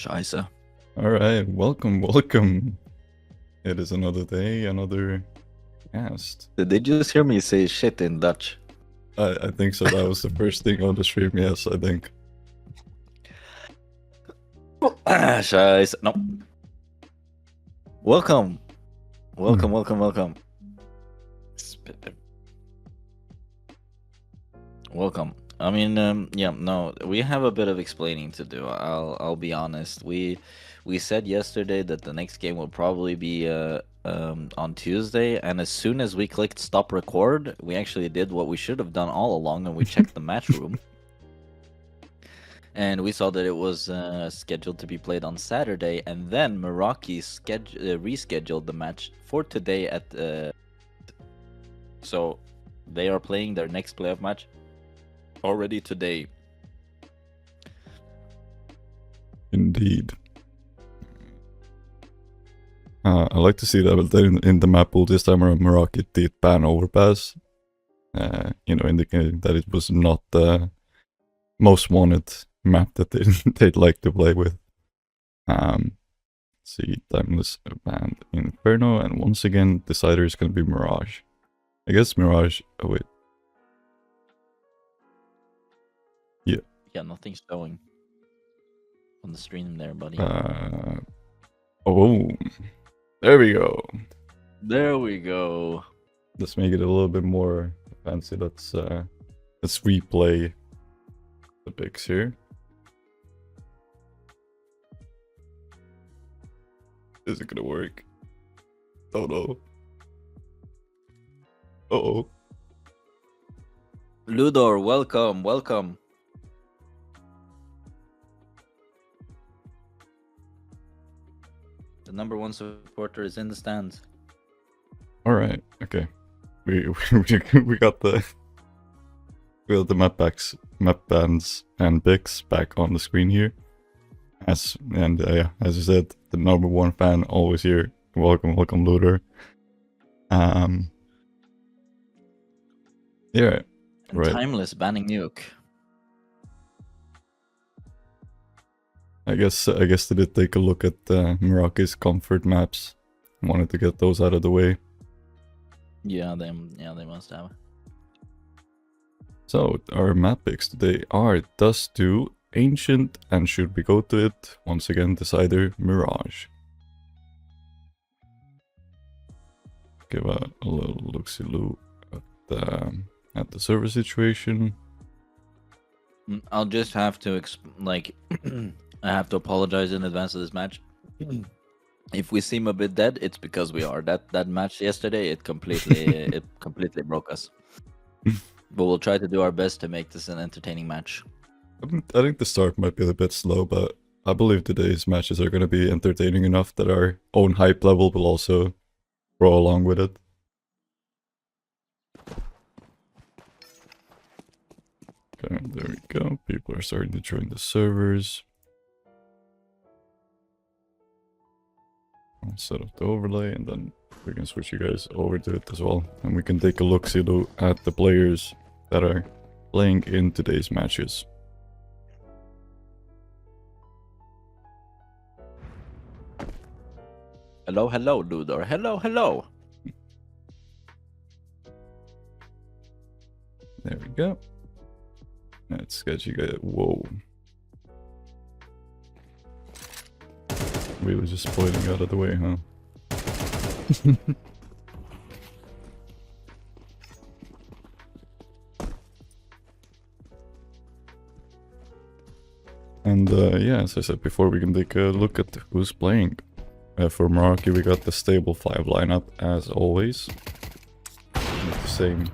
Scheiße. Alright, welcome. It is another day, another cast. Did they just hear me say shit in Dutch? I think so. That was the first thing on the stream, yes, I think. Scheiße. No. Welcome. Welcome. Welcome. I mean, yeah, no, we have a bit of explaining to do. I'll be honest. We said yesterday that the next game will probably be on Tuesday, and as soon as we clicked stop record, we actually did what we should have done all along, and we checked the match room. And we saw that it was scheduled to be played on Saturday, and then Meraki rescheduled the match for today at. So they are playing their next playoff match already today. Indeed. I like to see that in the map pool this time around Meraki did ban overpass. Indicating that it was not the most wanted map that they'd like to play with. See, Timeless banned Inferno, and once again, decider is going to be Mirage. I guess Mirage. Oh wait. Yeah, nothing's showing on the stream there, buddy. Oh, there we go. There we go. Let's make it a little bit more fancy. Let's replay the pics here. Is it gonna work? Oh no. Uh-oh. Ludor, welcome. The _1 supporter is in the stands. All right. Okay. We got the map bands and pics back on the screen here. As you said, the #1 fan always here. Welcome, Luder. Yeah. Right. Timeless banning nuke. I guess they did take a look at Meraki's comfort maps. Wanted to get those out of the way. Yeah, they must have. So our map picks today are Dust 2, Ancient, and should we go to it, once again Decider, Mirage. Give a little look-see-loo at the server situation. I'll just have to I have to apologize in advance of this match. If we seem a bit dead, it's because we are. That match yesterday, it completely broke us. But we'll try to do our best to make this an entertaining match. I think the start might be a bit slow, but I believe today's matches are going to be entertaining enough that our own hype level will also grow along with it. Okay, there we go. People are starting to join the servers. I'll set up the overlay and then we can switch you guys over to it as well. And we can take a look-see at the players that are playing in today's matches. Hello, Ludor. Hello. There we go. Let's get you guys. Whoa. Really just spoiling out of the way, huh? And yeah, as I said before, we can take a look at who's playing. For Meraki, we got the stable 5 lineup as always. With the same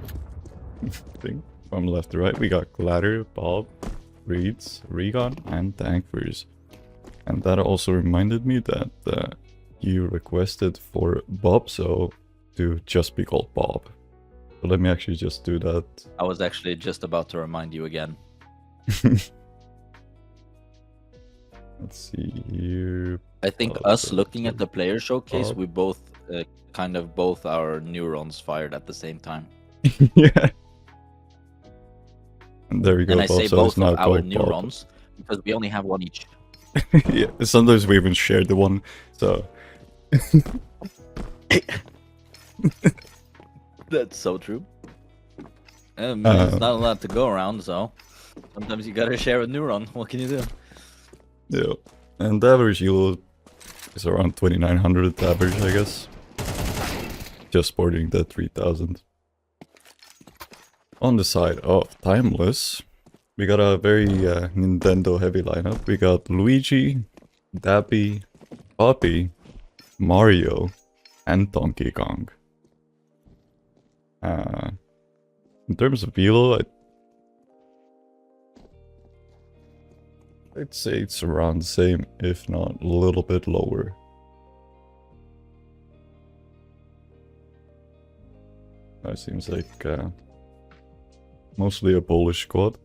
thing from left to right. We got Gladder, Bob, Reeds, Regon, and Tankfers. And that also reminded me that you requested for Bob, so to just be called Bob. So let me actually just do that. I was actually just about to remind you again. Let's see here. I think us looking at the player showcase, we both both our neurons fired at the same time. Yeah. And there we go. And I say So both now of our called neurons because we only have one each. Yeah, sometimes we even share the one, so... That's so true. I mean, it's not a lot to go around, so sometimes you gotta share a neuron. What can you do? Yeah. And the average elo is around 2900 average, I guess. Just sporting the 3000. On the side of Timeless, we got a very Nintendo heavy lineup. We got Luigi, Dappy, Poppy, Mario, and Donkey Kong. In terms of elo, I'd say it's around the same, if not a little bit lower. That seems like mostly a Polish squad.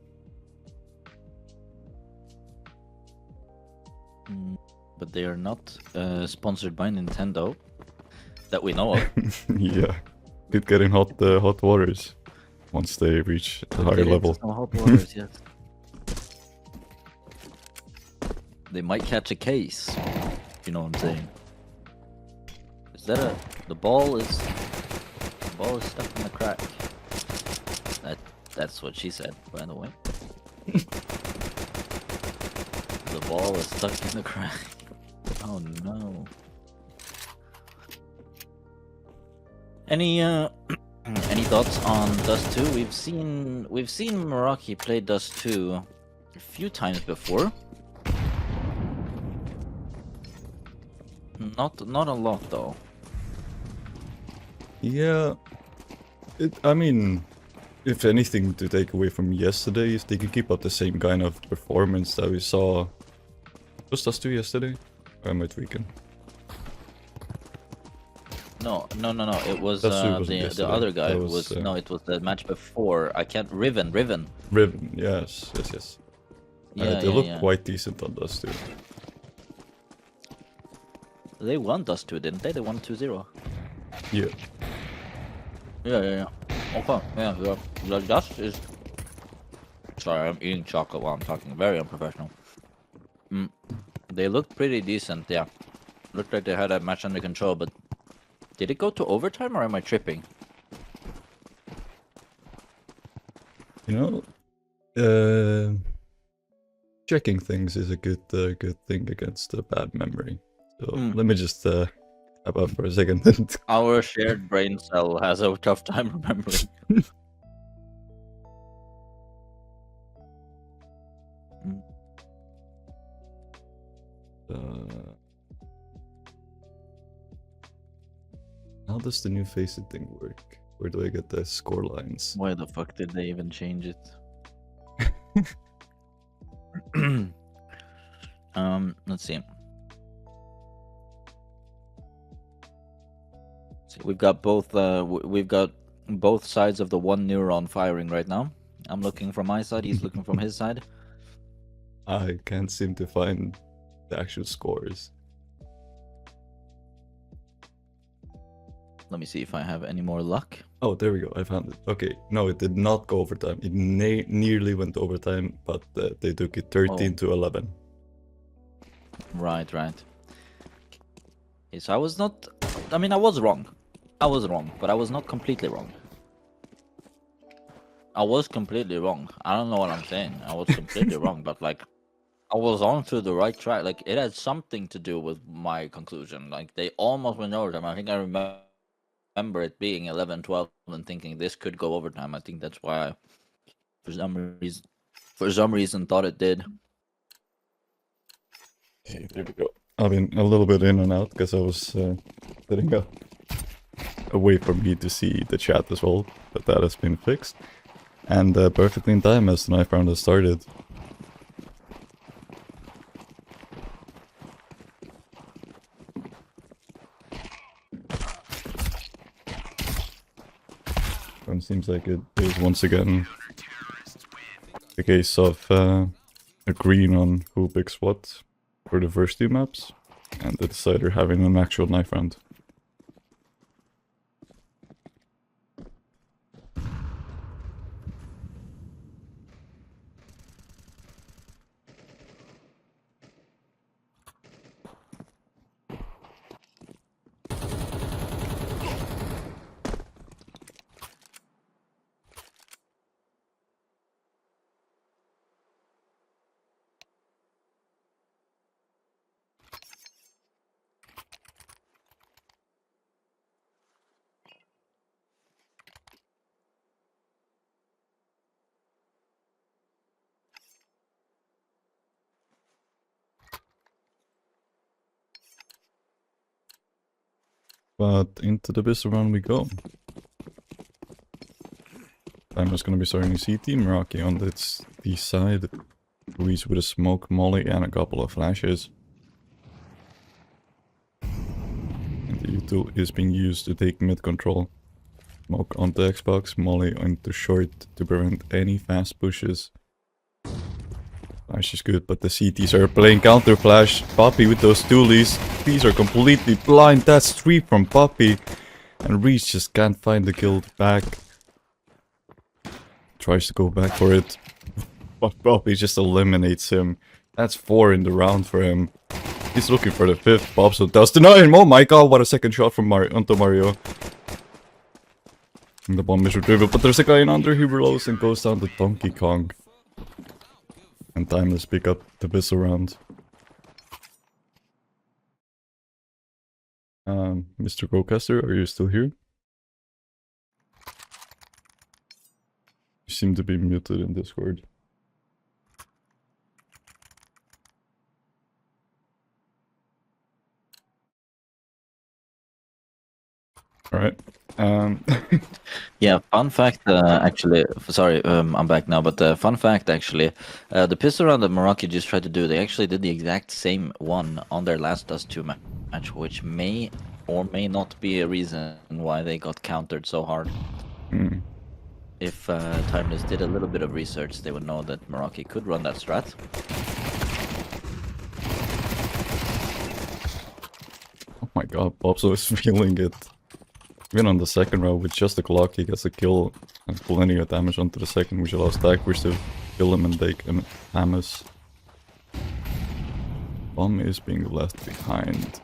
But they are not sponsored by Nintendo that we know of. Yeah, keep getting hot waters once they reach a higher level. Some hot waters, yes. They might catch a case. If you know what I'm saying. Is that the ball is stuck in the crack? That's what she said, by the way. The ball is stuck in the crack. Oh no. Any thoughts on Dust 2? We've seen Meraki play Dust 2 a few times before. Not a lot though. Yeah, I mean, if anything to take away from yesterday, if they can keep up the same kind of performance that we saw... Was Dust 2 yesterday? Or am I tweaking? No. It was the other guy. It was the match before. I can't. Riven. Riven, yes. Yeah, they look quite decent on Dust 2. They won Dust 2, didn't they? They won 2-0. Yeah. Yeah. Okay. Yeah. The Dust is. Sorry, I'm eating chocolate while I'm talking. Very unprofessional. They looked pretty decent. Yeah. Looked like they had that match under control, but. Did it go to overtime or am I tripping? You know, checking things is a good thing against a bad memory. So let me just step up for a second. Our shared brain cell has a tough time remembering. How does the new Faceit thing work? Where do I get the score lines? Why the fuck did they even change it? Let's see. We've got both sides of the one neuron firing right now. I'm looking from my side, he's looking from his side. I can't seem to find the actual scores. Let me see if I have any more luck. Oh, there we go. I found it. Okay, no, it did not go overtime. It nearly went overtime, but they took it 13 to 11. Right. Okay, so I was not... I mean, I was wrong. But I was not completely wrong. I was completely wrong. I don't know what I'm saying. I was completely wrong, but like... I was on to the right track. Like, it had something to do with my conclusion. Like, they almost went overtime. I think I remember it being 11-12 and thinking this could go overtime. I think that's why I, for some reason, thought it did. Okay, there we go. I've been a little bit in and out because I was setting up a way for me to see the chat as well, but that has been fixed. And perfectly in time as the knife round has started. It seems like it is once again the case of agreeing on who picks what for the first two maps, and the decider having an actual knife round. But into the pistol round we go. Timer's gonna be starting CT, Meraki on its D side. Luis with a smoke, molly, and a couple of flashes. And the util is being used to take mid control. Smoke onto Xbox, molly onto short to prevent any fast pushes. Flash is good, but the CTs are playing counter flash. Poppy with those toolies. These are completely blind. That's 3 from Poppy. And Reach just can't find the kill back. Tries to go back for it. But Poppy just eliminates him. That's 4 in the round for him. He's looking for the 5th. Bobso does deny him. Oh my god, what a second shot from onto Mario. And the bomb is retrieved, but there's a guy in under. He reloads and goes down to Donkey Kong. And Timeless pick up the pistol round. Mr. Gocaster, are you still here? You seem to be muted in Discord. Alright. Yeah, fun fact, actually, sorry, I'm back now, but fun fact, actually, the pistol round that Meraki just tried to do, they actually did the exact same one on their last Dust 2 match, which may or may not be a reason why they got countered so hard. If Timeless did a little bit of research, they would know that Meraki could run that strat. Oh my god, Bobso is feeling it. Even on the second round, with just a clock, he gets a kill and plenty of damage onto the second, which allows Dagfish to kill him and take him Hamas. Bomb is being left behind.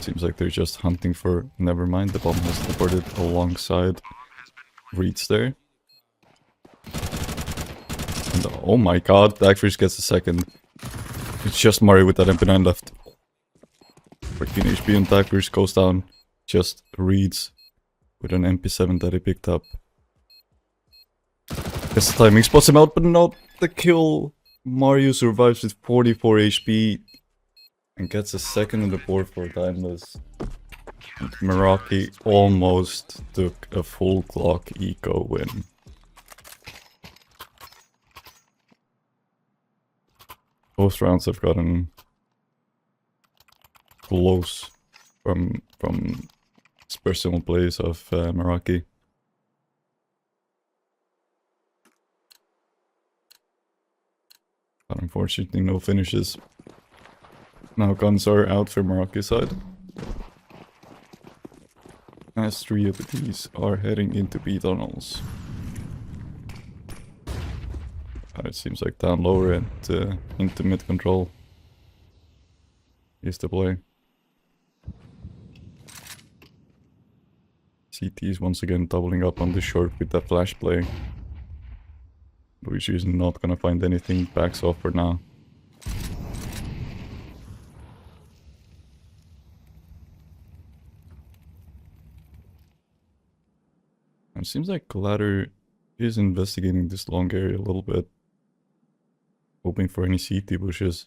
Seems like they're just hunting for... Never mind, the bomb has teleported alongside Reeds there. And, oh my god, Dagfish gets a second. It's just Mario with that MP9 left. 14 HP and Dagfish goes down. Just Reeds with an MP7 that he picked up. Guess the timing spots him out, but not the kill. Mario survives with 44 HP and gets a second on the board for Timeless. And Meraki almost took a full clock eco win. Both rounds have gotten close from personal plays of Meraki. But unfortunately no finishes. Now guns are out for Meraki's side. As 3 of these are heading into B tunnels. It seems like down lower and into mid control is the play. CT is once again doubling up on the short with that flash play. Luigi is not gonna find anything, backs off for now. And it seems like Ladder is investigating this long area a little bit. Hoping for any CT bushes.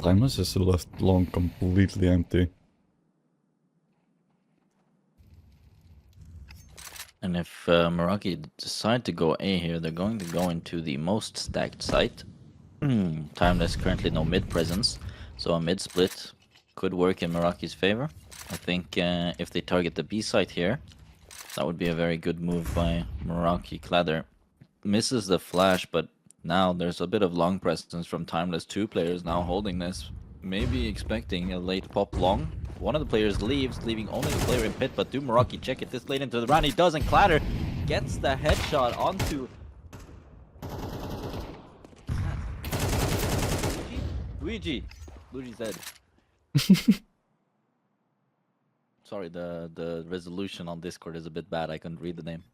Timeless has left long completely empty. And if Meraki decide to go A here, they're going to go into the most stacked site. Timeless currently no mid presence, so a mid split could work in Meraki's favor. I think if they target the B site here, that would be a very good move by Meraki. Cladder misses the flash, but now there's a bit of long presence from Timeless. 2 players now holding this, maybe expecting a late pop long. One of the players leaves, leaving only the player in pit, but do Meraki check it this late into the round? He doesn't. Cladder gets the headshot onto... Luigi! Luigi's dead. Sorry, the resolution on Discord is a bit bad. I couldn't read the name.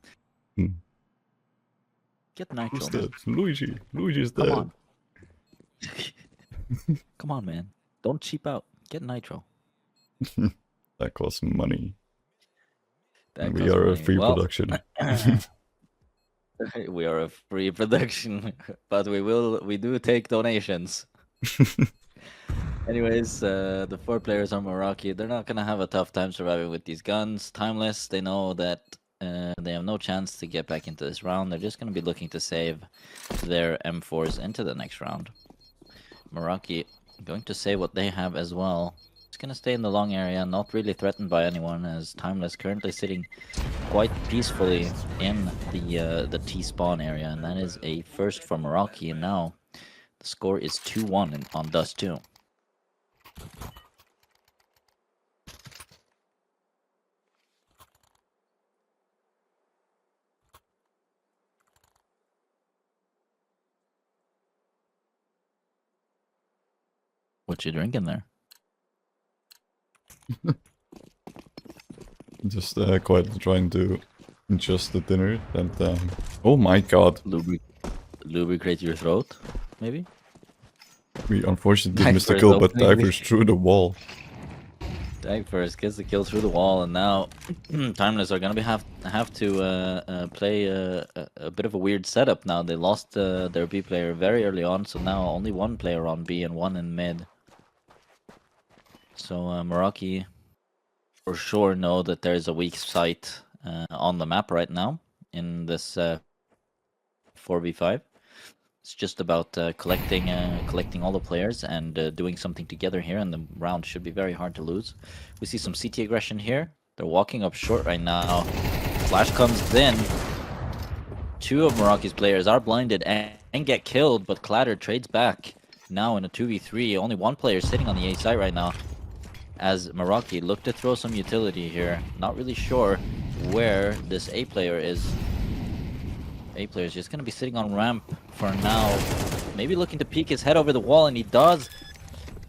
Get Nitro. Who's dead? Luigi. Luigi's dead. Come on. Come on, man. Don't cheap out. Get Nitro. That costs money. That we are a free production. We are a free production, but we do take donations. Anyways, the 4 players on Meraki, they're not gonna have a tough time surviving with these guns. Timeless, they know that they have no chance to get back into this round. They're just gonna be looking to save their M4s into the next round. Meraki going to save what they have as well. It's gonna stay in the long area, not really threatened by anyone, as Timeless currently sitting quite peacefully in the T-spawn area, and that is a first for Meraki, and now the score is 2-1 on Dust 2. What you drinking there? Just quietly trying to adjust the dinner. And oh my god, Lubricate your throat, maybe? we unfortunately Dag missed the first kill, but opening. divers through the wall. Dag first gets the kill through the wall, and now Timeless are gonna have to play a bit of a weird setup now. They lost their B player very early on, so now only one player on B and one in mid. So Meraki for sure know that there's a weak site on the map right now in this 4v5. It's just about collecting all the players and doing something together here, and the round should be very hard to lose. We see some CT aggression here. They're walking up short right now. Flash comes in. 2 of Meraki's players are blinded and get killed, but Clatter trades back. Now in a 2v3, only one player sitting on the A site right now. As Meraki look to throw some utility here. Not really sure where this A player is. A player is just going to be sitting on ramp for now. Maybe looking to peek his head over the wall, and he does.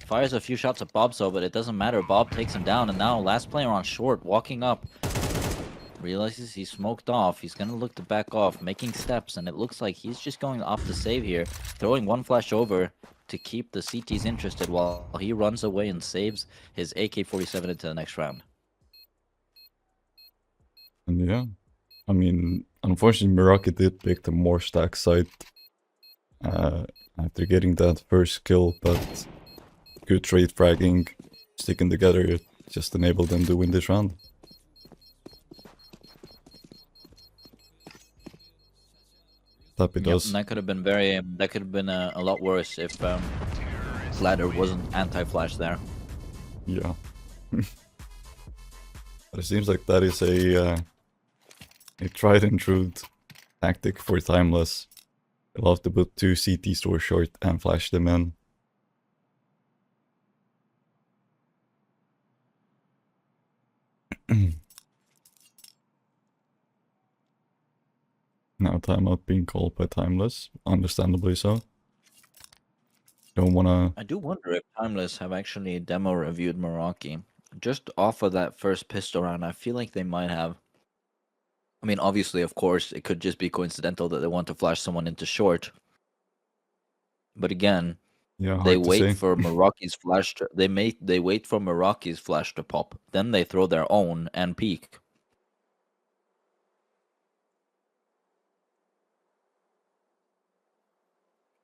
Fires a few shots at Bobso, but it doesn't matter. Bob takes him down, and now last player on short, walking up. Realizes he's smoked off. He's going to look to back off, making steps, and it looks like he's just going off to save here. Throwing one flash over to keep the CTs interested while he runs away and saves his AK-47 into the next round. And yeah, I mean, unfortunately, Meraki did pick the more stack side after getting that first kill, but good trade fragging, sticking together, just enabled them to win this round. Tappy does. That could have been that could have been a lot worse if Ladder wasn't anti-flash there. Yeah. But it seems like that is a tried and true tactic for Timeless. They love to put 2 CT stores short and flash them in. Now timeout being called by Timeless, understandably so. Don't wanna... I do wonder if Timeless have actually demo reviewed Meraki. Just off of that first pistol round, I feel like they might have. I mean, obviously, of course, it could just be coincidental that they want to flash someone into short. But again, Yeah, they hard to wait say. for Meraki's flash. They wait for Meraki's flash to pop. Then they throw their own and peek.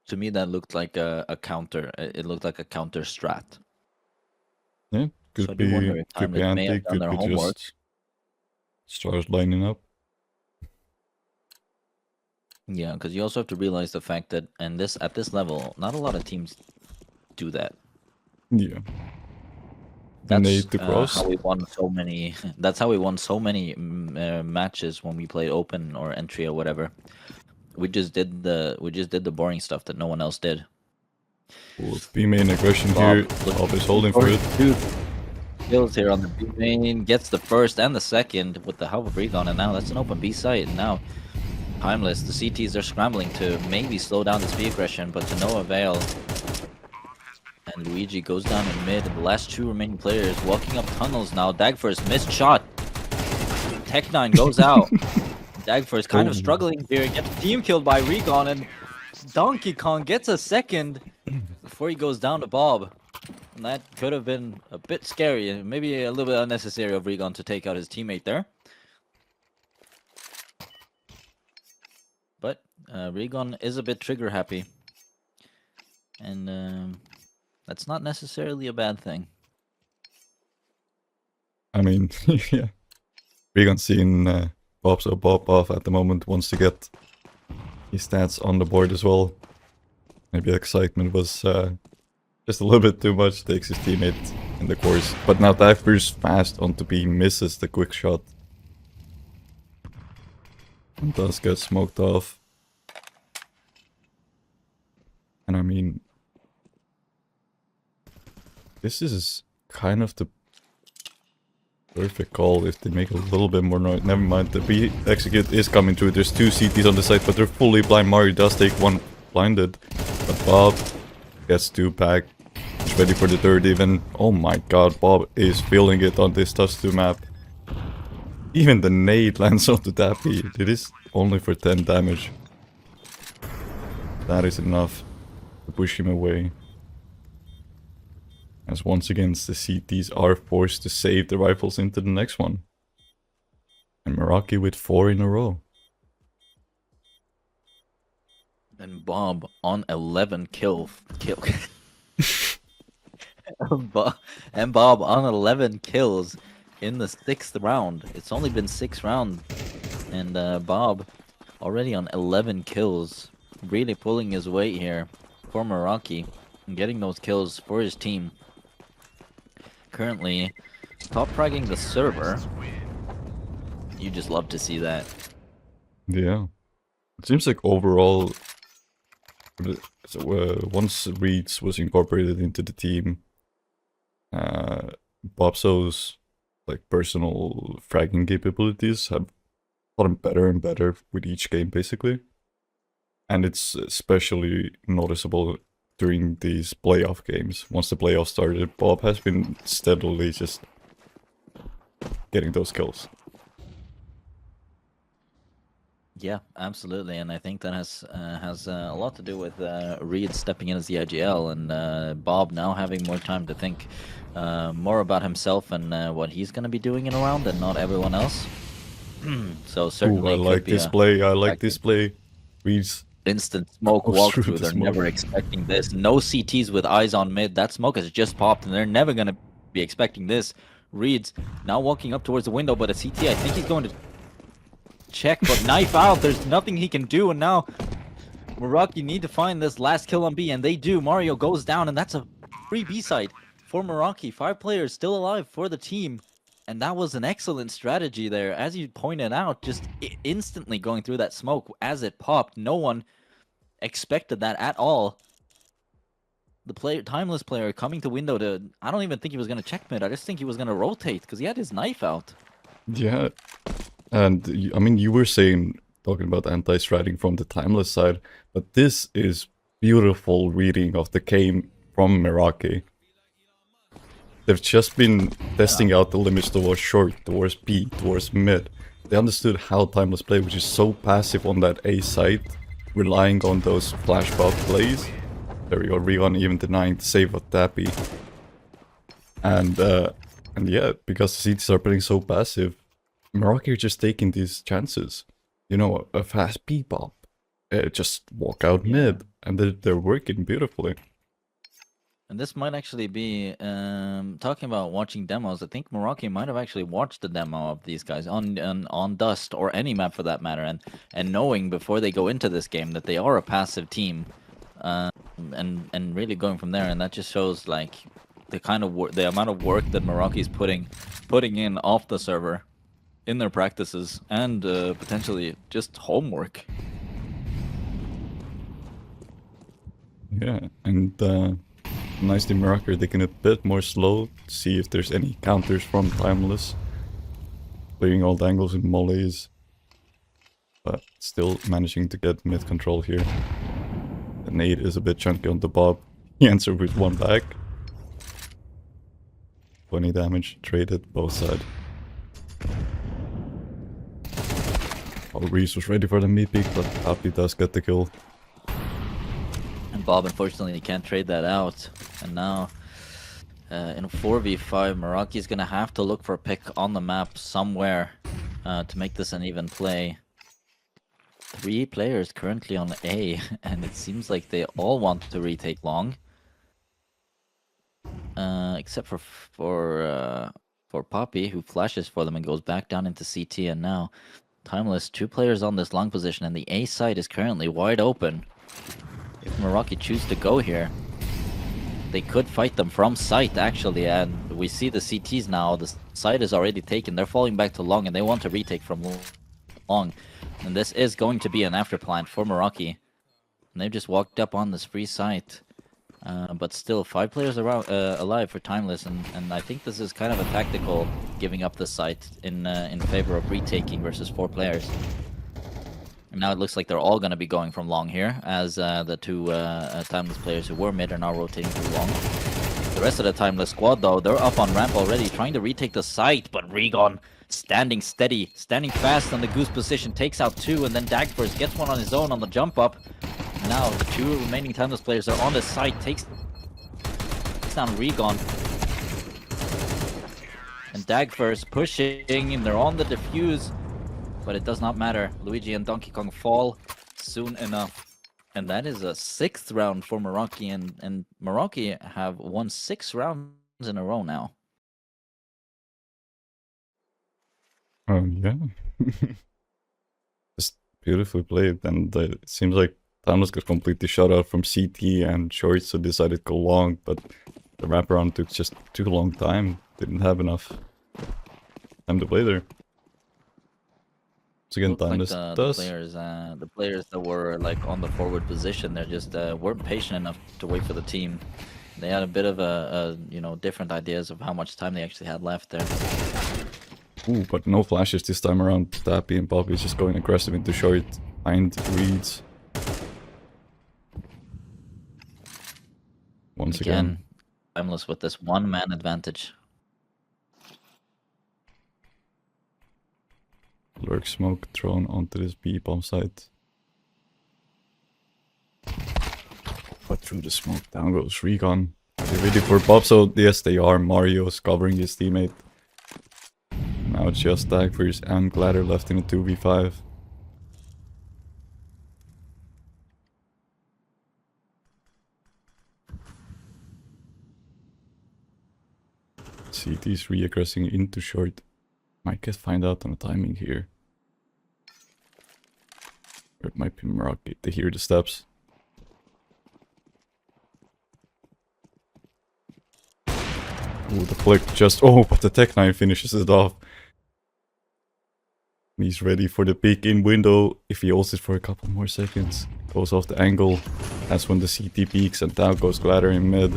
To me, that looked like a counter. It looked like a counter strat. Yeah, So I could do wonder be, if could be Timeless may anti, have done could their be homework. just stars lining up. Yeah, because you also have to realize the fact that at this level, not a lot of teams do that. Yeah. That's to cross. how we won so many. That's how we won so many matches when we played open or entry or whatever. We just did the boring stuff that no one else did. Ooh, B main aggression here. Bob is holding for it. Two kills here on the B main, gets the first and the second with the help of Recon, and now that's an open B site. And now Timeless, the CTs are scrambling to maybe slow down this B aggression, but to no avail. And Luigi goes down in mid, and the last 2 remaining players walking up tunnels now. Dagfirst missed shot. Tech9 goes out. Dagfirst kind of struggling here, gets team killed by Recon, and Donkey Kong gets a second before he goes down to Bob. And that could have been a bit scary and maybe a little bit unnecessary of Recon to take out his teammate there. But Recon is a bit trigger happy. And That's not necessarily a bad thing. I mean, yeah. Regan seeing Bob so Bob off at the moment wants to get his stats on the board as well. Maybe excitement was just a little bit too much. Takes his teammate in the course. But now Diver's fast onto B, misses the quick shot. And does get smoked off. And I mean, this is kind of the perfect call if they make a little bit more noise. Never mind, the B execute is coming through. There's two CTs on the side, but they're fully blind. Mario does take one blinded. But Bob gets two back. He's ready for the third even. Oh my god, Bob is feeling it on this touch 2 map. Even the nade lands on the Dappy. It is only for 10 damage. That is enough to push him away. As once again the CTs are forced to save the rifles into the next one. And Meraki with 4 in a row. And Bob on 11 kill. And Bob on 11 kills in the 6th round. It's only been 6 rounds, and Bob already on 11 kills, really pulling his weight here for Meraki and getting those kills for his team. Currently top fragging the server. You just love to see that. Yeah. It seems like overall, once Reeds was incorporated into the team, Bobso's like personal fragging capabilities have gotten better and better with each game basically. And it's especially noticeable during these playoff games. Once the playoffs started, Bob has been steadily just getting those kills. Yeah, absolutely, and I think that has a lot to do with Reed stepping in as the IGL and Bob now having more time to think more about himself and what he's going to be doing in a round and not everyone else. So certainly, Ooh, I like this play. I like this play. Reed's instant smoke walkthrough. They're never expecting this. No CTs with eyes on mid. That smoke has just popped, and they're never going to be expecting this. Reed's now walking up towards the window, but a CT, I think he's going to check, but knife out. There's nothing he can do, and now Meraki need to find this last kill on B, and they do. Mario goes down, and that's a free B side for Meraki. 5 players still alive for the team, and that was an excellent strategy there. As you pointed out, just instantly going through that smoke as it popped. No one expected that at all. The timeless player coming to window to, I don't even think he was going to check mid. I just think he was going to rotate because he had his knife out. Yeah. And, I mean, you were talking about anti-stratting from the timeless side, but this is beautiful reading of the game from Meraki. They've just been testing out the limits towards short, towards B, towards mid. They understood how timeless play, which is so passive on that A side, relying on those flash bot plays. There we go, Rion even denying the save of Dappy. And yeah, because the CTs are playing so passive, Meraki are just taking these chances. You know, a fast P-pop. Just walk out mid, and they're working beautifully. And this might actually be, talking about watching demos, I think Meraki might have actually watched the demo of these guys on Dust, or any map for that matter, and knowing before they go into this game that they are a passive team, and really going from there, and that just shows like the kind of the amount of work that Meraki's putting in off the server, in their practices, and potentially just homework. Yeah, and nicely Meraki are taking a bit more slow to see if there's any counters from Timeless. Clearing all the angles and mollies, but still managing to get mid control here. The nade is a bit chunky on the Bob. He answered with one back. 20 damage traded both sides. Oh, Reese was ready for the meat peek, but Happy does get the kill. And Bob unfortunately can't trade that out. And now in a 4v5, Meraki's gonna have to look for a pick on the map somewhere to make this an even play. 3 players currently on A, and it seems like they all want to retake long. except for Poppy, who flashes for them and goes back down into CT. And now, Timeless, 2 players on this long position, and the A site is currently wide open. If Meraki choose to go here, they could fight them from site, actually, and we see the CTs now. The site is already taken. They're falling back to long, and they want to retake from long. And this is going to be an afterplant for Meraki. And they've just walked up on this free site. But still, 5 players around, alive for Timeless, and I think this is kind of a tactical giving up the site in favor of retaking versus 4 players. And now it looks like they're all going to be going from long here, as the 2 Timeless players who were mid are now rotating to long. The rest of the Timeless squad, though, they're up on ramp already, trying to retake the site, but Regon standing steady, standing fast on the Goose position, takes out 2, and then Dagfors gets one on his own on the jump up. Now the 2 remaining Timeless players are on the site, takes down Regon. And Dagfors pushing, and they're on the defuse. But it does not matter. Luigi and Donkey Kong fall soon enough. And that is a 6th round for Meraki, and Meraki have won 6 rounds in a row now. Yeah. Just beautifully played, and it seems like Timeless got completely shut out from CT and short, so decided to go long, but the wraparound took just too long time. Didn't have enough time to play there. So again, Timeless like does. the players that were like on the forward position, they just weren't patient enough to wait for the team. They had a bit of a different ideas of how much time they actually had left there. Ooh, but no flashes this time around. Tappy and Poppy is just going aggressive into short, behind reads. Once again. Timeless with this 1-man advantage. Lurk smoke thrown onto this B bomb site. But through the smoke, down goes Regon. They're ready for pop, so yes they are. Mario's covering his teammate. Now it's just Dagfors and Gladder left in a 2v5. CT's re-aggressing into short. Might get find out on the timing here. Or it might be Meraki. They hear the steps. Ooh, the flick just... Oh, but the Tech9 finishes it off. He's ready for the peek in window. If he holds it for a couple more seconds, goes off the angle. That's when the CT peaks, and down goes Gladder in mid.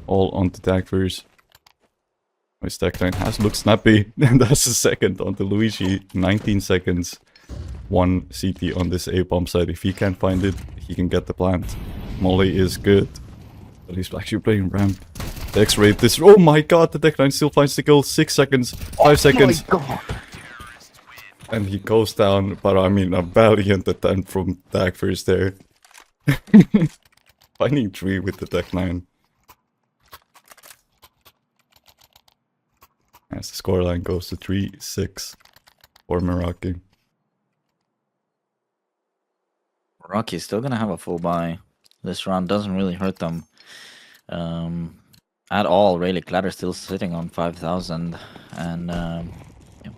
All onto Dagfors. His Tech9 has looked snappy, and that's the second onto Luigi. 19 seconds. 1 CT on this A-bomb side. If he can't find it, he can get the plant. Molly is good, but he's actually playing ramp. The X-ray this. Oh my god, the Tech9 still finds the kill. 6 seconds, 5 seconds. Oh my god. And he goes down, but I mean, a valiant attempt from Dagfors there. Finding 3 with the Tech9. As the scoreline goes to 3-6 for Meraki. Meraki still gonna have a full buy. This round doesn't really hurt them at all, really. Clatter's still sitting on 5,000, and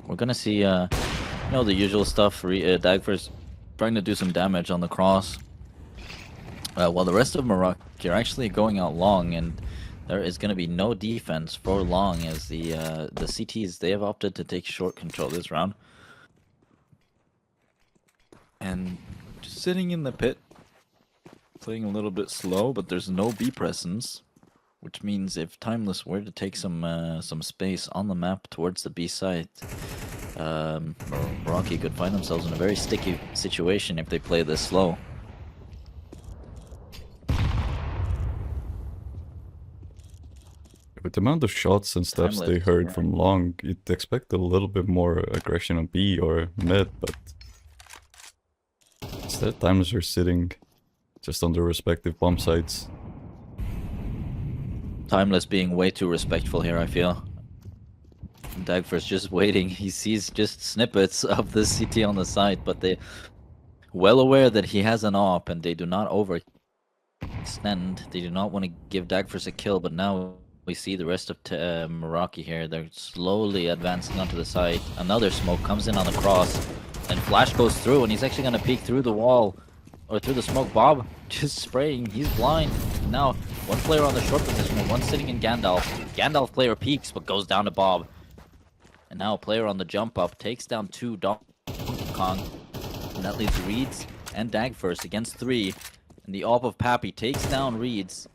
we're gonna see the usual stuff. Dagfors trying to do some damage on the cross, while the rest of Meraki are actually going out long, and there is going to be no defense for long, as the CTs, they have opted to take short control this round. And just sitting in the pit, playing a little bit slow, but there's no B presence, which means if Timeless were to take some space on the map towards the B site, Meraki could find themselves in a very sticky situation if they play this slow. With the amount of shots and steps they heard from long, you'd expect a little bit more aggression on B or mid, but instead Timeless are sitting just on their respective bomb sites. Timeless being way too respectful here, I feel. Dagfors just waiting. He sees just snippets of the CT on the side, but they well aware that he has an op, and they do not overkill extend. They do not want to give Dagfors a kill, but now we see the rest of Meraki here. They're slowly advancing onto the side. Another smoke comes in on the cross, and Flash goes through, and he's actually going to peek through the wall, or through the smoke. Bob just spraying. He's blind. Now, one player on the short position, and one sitting in Gandalf. Gandalf player peeks, but goes down to Bob. And now a player on the jump up takes down 2 Donkey Kong. And that leaves Reeds and Dagfors against 3. And the AWP of Pappy takes down Reeds.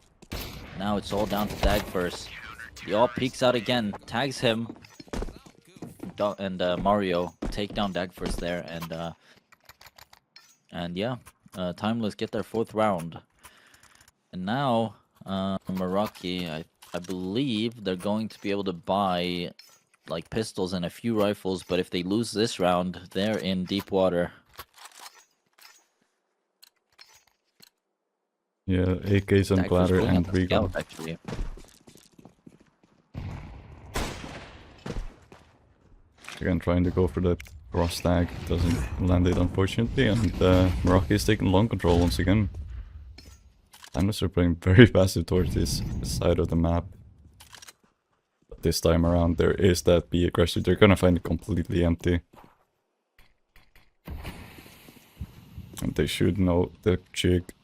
Now it's all down to Dagfors. The AWP peeks out again, tags him. And Mario take down Dagfors there. And yeah, Timeless get their 4th round. And now, Meraki, I believe they're going to be able to buy like pistols and a few rifles, but if they lose this round, they're in deep water. Yeah, AKs and Clatter and Recon. Actually. Again, trying to go for that cross tag, doesn't land it unfortunately, and Meraki is taking long control once again. Timeless are playing very passive towards this side of the map. But this time around there is that B aggressor, they're gonna find it completely empty. And they should know the chick.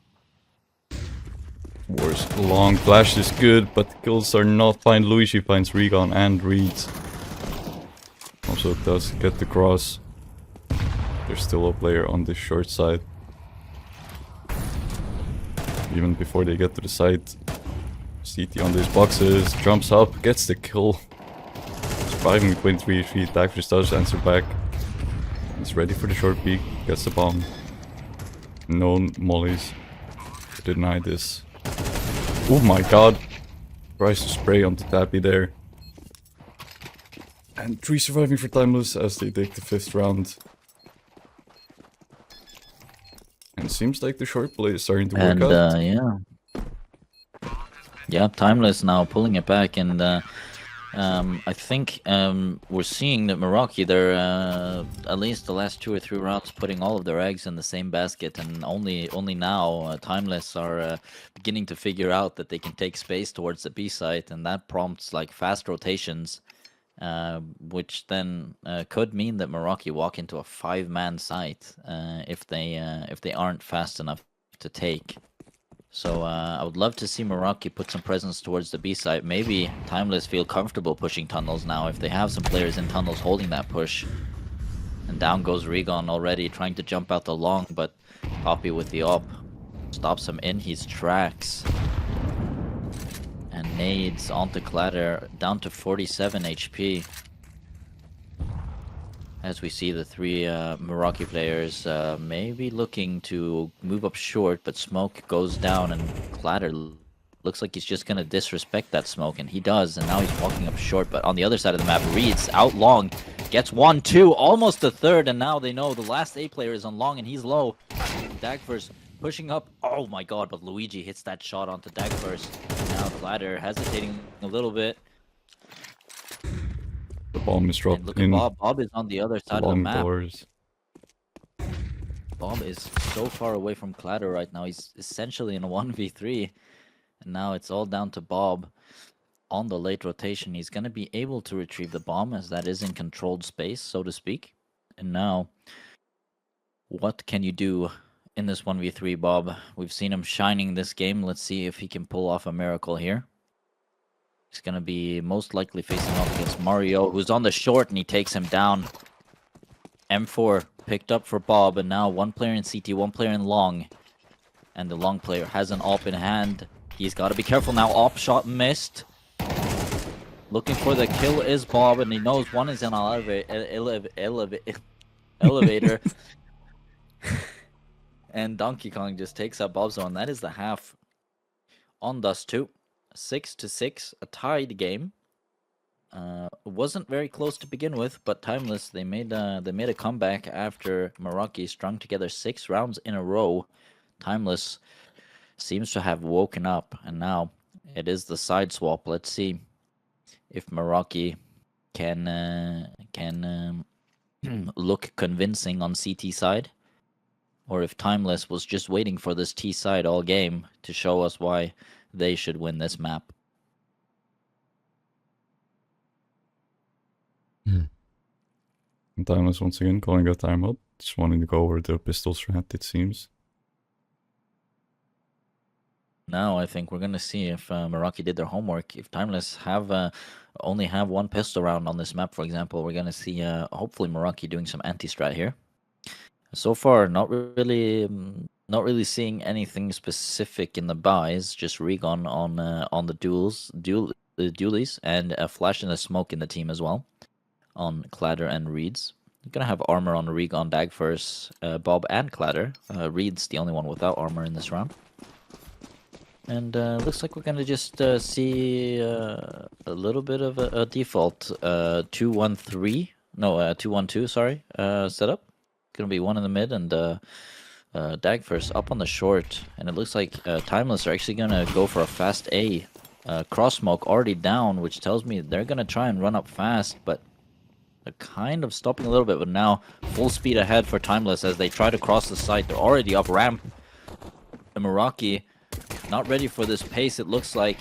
Wars long flash is good, but the kills are not fine. Luigi finds Recon and Reeds. Also does get the cross. There's still a player on the short side. Even before they get to the site, CT on these boxes, jumps up, gets the kill. Surviving with 23 HP, Dagfors does answer back. He's ready for the short peek, gets the bomb. No mollies. Deny this. Oh my god. Tries to spray onto Tappy there. And 3 surviving for Timeless as they take the 5th round. And seems like the short play is starting to work out. Yeah, Timeless now pulling it back, and I think we're seeing that Meraki, they're at least the last 2 or 3 rounds putting all of their eggs in the same basket, and only now Timeless are beginning to figure out that they can take space towards the B site, and that prompts like fast rotations. Which then could mean that Meraki walk into a 5-man site if they aren't fast enough to take. So I would love to see Meraki put some presence towards the B site. Maybe Timeless feel comfortable pushing tunnels now if they have some players in tunnels holding that push. And down goes Regon already trying to jump out the long, but Poppy with the AWP stops him in his tracks. And nades onto Clatter, down to 47 HP. As we see the 3 Meraki players maybe looking to move up short, but smoke goes down and Clatter looks like he's just going to disrespect that smoke, and he does, and now he's walking up short. But on the other side of the map, Reeds out long, gets 1, 2, almost the 3rd, and now they know the last A player is on long and he's low. Dagfors pushing up. Oh my god, but Luigi hits that shot onto Dagfors. Now Clatter hesitating a little bit. The bomb is dropped look in. at Bob. Bob is on the other side of the map. Doors. Bob is so far away from Clatter right now. He's essentially in a 1v3. And now it's all down to Bob. On the late rotation, he's going to be able to retrieve the bomb, as that is in controlled space, so to speak. And now, what can you do in this 1v3, Bob? We've seen him shining this game. Let's see if he can pull off a miracle here. He's going to be most likely facing off against Mario, who's on the short, and he takes him down. M4 picked up for Bob, and now 1 player in CT, 1 player in long. And the long player has an AWP in hand. He's got to be careful now. AWP shot missed. Looking for the kill is Bob, and he knows 1 is in an elevator. And Donkey Kong just takes up Bob's zone. That is the half on Dust 2. 6-6, a tied game. Wasn't very close to begin with, but Timeless, they made a comeback after Meraki strung together 6 rounds in a row. Timeless seems to have woken up, and now it is the side swap. Let's see if Meraki can look convincing on CT side. or if Timeless was just waiting for this T side all game to show us why they should win this map. And Timeless once again calling a timeout. Just wanting to go over the pistol strat, it seems. Now I think we're gonna see if Meraki did their homework. If Timeless only have one pistol round on this map, for example, we're gonna see hopefully Meraki doing some anti-strat here. So far, not really seeing anything specific in the buys. Just Regon on the dualies, and a flash and a smoke in the team as well on Cladder and Reeds. You're gonna have armor on Regon, Dag first, Bob and Cladder. Reed's the only one without armor in this round. And looks like we're gonna just see a little bit of a default 2-1-3, no 2-1-2, sorry, setup. Gonna be one in the mid and Dag first up on the short, and it looks like Timeless are actually gonna go for a fast A. Cross smoke already down, which tells me they're gonna try and run up fast, but they're kind of stopping a little bit. But now full speed ahead for Timeless as they try to cross the site. They're already up ramp. The Meraki not ready for this pace, it looks like.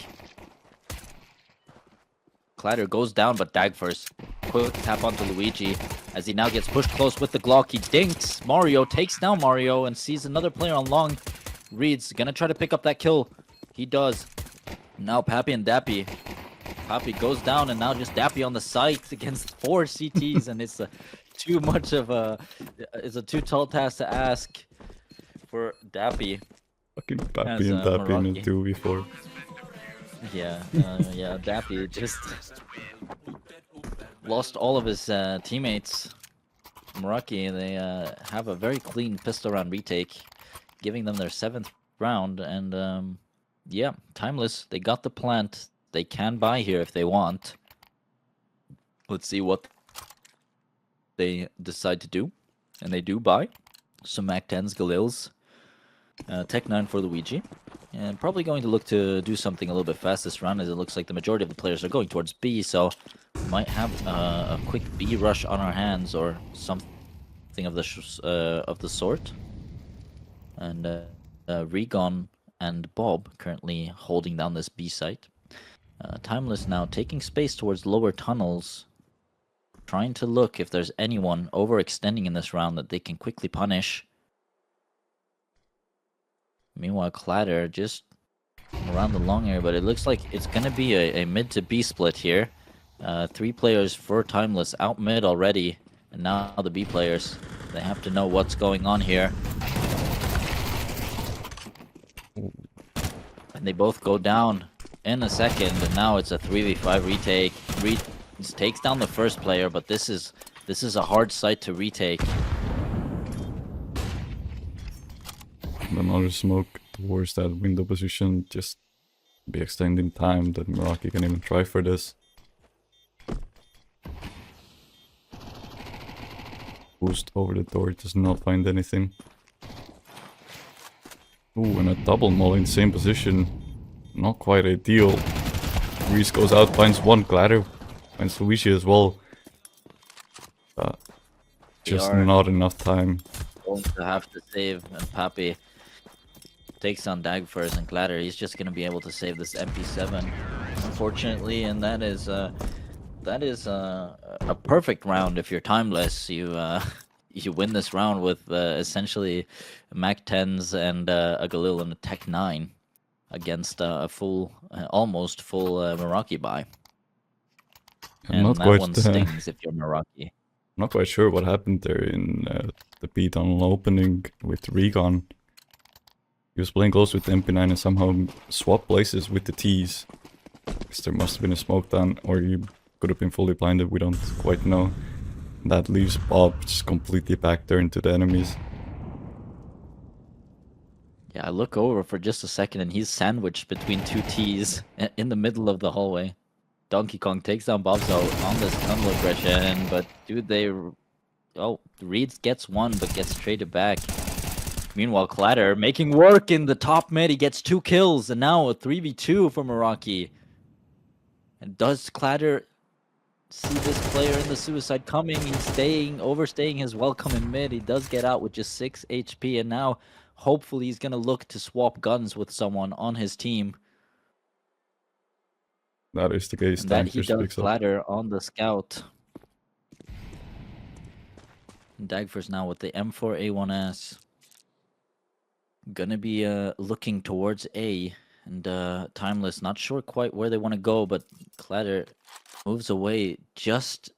Cladder goes down, but Dag first. Quick tap onto Luigi as he now gets pushed close with the Glock. He dinks. Mario takes down Mario and sees another player on long. Reed's gonna try to pick up that kill. He does. Now Pappy and Dappy. Pappy goes down and now just Dappy on the site against 4 CTs, and it's too much of it's a too tall task to ask for Dappy. Fucking Pappy and Dappy in a 2v4. Yeah, yeah, Dappy just lost all of his teammates. Meraki, they have a very clean pistol round retake, giving them their 7th round. And yeah, Timeless, they got the plant. They can buy here if they want. Let's see what they decide to do. And they do buy some Mac-10s, Galils, Tech 9 for Luigi. And probably going to look to do something a little bit fast this round, as it looks like the majority of the players are going towards B, so might have a quick B rush on our hands or something of the sort. And Regon and Bob currently holding down this B site. Timeless now taking space towards lower tunnels, trying to look if there's anyone overextending in this round that they can quickly punish. Meanwhile, Cladder just around the long area, but it looks like it's going to be a mid to B split here. 3 players for Timeless out mid already, and now the B players, they have to know what's going on here. And they both go down in a second, and now it's a 3v5 retake. Reeds takes down the first player, but this is a hard site to retake. Another smoke towards that window position, just be extending time that Meraki can even try for this. Boost over the door, does not find anything. Ooh, and a double null in the same position. Not quite ideal. Reese goes out, finds one Cladder, finds Luigi as well. Just not enough time. Going to have to save, and Pappy takes on Dag first, and Cladder, he's just going to be able to save this MP7, unfortunately, and that is a perfect round if you're Timeless. You win this round with essentially Mac-10s and a Galil and a Tech 9 against a full, almost full Meraki buy. And not that quite, one stings if you're Meraki. Not quite sure what happened there in the B tunnel opening with Regon. He was playing close with the MP9 and somehow swapped places with the Ts. Because there must have been a smoke down, or you could have been fully blinded, we don't quite know. That leaves Bob just completely back there into the enemies. Yeah, I look over for just a second and he's sandwiched between 2 Ts in the middle of the hallway. Donkey Kong takes down Bobzo on this tunnel aggression, but dude, oh, Reeds gets one but gets traded back. Meanwhile, Cladder making work in the top mid. He gets 2 kills, and now a 3v2 for Meraki. And does Cladder see this player in the suicide coming. He's overstaying his welcome in mid. He does get out with just 6 HP, and now hopefully he's gonna look to swap guns with someone on his team. That is the case. And that he Tankers does picks up. Clatter on the scout. Dagfors now with the M4A1S. Gonna be looking towards A. And Timeless, not sure quite where they want to go, but Clatter moves away just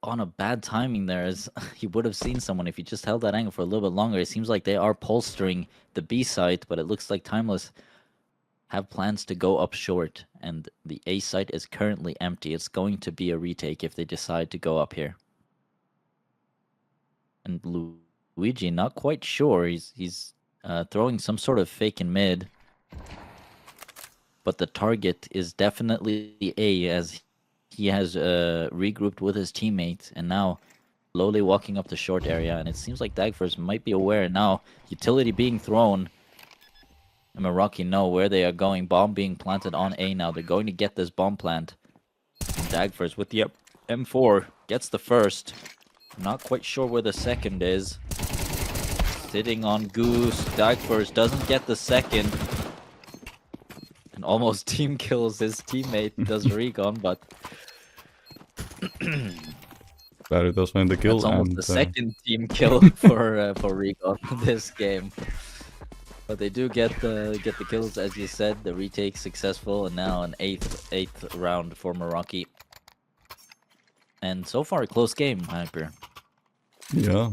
on a bad timing there, as he would have seen someone if he just held that angle for a little bit longer. It seems like they are polstering the B site, but it looks like Timeless have plans to go up short, and the A site is currently empty. It's going to be a retake if they decide to go up here. And Luigi, not quite sure. He's throwing some sort of fake in mid, but the target is definitely A, as he has regrouped with his teammate, and now slowly walking up the short area. And it seems like Dagfors might be aware now. Utility being thrown. And Meraki know where they are going. Bomb being planted on A now. They're going to get this bomb plant. Dagfors with the M4 gets the first. Not quite sure where the second is. Sitting on Goose. Dagfors doesn't get the second. And almost team kills his teammate. Does Recon, but Clatter does find the kill. that's almost and the second team kill for Recon this game. But they do get the kills, as you said. The retake successful, and now an eighth round for Meraki. And so far, a close game, Hyper. Yeah.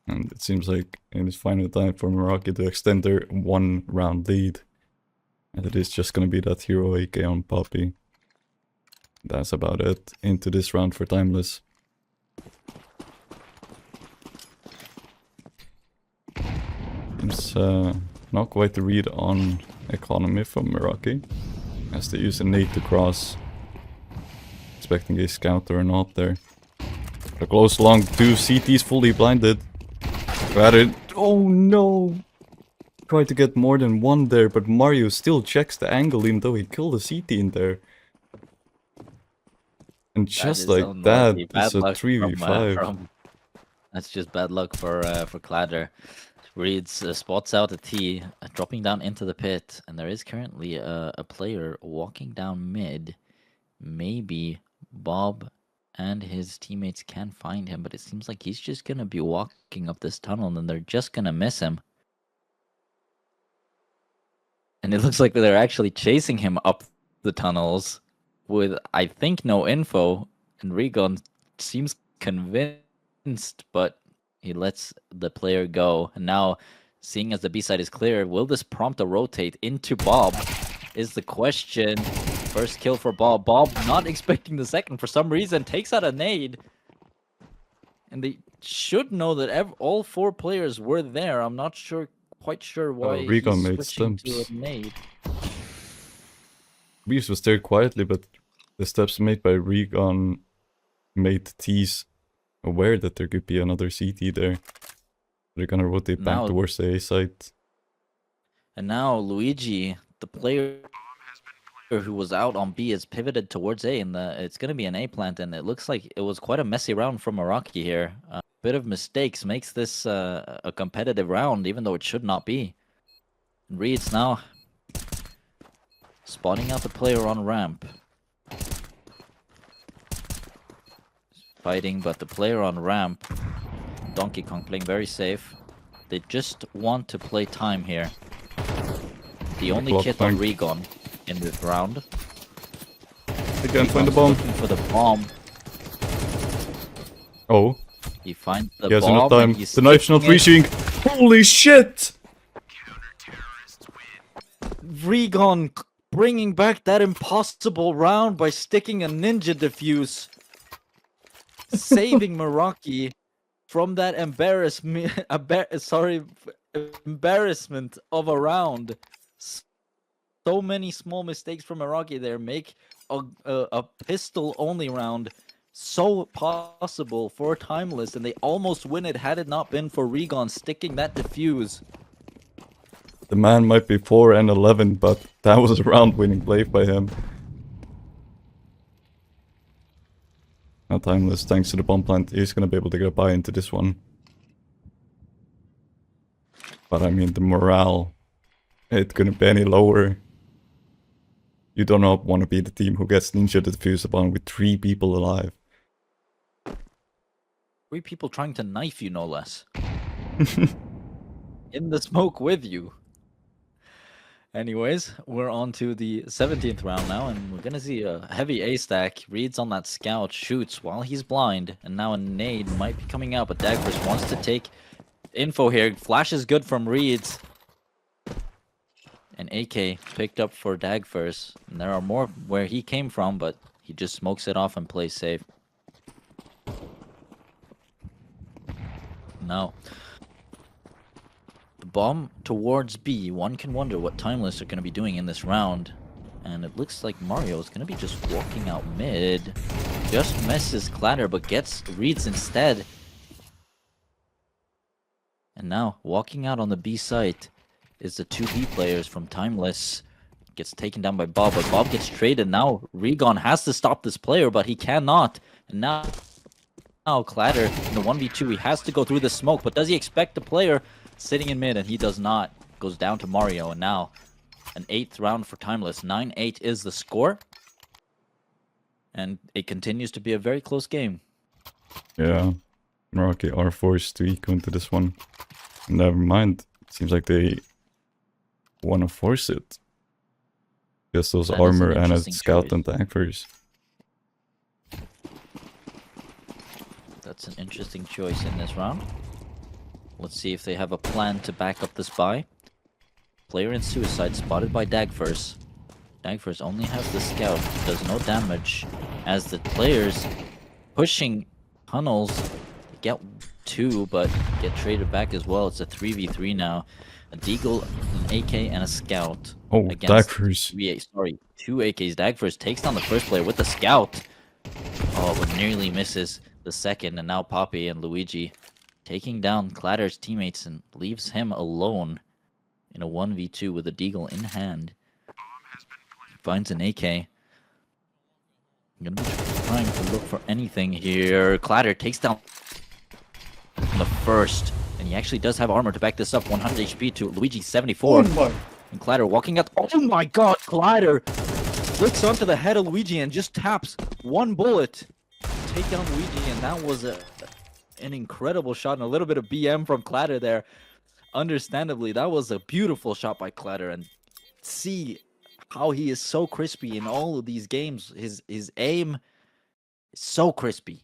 And it seems like it is finally time for Meraki to extend their 1-round lead. And it is just gonna be that hero AK on Poppy. That's about it. Into this round for Timeless. It's not quite the read on economy from Meraki, as they use a nade to cross. Expecting a scout or not there. A close long 2 CTs fully blinded. Got it. Oh no! Tried to get more than one there, but Mario still checks the angle even though he killed a CT in there. And just like that, it's a 3v5. That's just bad luck for Clatter. Reads spots out a T, dropping down into the pit, and there is currently a player walking down mid. Maybe Bob and his teammates can find him, but it seems like he's just gonna be walking up this tunnel, and then they're just gonna miss him. And it looks like they're actually chasing him up the tunnels with, I think, no info. And Regon seems convinced, but he lets the player go. And now, seeing as the B-side is clear, will this prompt a rotate into Bob? Is the question. First kill for Bob. Bob not expecting the second for some reason. Takes out a nade. And they should know that all 4 players were there. I'm not quite sure why Regon he's made switching stumps. to a nade. Reeves was there quietly, but the steps made by Regon made T's aware that there could be another CT there. They're gonna rotate back Now- towards the A site. And now Luigi, the player who was out on B, is pivoted towards A, and it's going to be an A plant, and it looks like it was quite a messy round from Meraki here. A bit of mistakes makes this a competitive round, even though it should not be. And Reed's now spotting out the player on ramp. Fighting, but the player on ramp, Donkey Kong playing very safe. They just want to play time here. The only Clock kit on tank. Regon in this round. They can't find the bomb. Looking for the bomb. Oh, He finds the he has bomb. enough time. And he's The knife's not sticking it. reaching. Holy shit! Regon bringing back that impossible round by sticking a ninja defuse. Saving Meraki from that embarrassment of a round. So many small mistakes from Meraki there make a pistol only round so possible for Timeless, and they almost win it had it not been for Regon sticking that defuse. The man might be 4-11, but that was a round-winning play by him. Now Timeless, thanks to the bomb plant, is gonna be able to get a buy into this one. But I mean, the morale ain't gonna be any lower. You do not want to be the team who gets ninja defused upon with 3 people alive. 3 people trying to knife you, no less. In the smoke with you. Anyways, we're on to the 17th round now, and we're gonna see a heavy A stack. Reads on that scout, shoots while he's blind, and now a nade might be coming out, but Dagfors wants to take info here. Flash is good from Reeds. And AK picked up for Dagfors, and there are more where he came from, but he just smokes it off and plays safe. Now, the bomb towards B. One can wonder what Timeless are going to be doing in this round. And it looks like Mario is going to be just walking out mid. Just misses Clatter, but gets Reeds instead. And now, walking out on the B site is the 2 B players from Timeless. Gets taken down by Bob, but Bob gets traded. Now, Regon has to stop this player, but he cannot. And now Clatter in the 1v2, he has to go through the smoke, but does he expect the player sitting in mid? And he does not. Goes down to Mario, and now an 8th round for Timeless. 9-8 is the score. And it continues to be a very close game. Yeah, Meraki are forced to eco into this one. Never mind, seems like they want to force it. Just those That is armor an and a interesting scout choice. and Dagfors. That's an interesting choice in this round. Let's see if they have a plan to back up this buy. Player in suicide spotted by Dagfors. Dagfors only has the scout, does no damage. As the players pushing tunnels get 2, but get traded back as well. It's a 3v3 now. A Deagle, an AK, and a scout. Oh, Against Dagfors. 2 AKs. Dagfors takes down the first player with the scout. Oh, but nearly misses the second. And now Poppy and Luigi taking down Clatter's teammates and leaves him alone in a 1v2 with a Deagle in hand. Finds an AK. I'm gonna be trying to look for anything here. Clatter takes down the first, and he actually does have armor to back this up. 100 HP to Luigi 74. And Clatter walking up. Oh my god, Clatter flicks onto the head of Luigi and just taps 1 bullet to take down Luigi, and that was an incredible shot and a little bit of BM from Clatter there. Understandably, that was a beautiful shot by Clatter, and see how he is so crispy in all of these games. His aim is so crispy.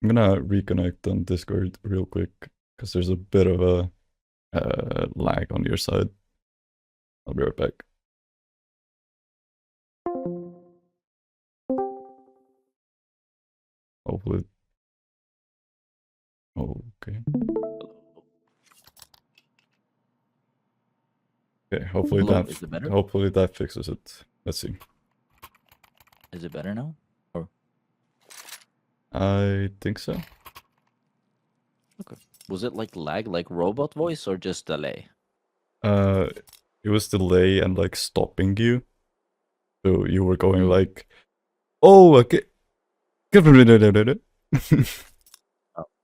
I'm gonna reconnect on Discord real quick, because there's a bit of a lag on your side. I'll be right back. Hopefully. Okay. Okay, hopefully Hello, is it better? hopefully that fixes it. Let's see. Is it better now? Or I think so. okay. Was it like lag, like robot voice, or just delay? It was delay and like stopping you. So you were going Mm. like, oh, okay. Oh,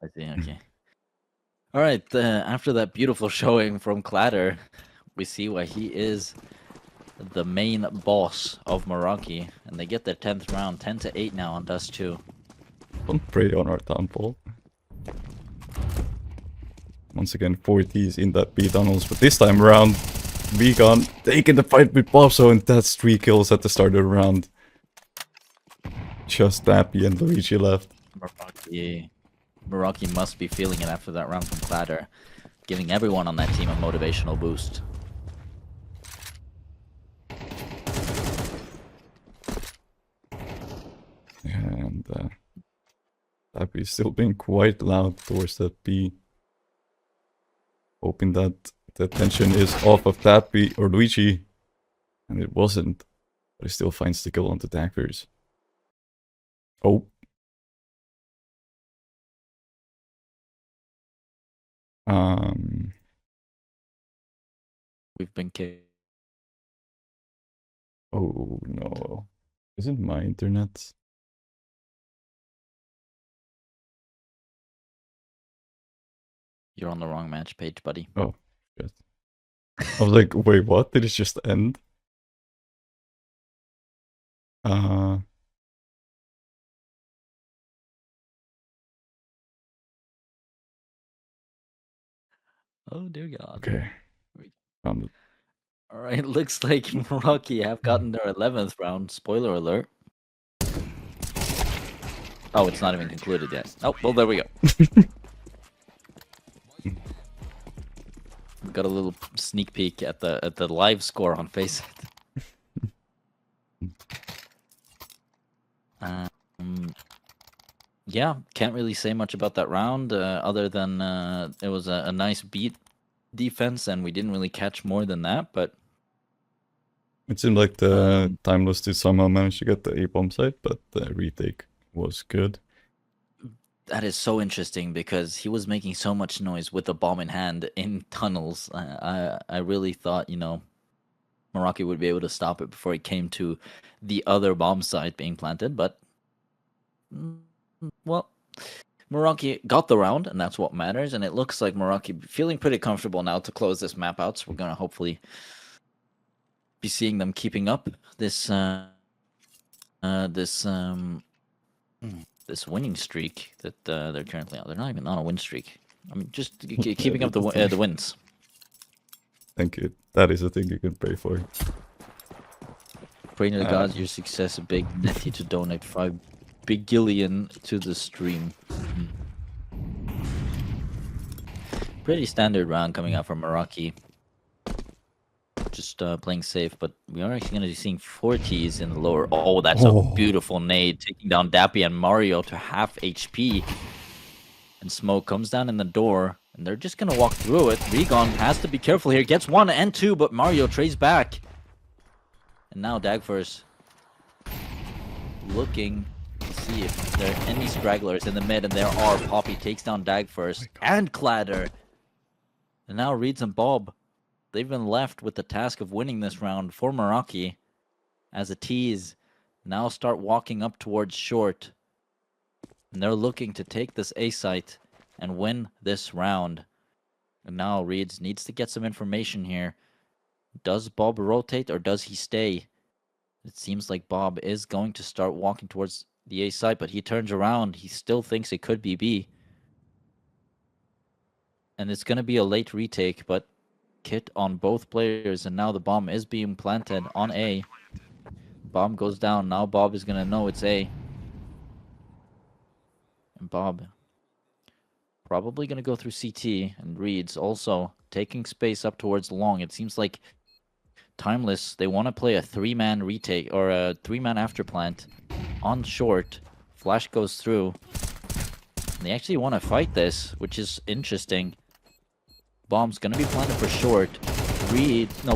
I see. Okay. All right. After that beautiful showing from Clatter, we see why he is the main boss of Meraki, and they get their 10th round, 10-8 now on Dust 2. Don't pray on our downfall. Once again, 40s in that B tunnels, but this time around, Vegan taking the fight with Bobso, and that's 3 kills at the start of the round. Just Dappy and Luigi left. Meraki must be feeling it after that round from Clatter, giving everyone on that team a motivational boost. And Dappy still being quite loud towards that B. Hoping that the attention is off of Dappy or Luigi. And it wasn't. But he still finds the kill on the Dagfors. Oh. We've been kicked. Oh no. Is it my internet? You're on the wrong match page, buddy. Oh, shit. I was like, wait, what? Did it just end? Uh, Oh dear God. okay. Found it. All right, looks like Meraki have gotten their 11th round. Spoiler alert. Oh, it's not even concluded yet. Oh, well, there we go. We got a little sneak peek at the live score on Face. Yeah, can't really say much about that round other than it was a nice beat defense, and we didn't really catch more than that. But It seemed like the Timeless did somehow manage to get the A-bomb site, but the retake was good. that is so interesting because he was making so much noise with the bomb in hand in tunnels. I really thought, Meraki would be able to stop it before it came to the other bomb site being planted, but well, Meraki got the round, and that's what matters. And it looks like Meraki feeling pretty comfortable now to close this map out. So we're gonna hopefully be seeing them keeping up this this winning streak that they're currently on. They're not even on a win streak. I mean, just keeping up the wins. Thank you. That is a thing you can pray for. Praying to the gods your success. A big Netty to donate 5 bigillion to the stream. Pretty standard round coming out from Meraki. Just playing safe, but we are actually going to be seeing 40s in the lower. Oh, that's a beautiful nade, taking down Dappy and Mario to half HP. And Smoke comes down in the door, and they're just going to walk through it. Regon has to be careful here. Gets 1 and 2, but Mario trades back. And now Dagfors looking to see if there are any stragglers in the mid, and there are. Poppy takes down Dagfors and Cladder. And now Reeds and Bob, they've been left with the task of winning this round for Meraki as a tease. Now start walking up towards short. And they're looking to take this A site and win this round. And now Reeds needs to get some information here. Does Bob rotate or does he stay? It seems like Bob is going to start walking towards the A site, but he turns around. He still thinks it could be B. And it's going to be a late retake, but kit on both players, and now the bomb is being planted on A. Bomb goes down. Now Bob is going to know it's A. And Bob probably going to go through CT, and Reeds also taking space up towards long. It seems like Timeless, they want to play a 3-man retake or a 3-man afterplant on short. Flash goes through. And they actually want to fight this, which is interesting. Bomb's going to be planted for short.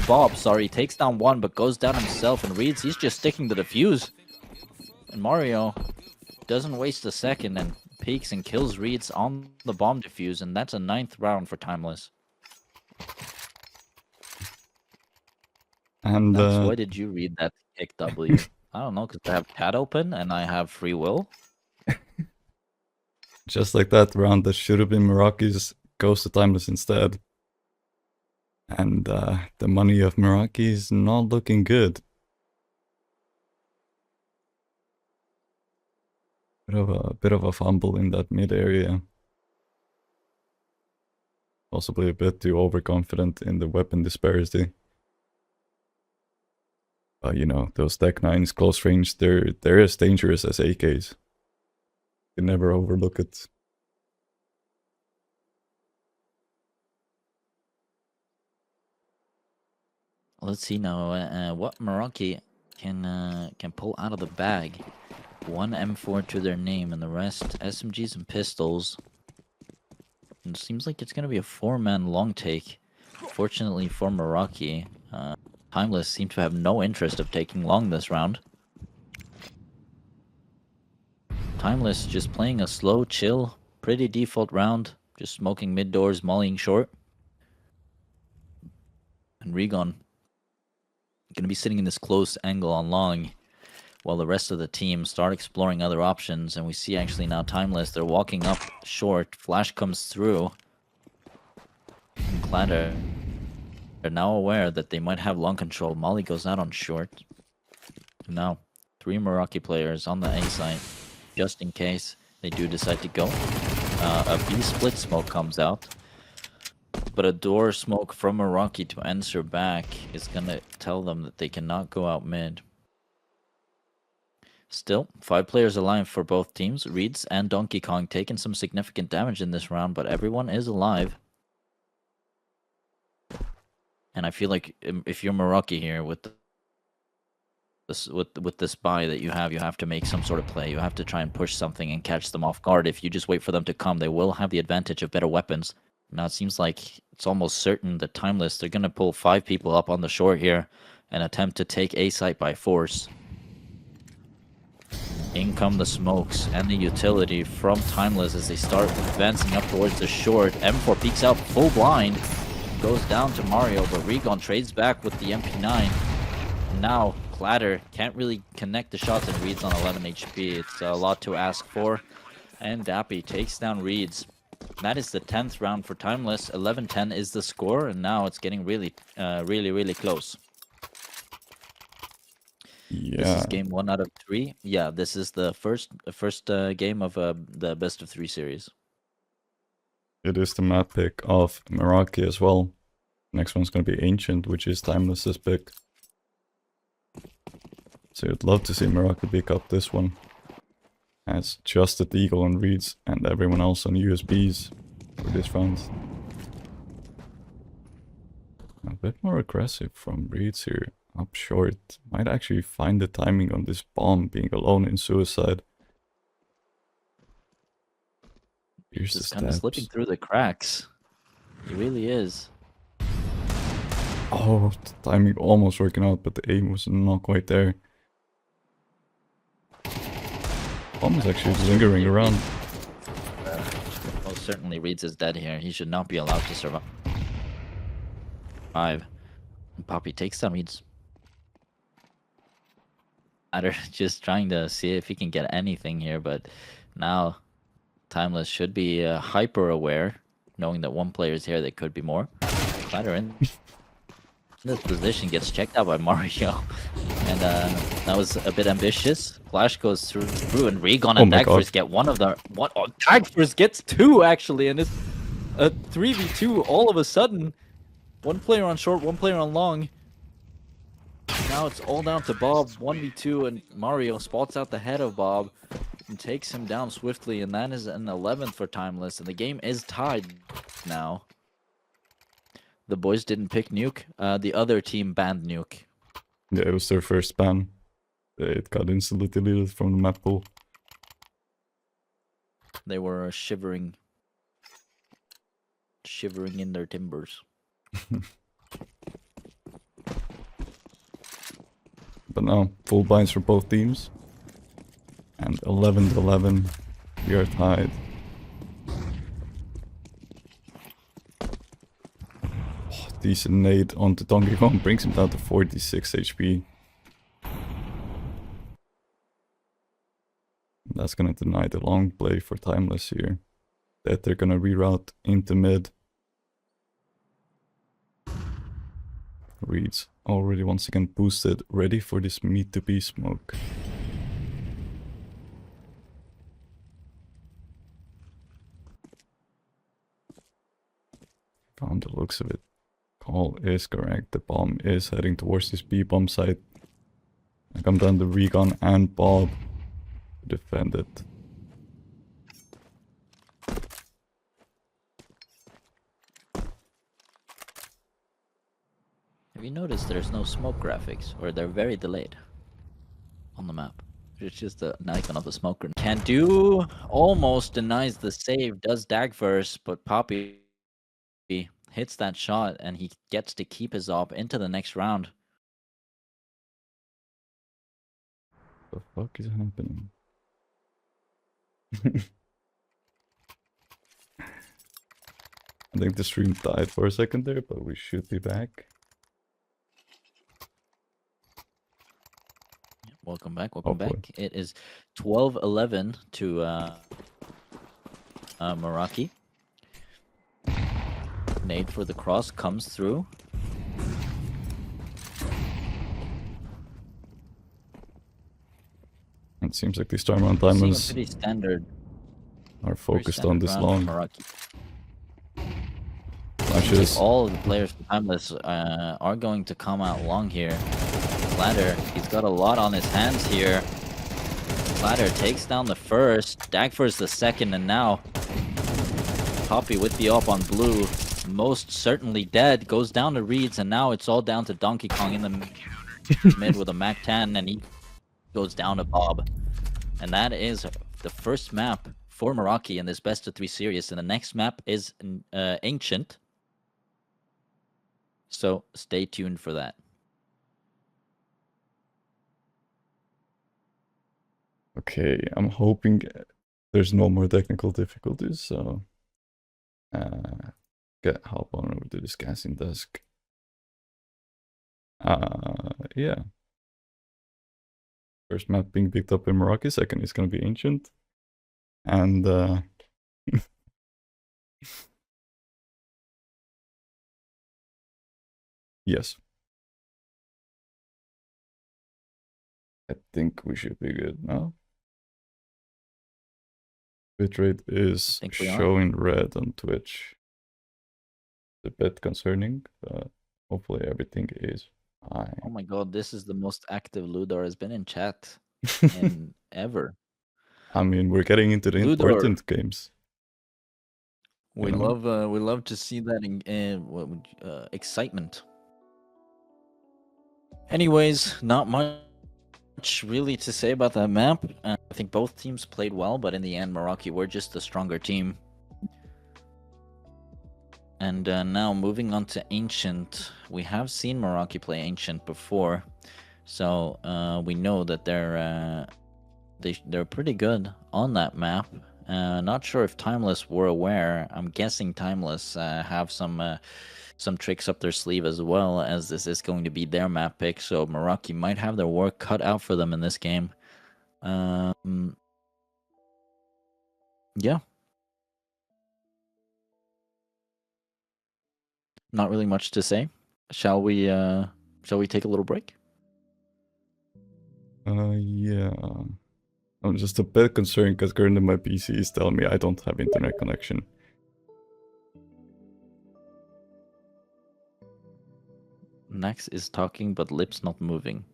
Bob, sorry, takes down 1 but goes down himself, and Reeds, he's just sticking to the fuse. And Mario doesn't waste a second and peeks and kills Reeds on the bomb defuse, and that's a 9th round for Timeless. And why did you read that kick W? I don't know, because I have chat open and I have free will. Just like that round that should have been Meraki's goes to Timeless instead. And the money of Meraki is not looking good. Bit of a fumble in that mid area. Possibly a bit too overconfident in the weapon disparity. Those Tech 9s close range, they're as dangerous as AKs. You never overlook it. Let's see now what Meraki can pull out of the bag. 1 M4 to their name, and the rest SMGs and pistols. And it seems like it's going to be a 4-man long take. Fortunately for Meraki, Timeless seem to have no interest of taking long this round. Timeless just playing a slow, chill, pretty default round. Just smoking mid doors, mollying short. And Regon going to be sitting in this close angle on long while the rest of the team start exploring other options. And we see actually now Timeless, they're walking up short. Flash comes through. Clatter are now aware that they might have long control. Molly goes out on short. Now, 3 Meraki players on the A site, just in case they do decide to go. A B split smoke comes out, but a door smoke from Meraki to answer back is gonna tell them that they cannot go out mid. Still, 5 players alive for both teams. Reeds and Donkey Kong taking some significant damage in this round, but everyone is alive. And I feel like if you're Meraki here with this buy that you have to make some sort of play. You have to try and push something and catch them off guard. If you just wait for them to come, they will have the advantage of better weapons. Now it seems like it's almost certain that Timeless, they're going to pull 5 people up on the shore here and attempt to take A site by force. In come the smokes and the utility from Timeless as they start advancing up towards the short. M4 peeks out full blind, goes down to Mario, but Regon trades back with the MP9. Now Clatter can't really connect the shots and Reeds on 11 HP. It's a lot to ask for. And Dappy takes down Reeds. That is the 10th round for Timeless. 11-10 is the score, and now it's getting really close. Yeah. This is game 1 out of 3. Yeah, this is the first game of the best of 3 series. It is the map pick of Meraki as well. Next one's going to be Ancient, which is Timeless's pick. So I'd love to see Meraki pick up this one. As Justed Eagle on Reeds and everyone else on USBs for this round. A bit more aggressive from Reeds here. Up short. Might actually find the timing on this bomb being alone in suicide. Here's Just the kind of steps. slipping through the cracks. He really is. Oh, the timing almost working out, but the aim was not quite there. Bomb is actually lingering around. Most certainly Reeds is dead here. He should not be allowed to survive. And Poppy takes down Reeds. Matter just trying to see if he can get anything here, but now Timeless should be hyper aware, knowing that 1 player is here. There could be more. Clatter in this position gets checked out by Mario, and that was a bit ambitious. Flash goes through, and Regon and Dagfors get one of the Dagfors gets 2 actually, and it's a 3v2 all of a sudden. 1 player on short, 1 player on long. Now it's all down to Bob, 1v2, and Mario spots out the head of Bob and takes him down swiftly, and that is an 11th for Timeless, and the game is tied now. The boys didn't pick Nuke. The other team banned Nuke. Yeah, it was their first ban. It got instantly deleted from the map pool. They were shivering in their timbers. But now, full binds for both teams. And 11-11, we are tied. Oh, decent nade onto Donkey Kong brings him down to 46 HP. That's gonna deny the long play for Timeless here. That they're gonna reroute into mid. Reeds already once again boosted, ready for this meat to be smoke. From the looks of it, call is correct. The bomb is heading towards this B bomb site. I come down to Regon and Bob to defend it. Have you noticed there's no smoke graphics, or they're very delayed on the map? It's just an icon of the smoker. Can do, almost denies the save, does Dagfors, but Poppy hits that shot and he gets to keep his op into the next round. The fuck is happening? I think the stream died for a second there, but we should be back. Welcome back, welcome back. It is 12-11 to Meraki. nade for the cross comes through. It seems like these turnaround We're seeing a diamonds pretty standard, are focused on this round from long. Meraki. Flashes. All of the players from Timeless are going to come out long here. Ladder, he's got a lot on his hands here. Ladder takes down the first, Dagfir's the second, and now Poppy with the op on blue, most certainly dead, goes down to Reeds, and now it's all down to Donkey Kong in the mid with a MAC-10, and he goes down to Bob. And that is the first map for Meraki in this best of 3 series, and the next map is Ancient. So stay tuned for that. Okay, I'm hoping there's no more technical difficulties, so hop on over to this casting desk. Yeah. First map being picked up in Meraki, second is gonna be Ancient. And yes. I think we should be good now. Bitrate is showing red on Twitch. A bit concerning, but hopefully everything is fine. Oh my god, this is the most active Ludor has been in chat in ever. I mean, we're getting into the important games. We love to see that in excitement. Anyways, not much really to say about that map. I think both teams played well, but in the end, Meraki were just the stronger team. And now moving on to Ancient, we have seen Meraki play Ancient before, so we know that they're pretty good on that map. Not sure if Timeless were aware. I'm guessing Timeless have some tricks up their sleeve as well, as this is going to be their map pick. So Meraki might have their work cut out for them in this game. Yeah. Not really much to say. Shall we take a little break? Yeah. I'm just a bit concerned because currently my PC is telling me I don't have internet connection. Nax is talking, but lips not moving.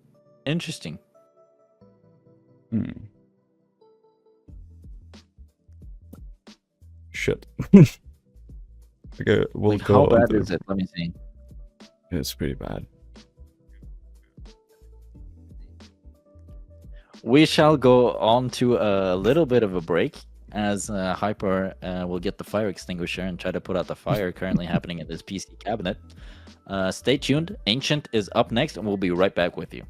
Interesting. Shit. Okay, we'll like, go. How bad is it? Let me see. It's pretty bad. We shall go on to a little bit of a break, as Hyper will get the fire extinguisher and try to put out the fire currently happening in this PC cabinet. Stay tuned. Ancient is up next, and we'll be right back with you.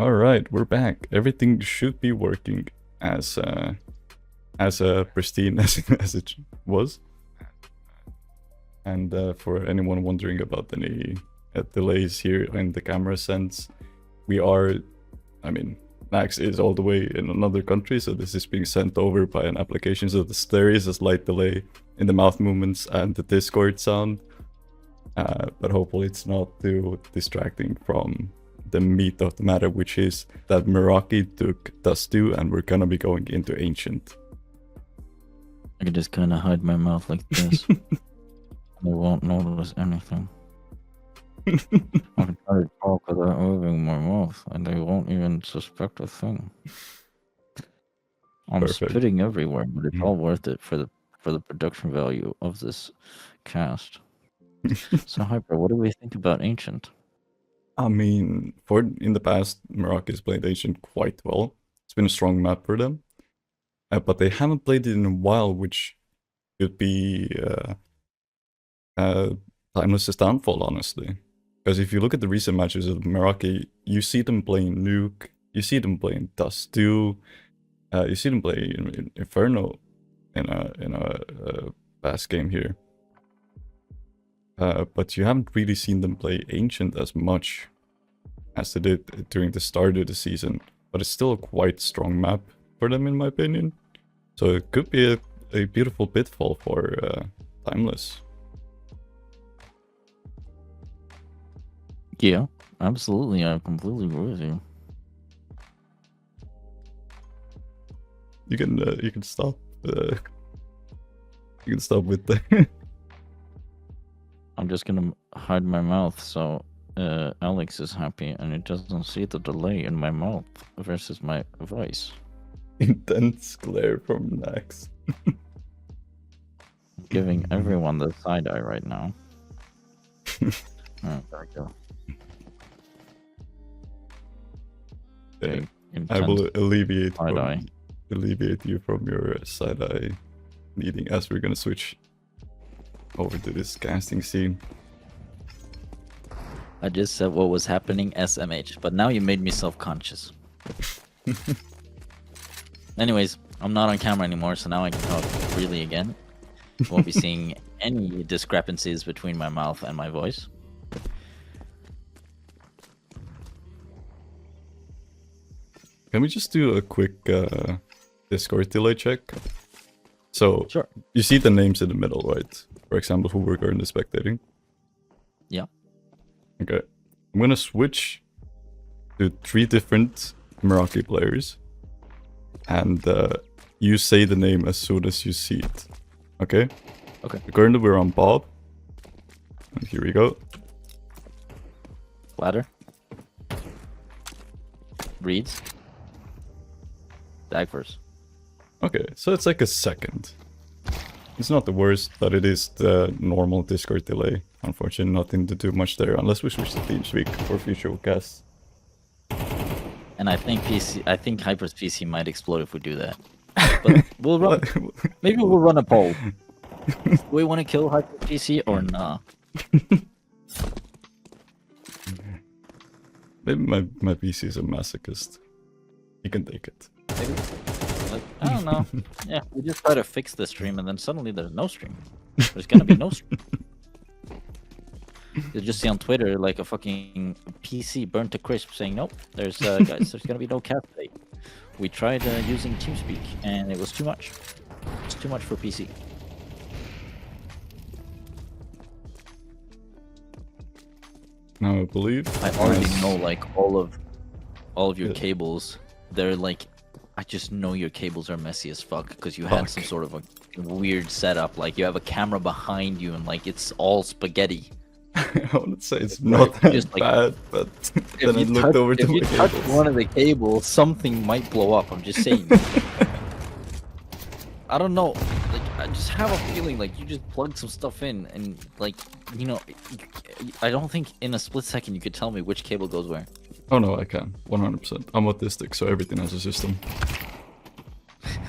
All right, we're back. Everything should be working as pristine as it was. And for anyone wondering about any delays here in the camera sense, we are, I mean, Max is all the way in another country, so this is being sent over by an application, so there is a slight delay in the mouth movements and the Discord sound, but hopefully it's not too distracting from the meat of the matter, which is that Meraki took Dust 2 and we're gonna be going into Ancient. I could just kind of hide my mouth like this. They won't notice anything. I can try to talk without moving my mouth, and they won't even suspect a thing. I'm Perfect. spitting everywhere, but it's all worth it for the production value of this cast. So, Hyper, what do we think about Ancient? I mean, in the past, Meraki has played Ancient quite well. It's been a strong map for them. But they haven't played it in a while, which could be Timeless's downfall, honestly. Because if you look at the recent matches of Meraki, you see them playing Nuke, you see them playing Dust 2, you see them play Inferno in a past game here. But you haven't really seen them play Ancient as much as they did during the start of the season. But it's still a quite strong map for them, in my opinion. So it could be a beautiful pitfall for Timeless. Yeah, absolutely. I completely agree with you. You can stop. You can stop with the. I'm just gonna hide my mouth so Alex is happy and it doesn't see the delay in my mouth versus my voice. Intense glare from Nax. Giving everyone the side eye right now. Oh, there we go. Yeah, I will alleviate you from your side eye needing, as we're gonna switch over to this casting scene. I just said what was happening SMH, but now you made me self-conscious. Anyways, I'm not on camera anymore, so now I can talk freely again. Won't be seeing any discrepancies between my mouth and my voice. Can we just do a quick Discord delay check? So, Sure. You see the names in the middle, right? For example, who we're currently spectating? Yeah. Okay. I'm gonna switch to 3 different Meraki players. And you say the name as soon as you see it. Okay? Okay. Currently we're on Bob. And here we go. Ladder. Reads. Dagvers. Okay, so it's like a second. It's not the worst, but it is the normal Discord delay. Unfortunately, nothing to do much there, unless we switch to TeamSpeak for future casts. And I think Hyper's PC might explode if we do that. But we'll run. Maybe we'll run a poll. Do we want to kill Hyper's PC or nah? Maybe my PC is a masochist. You can take it. Maybe. Like, I don't know. Yeah, we just try to fix the stream and then suddenly there's no stream. There's gonna be no stream. You'll just see on Twitter like a fucking PC burnt to crisp saying, nope, guys, there's gonna be no cast today. We tried using TeamSpeak and it was too much. It's too much for PC. Now I believe I already know like all of your cables. They're like, I just know your cables are messy as fuck because you had some sort of a weird setup. Like you have a camera behind you and like it's all spaghetti. I wouldn't say it's not that just, like, bad, but then I looked over to my If you touch cables. one of the cables, something might blow up. I'm just saying. I don't know. Like I just have a feeling like you just plugged some stuff in and like, you know, I don't think in a split second you could tell me which cable goes where. Oh no, I can. 100%. I'm autistic, so everything has a system.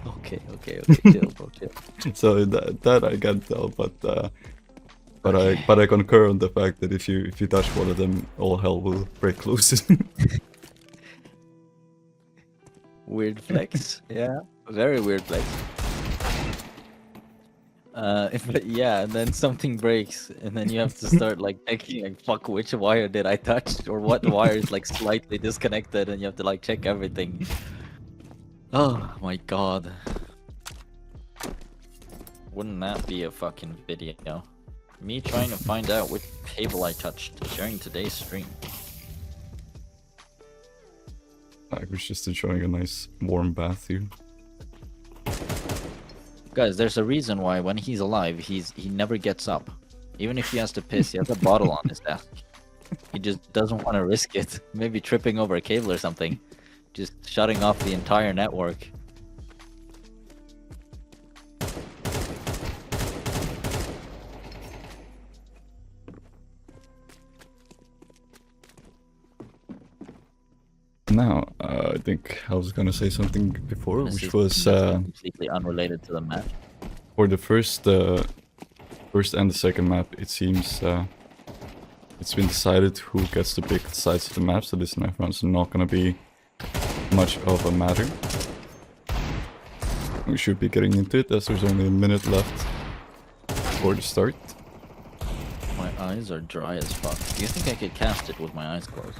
Okay, chill, bro, chill. So that I can tell, but I concur on the fact that if you touch one of them, all hell will break loose. Weird flex. Yeah, very weird flex. But yeah, and then something breaks, and then you have to start like checking, like, fuck, which wire did I touch, or what wire is like slightly disconnected, and you have to like check everything. Oh my god. Wouldn't that be a fucking video? Me trying to find out which cable I touched during today's stream. I was just enjoying a nice warm bath here. Guys, there's a reason why when he's alive, he never gets up. Even if he has to piss, he has a bottle on his desk. He just doesn't want to risk it. Maybe tripping over a cable or something. Just shutting off the entire network. Now, I think I was gonna say something before, This which is was completely unrelated to the match. for the first and the second map. It seems it's been decided who gets to pick the sides of the map, so this knife round's not gonna be much of a matter. We should be getting into it as there's only a minute left before the start. My eyes are dry as fuck. Do you think I could cast it with my eyes closed?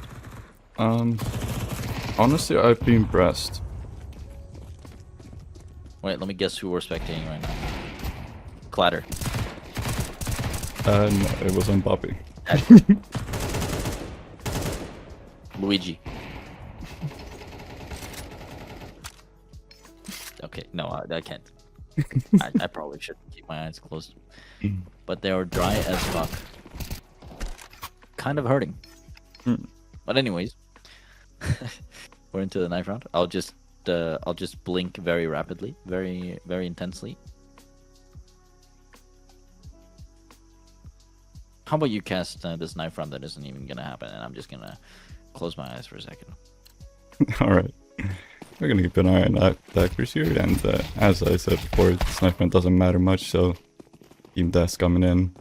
Honestly, I've been impressed. Wait, let me guess who we're spectating right now. Clatter. And it was on Bobby. Luigi. Okay, no, I can't. I probably should keep my eyes closed. But they are dry as fuck. Kind of hurting. But anyways, we're into the knife round. I'll just blink very rapidly, very intensely. How about you cast this knife round that isn't even gonna happen, and I'm just gonna close my eyes for a second. Alright. We're gonna keep an eye on that attackers here, and as I said before, this knife round doesn't matter much, so Team Death's coming in.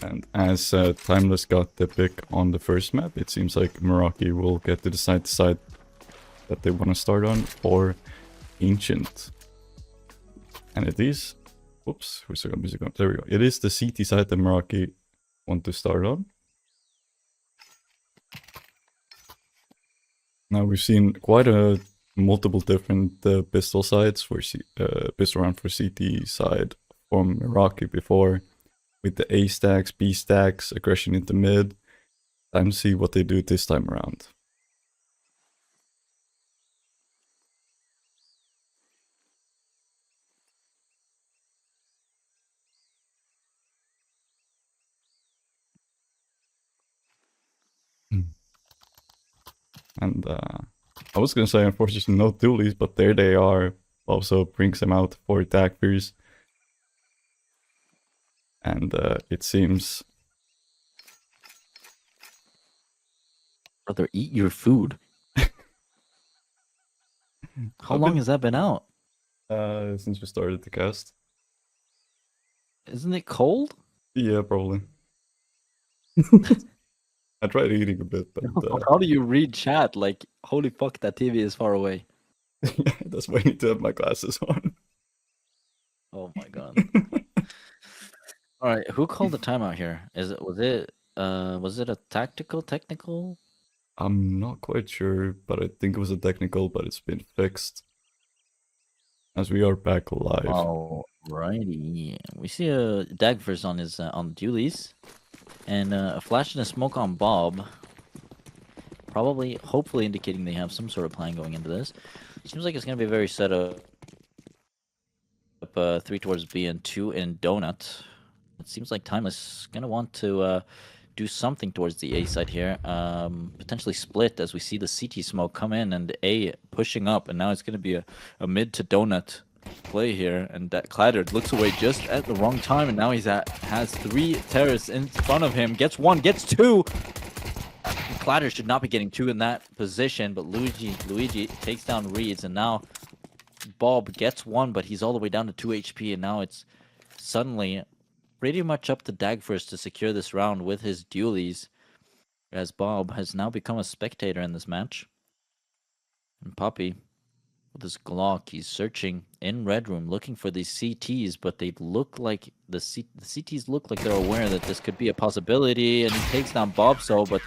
And as Timeless got the pick on the first map, it seems like Meraki will get to decide the side that they want to start on, or Ancient. And it is... Oops, where's the music going? There we go. It is the CT side that Meraki want to start on. Now we've seen quite a multiple different pistol sides for pistol round for CT side from Meraki before, with the A stacks, B stacks, aggression into mid. Time to see what they do this time around. And I was gonna say, unfortunately, no dualies, but there they are. Also brings them out for attackers. And it seems... Brother, eat your food. How long has that been out? Since we started the cast. Isn't it cold? Yeah, probably. I tried eating a bit, but... How do you read chat? Like, holy fuck, that TV is far away. That's why I need to have my glasses on. Oh my god. Alright, who called the timeout here? Was it a technical? I'm not quite sure, but I think it was a technical, but it's been fixed. As we are back live. Alrighty. We see a Dagfors on his on the dualies. And a flash and a smoke on Bob. Probably, hopefully indicating they have some sort of plan going into this. Seems like it's going to be very set up. 3 towards B and 2 in Donut. It seems like Timeless is going to want to do something towards the A side here. Potentially split as we see the CT smoke come in and A pushing up. And now it's going to be a mid to Donut play here, and that Clattered looks away just at the wrong time, and now has 3 terrorists in front of him. Gets 1, gets 2. Clatter should not be getting 2 in that position, but Luigi takes down Reeds, and now Bob gets 1, but he's all the way down to 2 HP, and now it's suddenly pretty much up to Dagfirst to secure this round with his dualies, as Bob has now become a spectator in this match. And Poppy, with his Glock, he's searching in Red Room, looking for these CTs, but they look like the CTs look like they're aware that this could be a possibility, and he takes down Bobso, but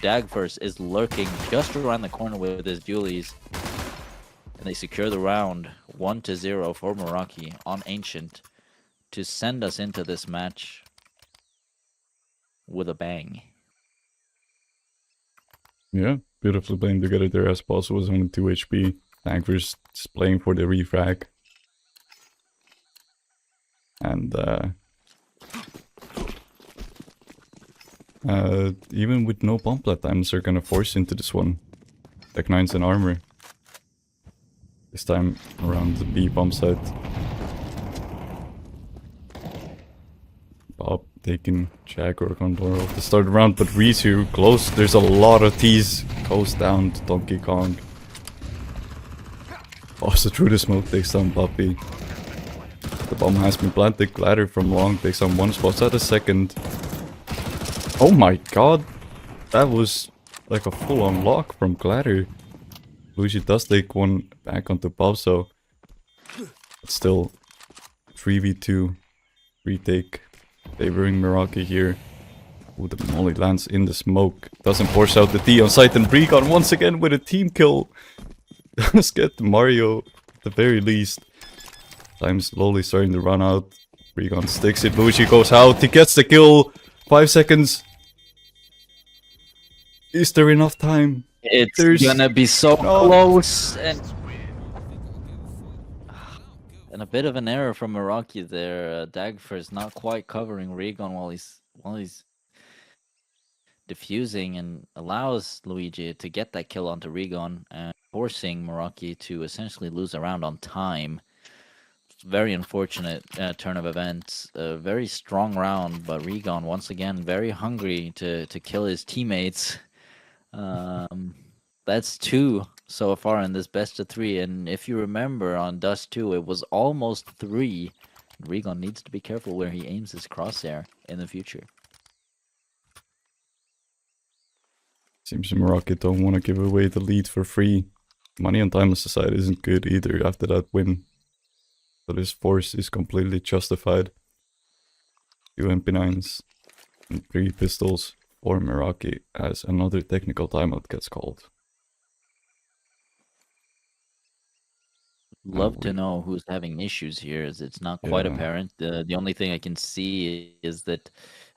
Dagfirst is lurking just around the corner with his dualies. And they secure the round 1-0 for Meraki on Ancient to send us into this match with a bang. Yeah, beautifully playing together there as Bosso was only 2 HP. Dagfirst is playing for the refrag. And even with no bomb plat times, they're gonna force into this one. Tech 9's in armor. This time around the B bomb site. Bob taking Jaguar control off the start of the round, but Rizu close. There's a lot of T's. Goes down to Donkey Kong. Also through the smoke takes down Puppy. The bomb has been planted. Glider from long takes down one spot at a second. Oh my god. That was like a full on lock from Glider. Luigi does take one back onto Bobso. But still 3v2 retake favoring Meraki here. Ooh, the molly lands in the smoke. Doesn't force out the D on site, and Recon once again with a team kill. Does get Mario at the very least. Time slowly starting to run out. Recon sticks it. Luigi goes out. He gets the kill. 5 seconds. Is there enough time? It's gonna be so close, and a bit of an error from Meraki there. Dagfirst not quite covering Regon while he's diffusing, and allows Luigi to get that kill onto Regon, and forcing Meraki to essentially lose a round on time. Very unfortunate turn of events. A very strong round, but Regon once again very hungry to kill his teammates. That's 2 so far in this best of 3, and if you remember on Dust 2, it was almost 3. Regon needs to be careful where he aims his crosshair in the future. Seems Meraki don't want to give away the lead for free. Money on Timeless Society isn't good either after that win. So this force is completely justified. 2 MP9s and 3 pistols for Meraki as another technical timeout gets called. Love to know who's having issues here, as it's not quite apparent. The only thing I can see is that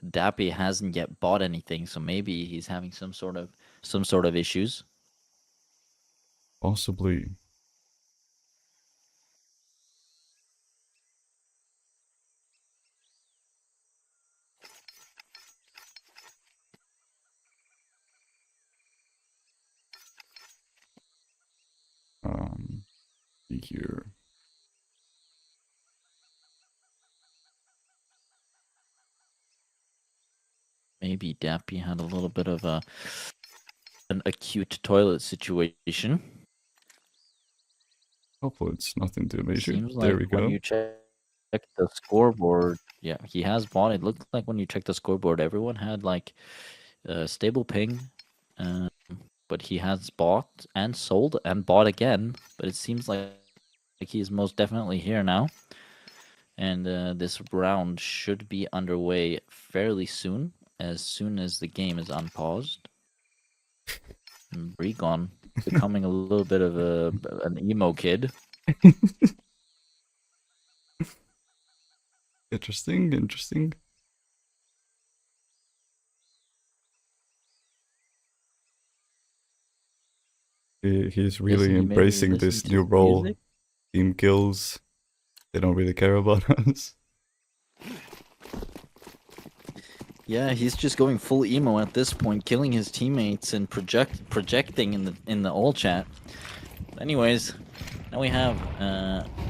Dappy hasn't yet bought anything, so maybe he's having some sort of issues. Possibly. Here. Maybe Dappy had a little bit of an acute toilet situation. Hopefully it's nothing too major. Seems there like we go. when you check the scoreboard, yeah, he has bought. It looked like when you check the scoreboard, everyone had like a stable ping, but he has bought and sold and bought again. But it seems like he's most definitely here now. And this round should be underway fairly soon as the game is unpaused. And Regon becoming a little bit of an emo kid. Interesting. He's really embracing this new role. Music? Team kills. They don't really care about us. Yeah, he's just going full emo at this point, killing his teammates and projecting in the all chat. Anyways, now we have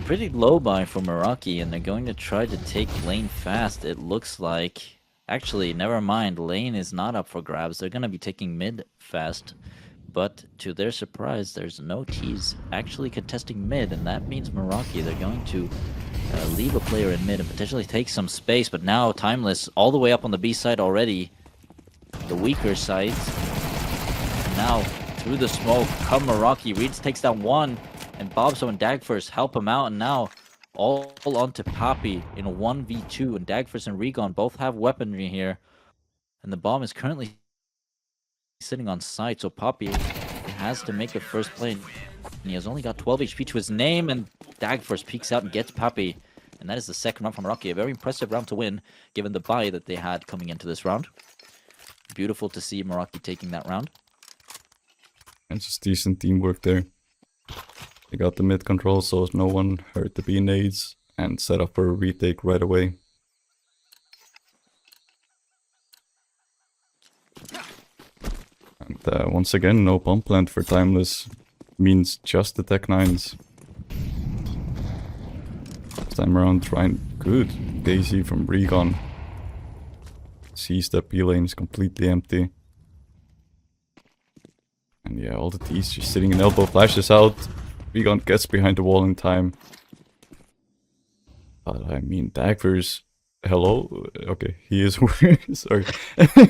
pretty low buy for Meraki, and they're going to try to take lane fast. It looks like. Actually, never mind. Lane is not up for grabs. They're going to be taking mid fast. But to their surprise, there's no T's actually contesting mid, and that means Meraki, they're going to leave a player in mid and potentially take some space, but now Timeless all the way up on the B side already. The weaker sides. And now through the smoke, come Meraki. Reeds takes down one, and Bobso and Dagfirst help him out, and now all onto Poppy in a 1v2, and Dagfirst and Regon both have weaponry here. And the bomb is currently sitting on site, so Poppy has to make the first play. And he has only got 12 HP to his name, and Dagfirst peeks out and gets Poppy. And that is the second round from Meraki. A very impressive round to win, given the bye that they had coming into this round. Beautiful to see Meraki taking that round. And just decent teamwork there. They got the mid control, so no one heard the B nades, and set up for a retake right away. And once again, no bomb plant for Timeless. Means just the Tech 9s. This time around, trying good. Daisy from Regon. Sees that B lane is completely empty. And yeah, all the T's just sitting in elbow, flashes out. Regon gets behind the wall in time. But I mean, Dagfirst, hello? Okay, he is aware, sorry.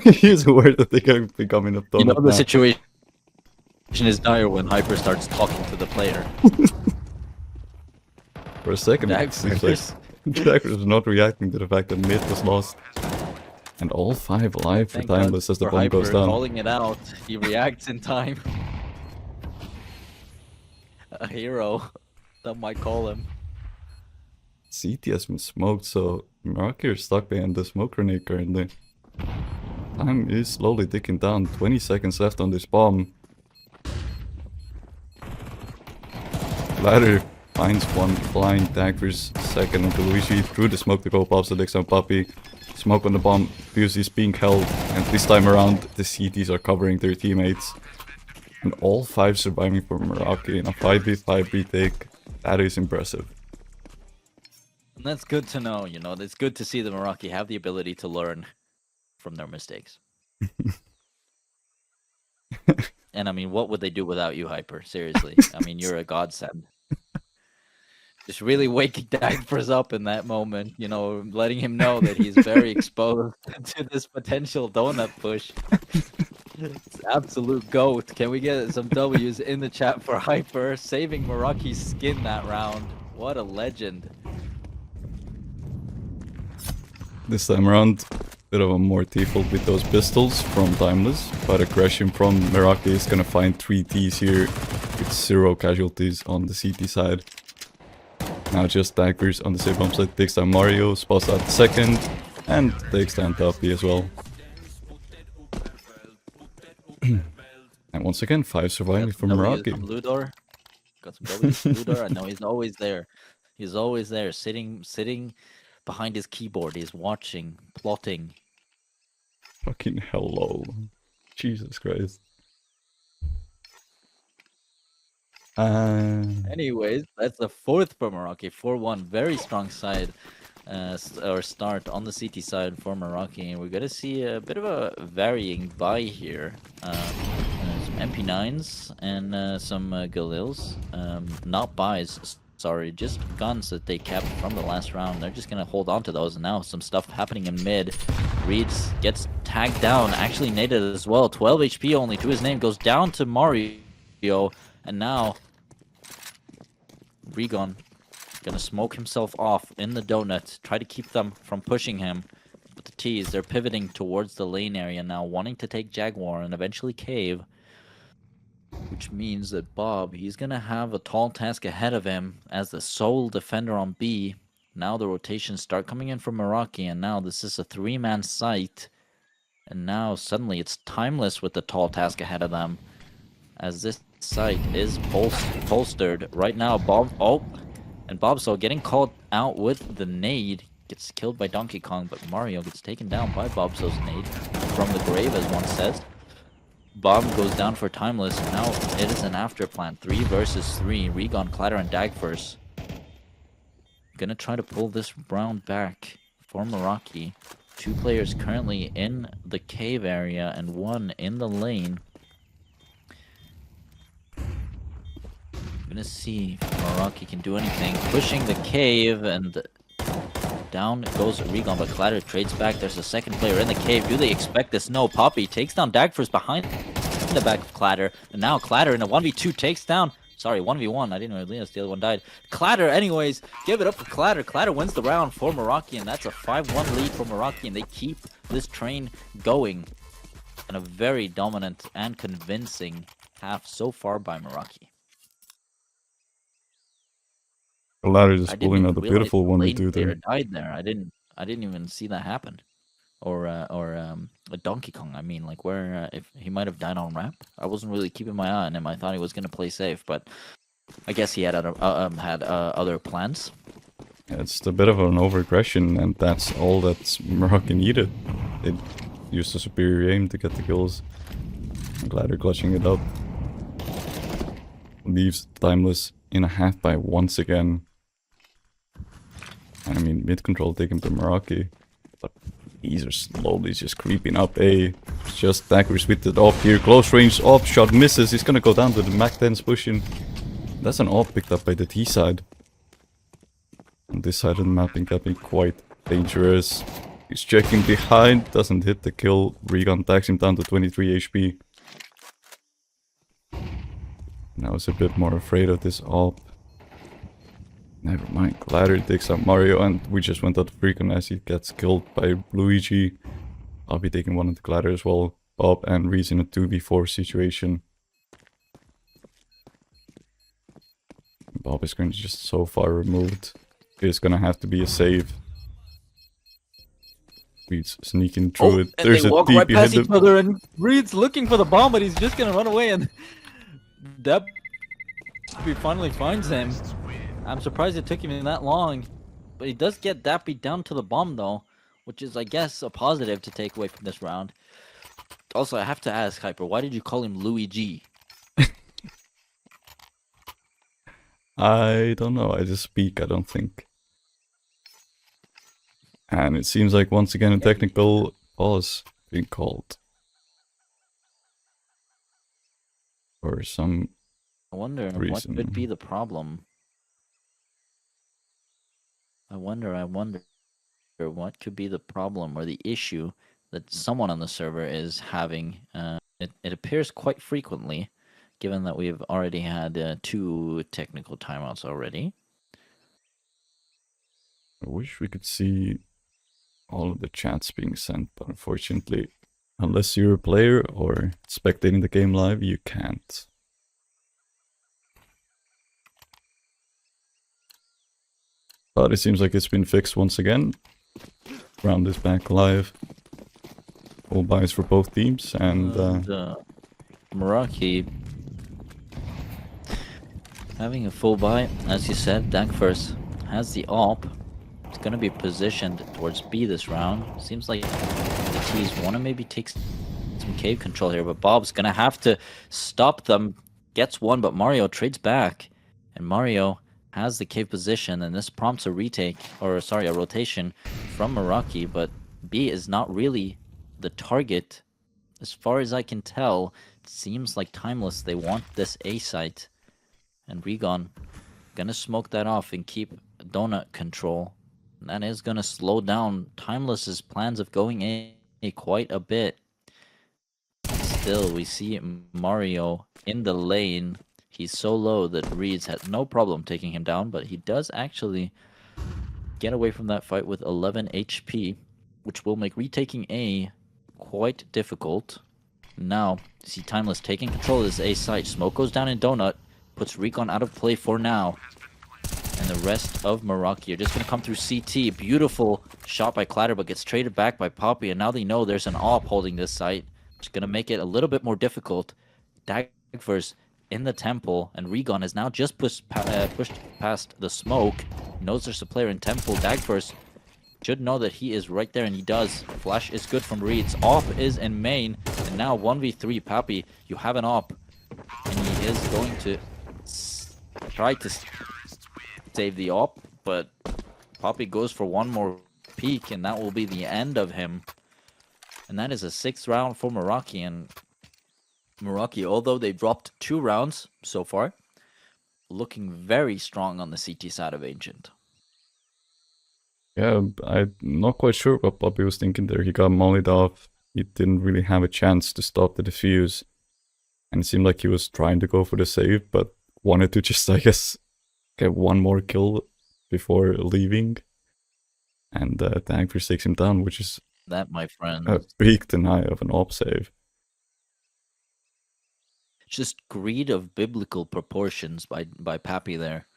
He is aware that they can be coming up. You know the situation is dire when Hyper starts talking to the player. For a second, it seems like Dagfirst is not reacting to the fact that mid was lost. And all 5 alive for Timeless as the bomb goes down. Calling it out, he reacts in time. A hero, that might call him. CT has been smoked, so Meraki are stuck behind the smoke grenade currently. Time is slowly ticking down. 20 seconds left on this bomb. Ladder finds one blind. Dagfirst second into Luigi through the smoke to go pops the next on Puppy. Smoke on the bomb. Fuse is being held, and this time around the CTs are covering their teammates. And all 5 surviving for Meraki in a 5v5 retake. That is impressive. That's good to know, you know. It's good to see the Meraki have the ability to learn from their mistakes. And I mean, what would they do without you, Hyper? Seriously. I mean, you're a godsend. Just really waking Dagfirst up in that moment, you know, letting him know that he's very exposed to this potential donut push. It's absolute GOAT. Can we get some W's in the chat for Hyper saving Meraki's skin that round? What a legend. This time around, bit of a more default with those pistols from Timeless, but aggression from Meraki is gonna find 3 Ts here with 0 casualties on the CT side. Now just Dagfirst on the same bomb side takes down Mario, spots out second, and takes down Tuppy as well. And once again, 5 surviving from Meraki. Ludor. Got some W's from Ludor. I know he's always there. He's always there, sitting behind his keyboard. He's watching, plotting. Fucking hello. Jesus Christ. Anyways, that's the 4th for Meraki. 4-1. Very strong side or start on the CT side for Meraki. And we're going to see a bit of a varying buy here. Some MP9s and some Galils. Not buys, sorry, just guns that they kept from the last round. They're just going to hold on to those. And now some stuff happening in mid. Reeds gets tagged down, actually naded as well. 12 HP only to his name. Goes down to Mario. And now Regon gonna smoke himself off in the donut, try to keep them from pushing him. But the T's, they're pivoting towards the lane area now, wanting to take Jaguar and eventually Cave. Which means that Bob, he's gonna have a tall task ahead of him as the sole defender on B. Now the rotations start coming in from Meraki, and now this is a 3-man site. And now suddenly it's Timeless with the tall task ahead of them. As this site is bolstered right now. And Bobso getting called out with the nade. Gets killed by Donkey Kong, but Mario gets taken down by Bobso's nade from the grave, as one says. Bob goes down for Timeless. Now it is an afterplant. 3 versus 3. Regon, Clatter, and Dagfirst. Gonna try to pull this round back for Meraki. 2 players currently in the cave area and 1 in the lane. Gonna see if Meraki can do anything. Pushing the cave, and down goes Regon, but Clatter trades back. There's a second player in the cave. Do they expect this? No. Poppy takes down Dagfors behind the back of Clatter, and now Clatter in a 1v2 takes down. Sorry, 1v1. I didn't realize the other one died. Clatter, anyways, give it up for Clatter. Clatter wins the round for Meraki, and that's a 5-1 lead for Meraki, and they keep this train going. And a very dominant and convincing half so far by Meraki. Ladder just pulling out a beautiful 1v2 there. Died there. I didn't even see that happen. Or a Donkey Kong. I mean, like where if he might have died on ramp. I wasn't really keeping my eye on him. I thought he was gonna play safe, but I guess he had other plans. Yeah, it's a bit of an overaggression, and that's all that Meraki needed. It used a superior aim to get the kills. I'm glad they're clutching it up. Leaves Timeless in a half by once again. I mean, mid control taken by Meraki, but these are slowly just creeping up. It's just Dagfors with the off here. Close range off shot misses. He's gonna go down to the Mac 10's pushing. That's an off picked up by the T side. On this side of the map, it can be quite dangerous. He's checking behind, doesn't hit the kill. Regon tags him down to 23 HP. Now he's a bit more afraid of this op. Never mind, Ladder takes out Mario, and we just went out of Recon as he gets killed by Luigi. I'll be taking one of the Ladder as well. Bob and Reese in a 2v4 situation. Bob is going to just so far removed. It's gonna have to be a save. Reed's sneaking through it. There's they walk right past each other, and Reed's looking for the bomb, but he's just gonna run away, and that finally finds him. I'm surprised it took him that long, but he does get Dappy down to the bomb though, which is, I guess, a positive to take away from this round. Also, I have to ask, Hyper, why did you call him Luigi? I don't know, I just speak, I don't think. And it seems like once again a technical pause being called. For some I wonder reason. What could be the problem. I wonder what could be the problem or the issue that someone on the server is having. It appears quite frequently, given that we've already had 2 technical timeouts already. I wish we could see all of the chats being sent, but unfortunately, unless you're a player or spectating the game live, you can't. But it seems like it's been fixed once again. Round is back live. Full buys for both teams, and Meraki having a full buy, as you said. Dagfors has the AWP. It's gonna be positioned towards B this round. Seems like the T's wanna maybe take some cave control here, but Bob's gonna have to stop them. Gets one, but Mario trades back, and Mario has the cave position, and this prompts a retake, or sorry, a rotation from Meraki, but B is not really the target. As far as I can tell, it seems like Timeless, they want this A site, and Regon gonna smoke that off and keep donut control. And that is gonna slow down Timeless's plans of going A quite a bit. Still, we see Mario in the lane. He's so low that Reeds had no problem taking him down, but he does actually get away from that fight with 11 HP, which will make retaking A quite difficult. Now, you see Timeless taking control of this A site. Smoke goes down in Donut, puts Recon out of play for now. And the rest of Meraki are just going to come through CT. Beautiful shot by Clatter, but gets traded back by Poppy, and now they know there's an AWP holding this site. It's going to make it a little bit more difficult. Dagfors in the temple, and Regon has now just pushed past the smoke. Knows there's a player in temple. Dagfors should know that he is right there, and he does. Flash is good from Reeds. AWP is in main, and now 1v3. Pappy, you have an AWP, and he is going to try to save the AWP, but Poppy goes for one more peek, and that will be the end of him. And that is a 6th round for Meraki, and Meraki, although they dropped 2 rounds so far, looking very strong on the CT side of Ancient. Yeah, I'm not quite sure what Bobby was thinking there. He got mollied off. He didn't really have a chance to stop the defuse. And it seemed like he was trying to go for the save, but wanted to just, I guess, get one more kill before leaving. And Dagfish takes him down, which is That, my friend, a big deny of an op save. just greed of biblical proportions by Pappy there.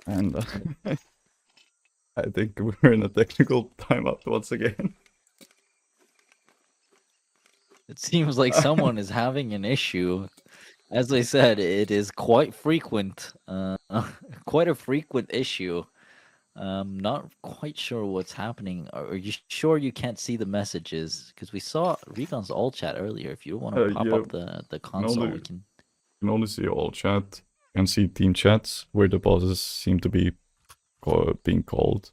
And I think we're in a technical timeout once again. It seems like someone is having an issue. As I said, it is quite frequent, quite a frequent issue. Not quite sure what's happening. Are you sure you can't see the messages? Because we saw Regon's all chat earlier. If you want to pop Yeah, up the console, we can. You can only see all chat. You can see team chats where the bosses seem to be being called.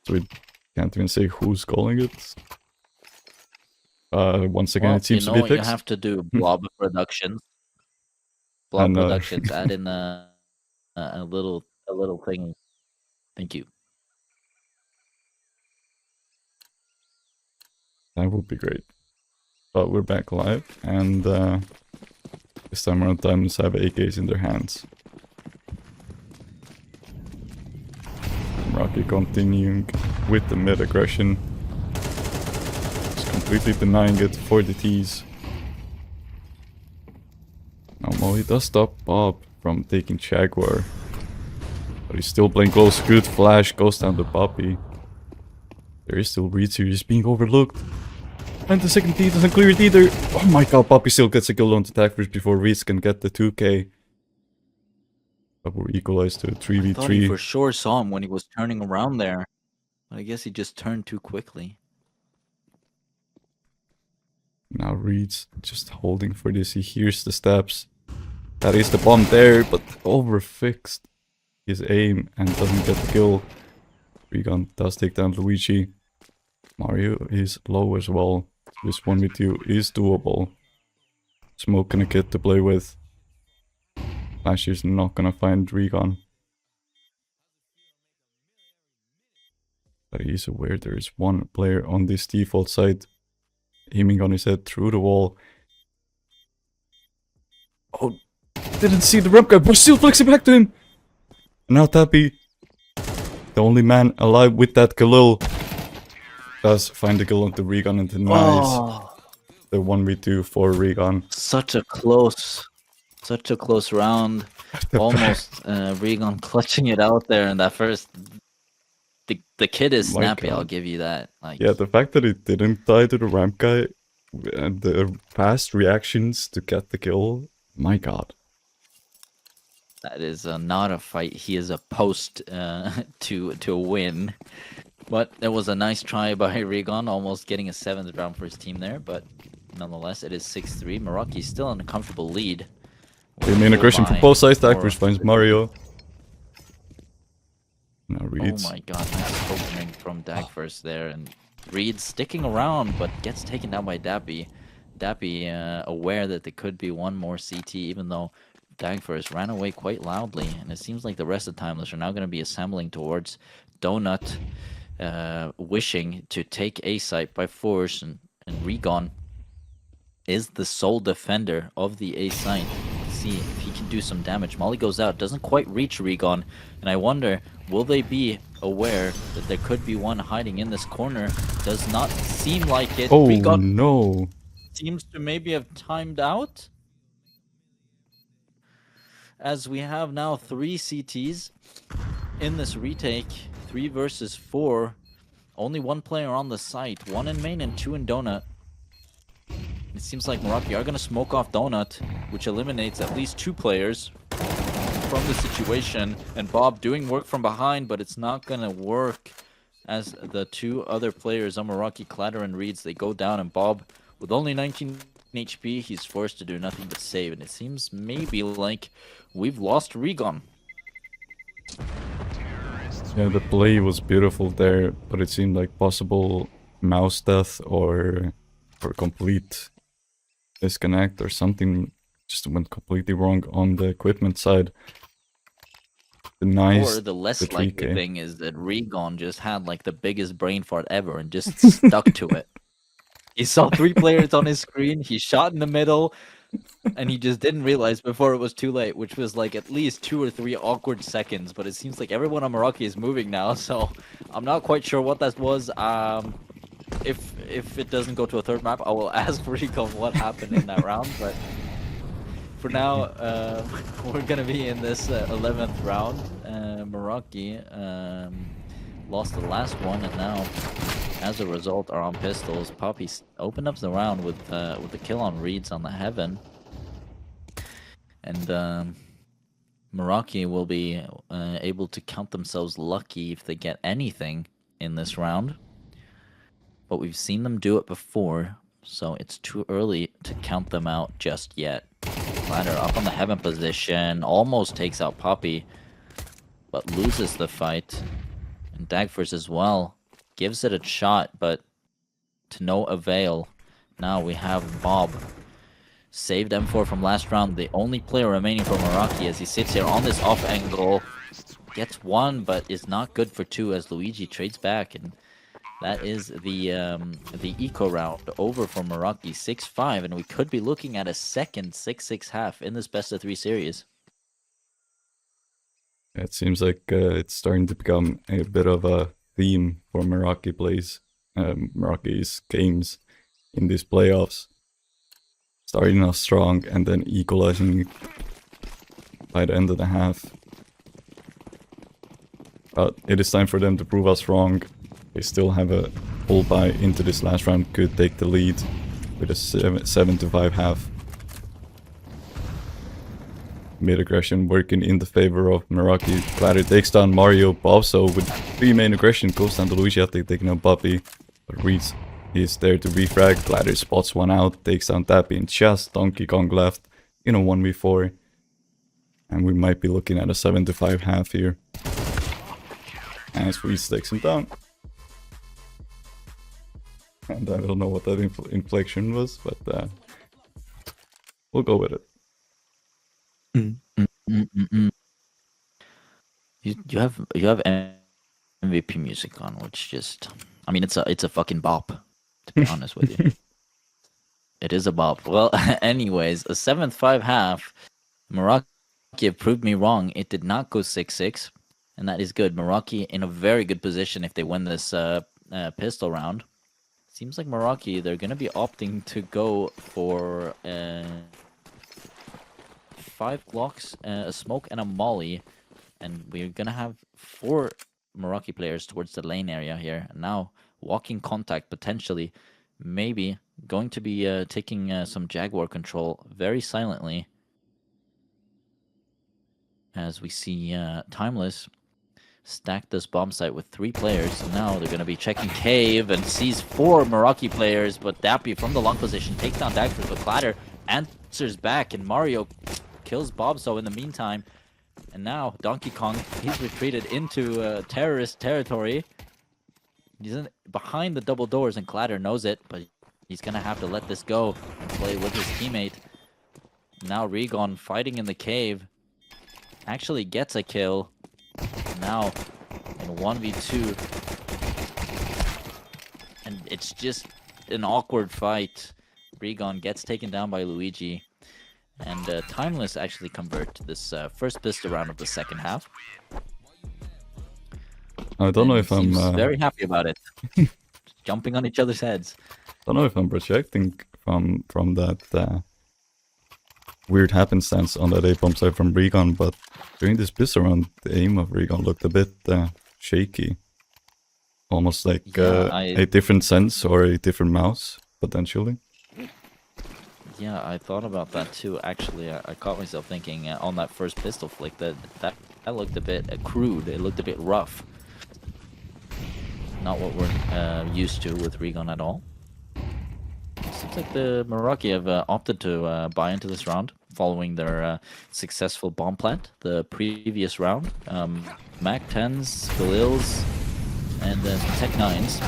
So we can't even say who's calling it. Once again, Well, it seems you know to be what you fixed. have to do, Blob Productions. Blob And Productions, add in a little thing. Thank you. that would be great. But we're back live, and this time around, Diamonds have AKs in their hands. Meraki continuing with the mid aggression. Just completely denying it for the tease. Now Molly does stop Bob from taking Jaguar. But he's still playing close. Good flash goes down to Poppy. There is still Reed series being overlooked. And the second T doesn't clear it either. Oh my god, Poppy still gets a kill on the Tagfish before Reeds can get the 2k. But we're equalized to 3v3. I thought he for sure saw him when he was turning around there. But I guess he just turned too quickly. Now Reed's just holding for this. He hears the steps. That is the bomb there, but overfixed his aim and doesn't get the kill. Regan does take down Luigi. Mario is low as well. This 1v2 is doable. Smoke and a kid to play with. Flash is not gonna find Regan. But he's aware there is one player on this default side. Aiming on his head through the wall. Oh, didn't see the ramp guy, but still flexing back to him. Now Tappy, the only man alive with that Khalil, does find the kill onto Regan and denies the 1v2 for Regan. Such a close round. Almost Regan clutching it out there in that first. The kid is snappy, I'll give you that. Like, yeah, the fact that it didn't die to the ramp guy and the fast reactions to get the kill, my god. that is not a fight. He is a post to win. But it was a nice try by Regan, almost getting a 7th round for his team there. But nonetheless, it is 6-3. Meraki's still in a comfortable lead. The main aggression from both sides. Tagfish finds Mario. Now Reeds. Oh my god, nice opening from Dagfish there. And Reed sticking around, but gets taken down by Dappy. Dappy aware that there could be one more CT, even though Dagfish ran away quite loudly. And it seems like the rest of Timeless are now going to be assembling towards Donut, wishing to take A site by force. And Regan is the sole defender of the A site. Let's see if he can do some damage. Molly goes out, doesn't quite reach Regan. And I wonder, will they be aware that there could be one hiding in this corner? Does not seem like it. Oh Regan no. seems to maybe have timed out. As we have now 3 CTs in this retake. 3 versus 4. Only 1 player on the site. 1 in main and 2 in Donut. It seems like Meraki are going to smoke off Donut, which eliminates at least 2 players from the situation. And Bob doing work from behind, but it's not going to work as the 2 other players, Meraki, Clatter, and Reeds, they go down. And Bob, with only 19 HP, he's forced to do nothing but save. And it seems maybe like we've lost Regan. Yeah, the play was beautiful there, but it seemed like possible mouse death or complete disconnect or something just went completely wrong on the equipment side. Or Nice. the less The likely 3K. thing is that Regon just had like the biggest brain fart ever and just stuck to it. He saw 3 players on his screen, he shot in the middle, and he just didn't realize before it was too late, which was like at least 2 or 3 awkward seconds. But it seems like everyone on Meraki is moving now, so I'm not quite sure what that was. If it doesn't go to a third map, I will ask Regon what happened in that round. But for now, we're gonna be in this 11th round. Meraki lost the last one, and now, as a result, are on pistols. Poppy opened up the round with the kill on Reeds on the Heaven, and Meraki will be able to count themselves lucky if they get anything in this round. But we've seen them do it before, so it's too early to count them out just yet. Ladder up on the Heaven position, almost takes out Poppy, but loses the fight. And Dagfors as well gives it a shot, but to no avail. Now we have Bob. Saved M4 from last round, the only player remaining for Meraki as he sits here on this off angle. Gets 1, but is not good for 2 as Luigi trades back, and that is the eco round over for Meraki 6-5, and we could be looking at a second 6-6 half in this best of 3 series. It seems like it's starting to become a bit of a theme for Meraki plays, Meraki's games in these playoffs. Starting off strong and then equalizing by the end of the half. But it is time for them to prove us wrong. They still have a full buy into this last round, could take the lead with a 7-5 half. Mid aggression working in the favor of Meraki. Ladder takes down Mario. Also with 3 main aggression goes down to Luigi after taking out Puppy. But Reeds is there to refrag. Ladder spots one out, takes down Tappy and just Donkey Kong left in a 1v4. And we might be looking at a 7-5 half here. As Reeds takes him down. And I don't know what that inflection was, but we'll go with it. You have MVP music on, which just, I mean, it's a fucking bop, to be honest with you. It is a bop. Well, anyways, a 7-5 half. Meraki have proved me wrong. It did not go 6-6, and that is good. Meraki in a very good position if they win this pistol round. Seems like Meraki, they're going to be opting to go for 5 Glocks, a smoke, and a molly. And we're going to have 4 Meraki players towards the lane area here. And now, walking contact, potentially, maybe going to be taking some Jaguar control very silently. As we see Timeless stack this bomb site with 3 players. And now they're going to be checking Cave and sees 4 Meraki players, but Dappy from the long position takes down Dagford, but Clatter answers back, and Mario kills Bobso in the meantime. And now Donkey Kong, he's retreated into terrorist territory. He's behind the double doors, and Clatter knows it, but he's going to have to let this go and play with his teammate. Now Regon fighting in the cave. Actually gets a kill. Now in 1v2, and it's just an awkward fight. Regon gets taken down by Luigi, and Timeless actually convert this first pistol round of the second half. I don't know if I'm very happy about it. Jumping on each other's heads. Don't know if I'm projecting from that weird happenstance on that A-bomb side from Regon, but during this pistol round, the aim of Regon looked a bit shaky. Almost like a different sense or a different mouse, potentially. Yeah, I thought about that too. Actually, I caught myself thinking on that first pistol flick that looked a bit crude. It looked a bit rough. Not what we're used to with Regon at all. Seems like the Meraki have opted to buy into this round following their successful bomb plant the previous round. Mac 10s, Galils, and Tech 9s.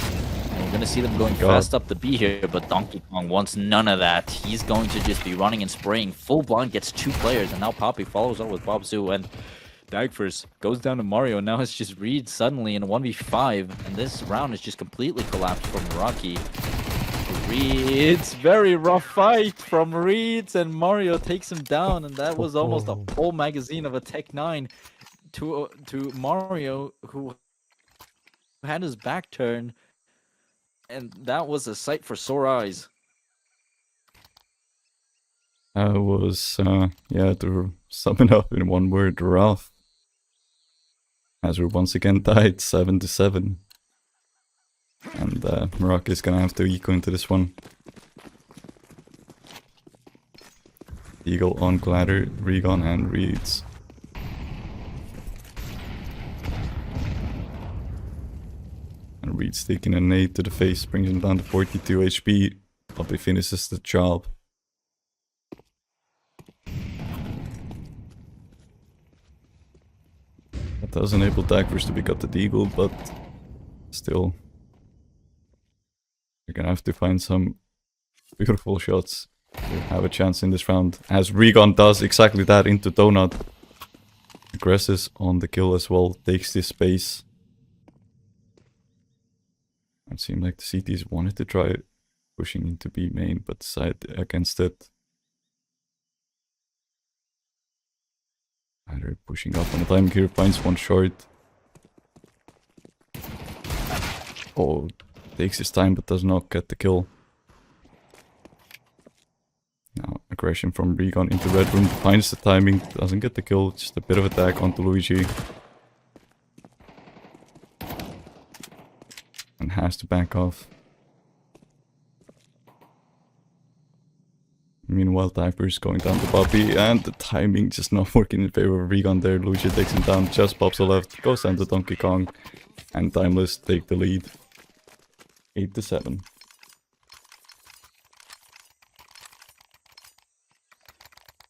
And we're gonna see them going fast up the B here, but Donkey Kong wants none of that. He's going to just be running and spraying. Full blind gets 2 players, and now Poppy follows up with Bobzu, and Dagfors goes down to Mario, and now it's just Reed suddenly in a 1v5, and this round is just completely collapsed from Meraki. Reeds, very rough fight from Reeds, and Mario takes him down, and that was almost a full magazine of a Tech 9 to Mario, who had his back turned, and that was a sight for sore eyes. That was, yeah, to sum it up in one word, rough. As we're once again tied 7-7. And Meraki is gonna have to eco into this one. Eagle on Gladder, Regon, and Reeds. And Reeds taking a nade to the face, brings him down to 42 HP. Poppy finishes the job. That does enable Dagfors to pick up the Deagle, but still, you're gonna have to find some beautiful shots to have a chance in this round. As Regon does exactly that into Donut. Aggresses on the kill as well, takes this space. It seemed like the CTs wanted to try pushing into B main, but decided against it. Either pushing up on the time here, finds one short. Oh, takes his time but does not get the kill. Now aggression from Regon into red room, finds the timing, doesn't get the kill, just a bit of attack onto Luigi. And has to back off. Meanwhile, Divers going down to Poppy, and the timing just not working in favor of Regon there. Luigi takes him down, just pops the left, goes down to Donkey Kong, and Timeless take the lead. 8-7.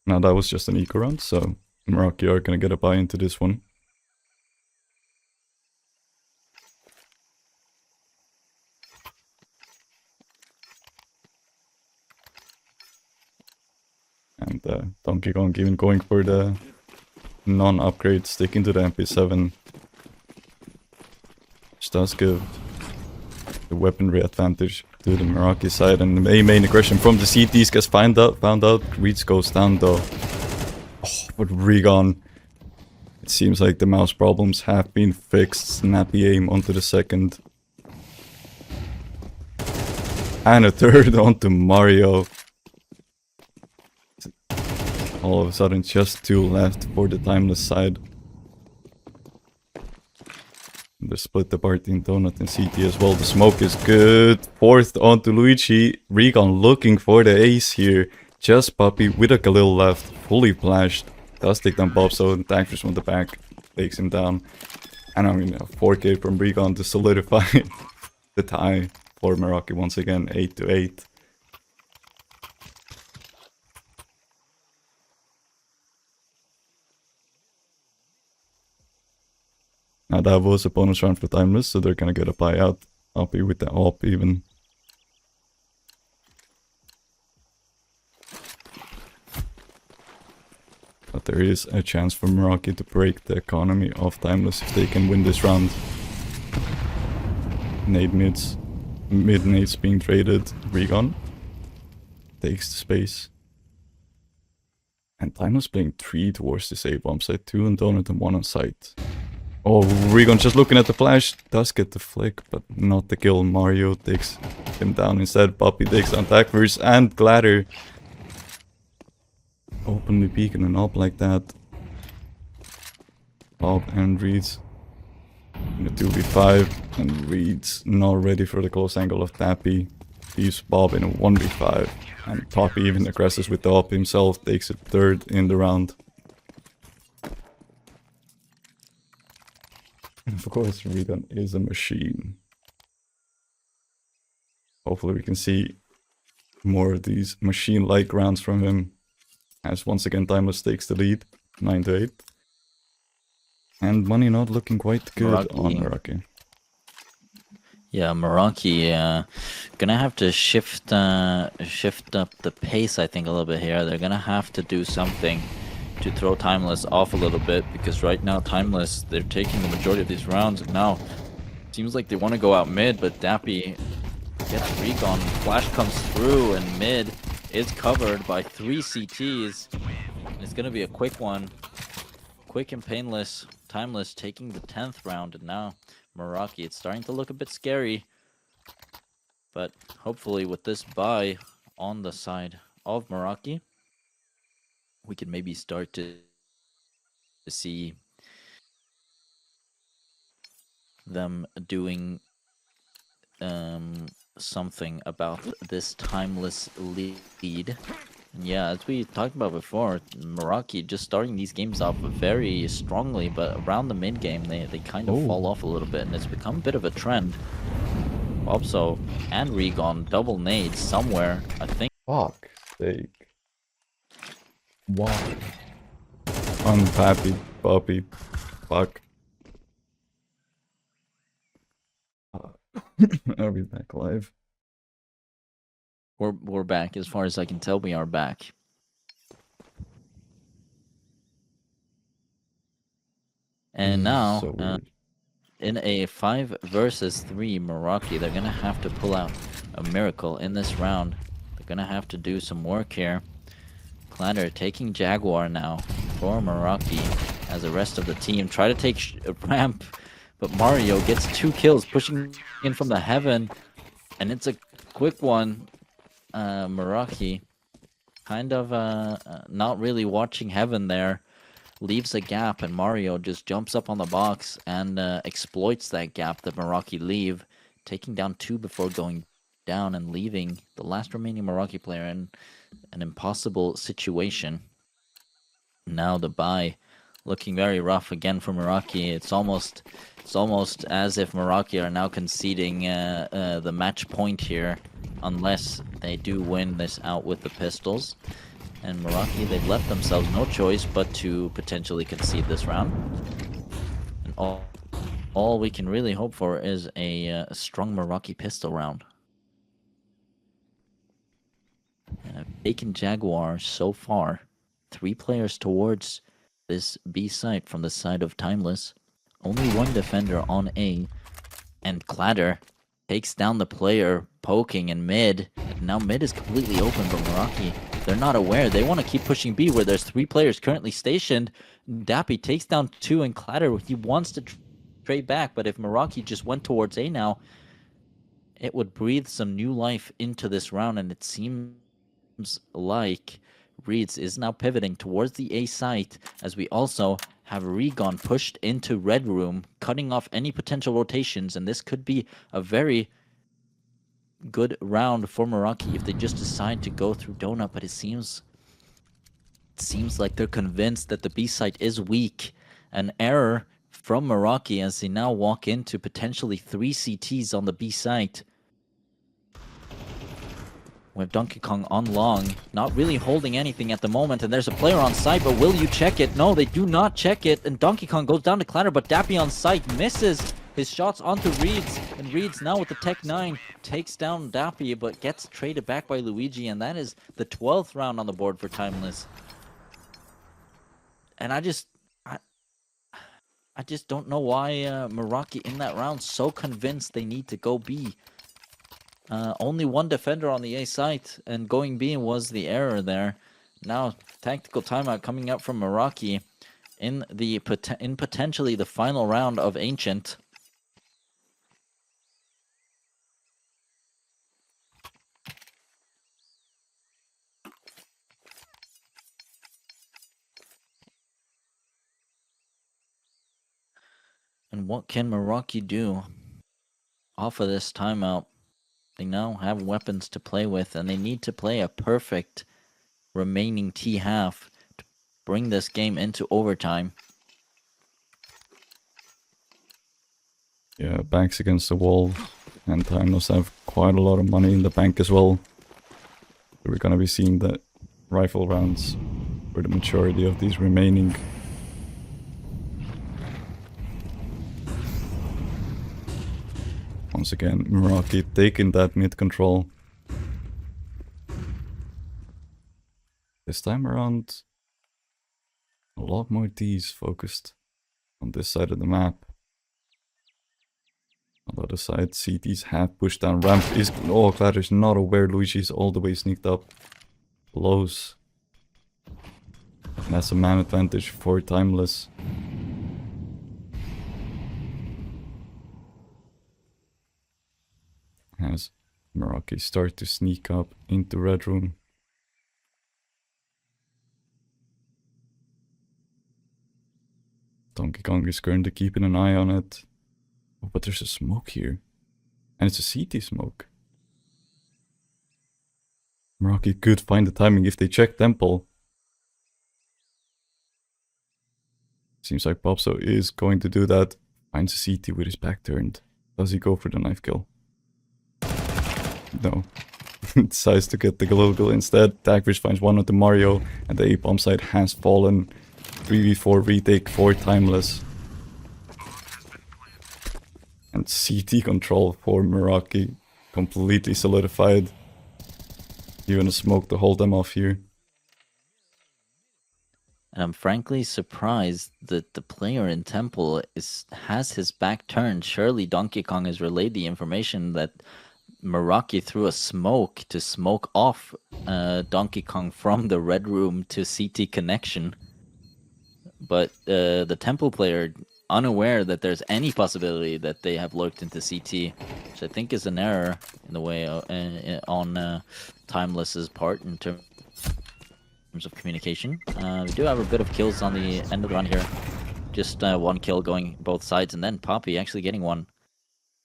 Now that was just an eco round, so Meraki are gonna get a buy into this one. And Donkey Kong even going for the non-upgrade, sticking to the MP7. Which does give the weaponry advantage to the Meraki side, and the main aggression from the CTs gets found out. Reeds goes down though. Oh, but Regon. It seems like the mouse problems have been fixed. Snappy aim onto the second. And a third onto Mario. All of a sudden, just 2 left for the Timeless side. They split the party in Donut and CT as well. The smoke is good. 4th onto Luigi. Regon looking for the ace here. Just Puppy with a Khalil left. Fully flashed. Does take down Bob, so Dagfors from the back. Takes him down. And I mean, a 4K from Regon to solidify the tie for Meraki once again. 8-8. Now that was a bonus round for Timeless, so they're gonna get a buyout. Happy with the op even. But there is a chance for Meraki to break the economy of Timeless if they can win this round. Nade mids. Mid nades being traded. Regon takes the space. And Timeless playing 3 towards this A bomb site, 2 on Donut and 1 on site. Oh, Regon just looking at the flash, does get the flick, but not the kill. Mario takes him down instead. Poppy takes down Dagfors and Gladder. Openly peeking an op like that. Bob and Reeds in a 2v5, and Reeds not ready for the close angle of Tappy. Leaves Bob in a 1v5, and Poppy even aggresses with the op himself, takes it 3rd in the round. Of course, Regon is a machine. Hopefully we can see more of these machine-like rounds from him. As once again Timeless takes the lead, 9-8. And money not looking quite good on Meraki. Yeah, Meraki gonna have to shift up the pace, I think, a little bit here. They're gonna have to do something to throw Timeless off a little bit, because right now Timeless, they're taking the majority of these rounds, and now seems like they want to go out mid, but Dappy gets recon. Flash comes through, and mid is covered by 3 CTs. And it's gonna be a quick one. Quick and painless. Timeless taking the 10th round, and now Meraki, it's starting to look a bit scary. But hopefully with this buy on the side of Meraki, we can maybe start to see them doing something about this Timeless lead. Yeah, as we talked about before, Meraki just starting these games off very strongly, but around the mid game they kind of fall off a little bit, and it's become a bit of a trend. Also, and Regon double nades somewhere, I think. Fuck sake. Wow. Unhappy puppy. Fuck. Are we back live? We're back. As far as I can tell, we are back. And now, So in a 5 versus 3 Meraki, they're gonna have to pull out a miracle in this round. They're gonna have to do some work here. Clatter taking Jaguar now for Meraki, as the rest of the team try to take a ramp, but Mario gets 2 kills, pushing in from the heaven, and it's a quick one. Meraki kind of not really watching heaven there, leaves a gap, and Mario just jumps up on the box and exploits that gap that Meraki leave, taking down 2 before going down and leaving the last remaining Meraki player in an impossible situation. Now the buy looking very rough again for Meraki. It's almost as if Meraki are now conceding the match point here, unless they do win this out with the pistols. And Meraki, they've left themselves no choice but to potentially concede this round. And all we can really hope for is a strong Meraki pistol round. And I've taken Jaguar so far. 3 players towards this B site from the side of Timeless. Only 1 defender on A. And Clatter takes down the player poking in mid. And now mid is completely open, but Meraki, they're not aware. They want to keep pushing B where there's 3 players currently stationed. Dappy takes down 2, and Clatter, he wants to trade back, but if Meraki just went towards A now, it would breathe some new life into this round, and it seems like Reeds is now pivoting towards the A site, as we also have Regon pushed into Red Room, cutting off any potential rotations, and this could be a very good round for Meraki if they just decide to go through Donut, but it seems like they're convinced that the B site is weak. An error from Meraki as they now walk into potentially 3 CTs on the B site. We have Donkey Kong on long, not really holding anything at the moment, and there's a player on site, but will you check it? No, they do not check it, and Donkey Kong goes down to Clatter, but Dappy on site misses his shots onto Reeds, and Reeds now with the Tech 9 takes down Dappy, but gets traded back by Luigi, and that is the 12th round on the board for Timeless. And I just don't know why Meraki in that round so convinced they need to go B. Only 1 defender on the A site, and going B was the error there. Now, tactical timeout coming up from Meraki in potentially the final round of Ancient. And what can Meraki do off of this timeout? They now have weapons to play with, and they need to play a perfect remaining T half to bring this game into overtime. Yeah, backs against the wall, and Timeless have quite a lot of money in the bank as well. So we're gonna be seeing the rifle rounds for the majority of these remaining. Once again, Meraki taking that mid control. This time around, a lot more Ds focused on this side of the map. On the other side, CTs have pushed down ramp. Oh, Clatter is not aware Luigi's all the way sneaked up. Close. And that's a man advantage for Timeless. As Meraki start to sneak up into Red Room. Donkey Kong is currently keeping an eye on it. Oh, but there's a smoke here. And it's a CT smoke. Meraki could find the timing if they check Temple. Seems like Popso is going to do that. Finds a CT with his back turned. Does he go for the knife kill? No. Decides to get the global instead. Dagfish finds one of the Mario, and the A-bomb side has fallen. 3v4 retake for Timeless. And CT control for Meraki. Completely solidified. Even a smoke to hold them off here. And I'm frankly surprised that the player in Temple has his back turned. Surely Donkey Kong has relayed the information that Meraki threw a smoke to smoke off Donkey Kong from the Red Room to CT connection. But the Temple player, unaware that there's any possibility that they have lurked into CT, which I think is an error in the way on Timeless's part in terms of communication. We do have a bit of kills on the end of the run here. Just one kill going both sides, and then Poppy actually getting one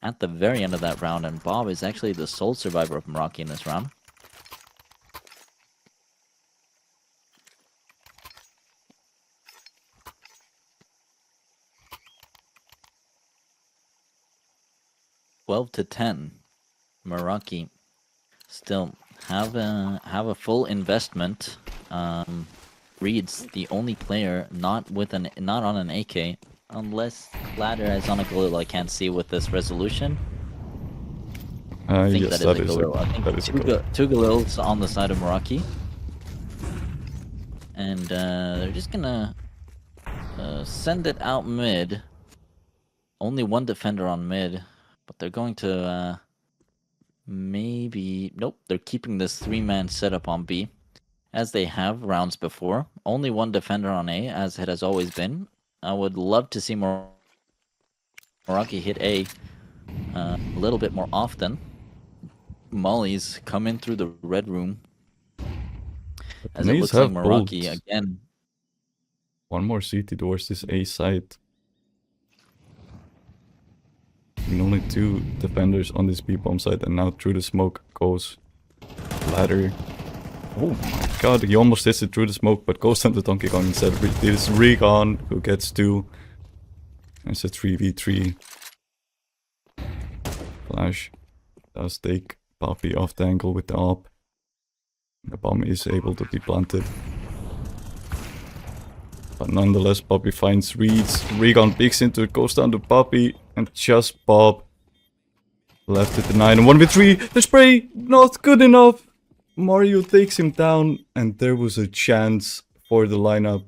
at the very end of that round, and Bob is actually the sole survivor of Meraki in this round. (12-10). Meraki still have a full investment. Reed's the only player not on an AK, unless Ladder is on a Galil. I can't see with this resolution. I think yes, that is a Galil. I think two Galils on the side of Meraki. And they're just gonna send it out mid. Only one defender on mid, but they're going to maybe... Nope, they're keeping this three-man setup on B, as they have rounds before. Only one defender on A, as it has always been. I would love to see Meraki hit A a little bit more often. Molly's come in through the Red Room, as it looks like Meraki again. One more CT towards this A side. And only two defenders on this B-bomb side, and now through the smoke goes Ladder. Oh my god, he almost hits it through the smoke, but goes down to Donkey Kong instead. It is Recon who gets two. It's a 3v3. Flash does take Poppy off the angle with the AWP. The bomb is able to be planted. But nonetheless, Poppy finds Reeds. Recon peeks into it, goes down to Poppy, and just Bob left it to 9. And 1v3, the spray, not good enough. Mario takes him down, and there was a chance for the lineup.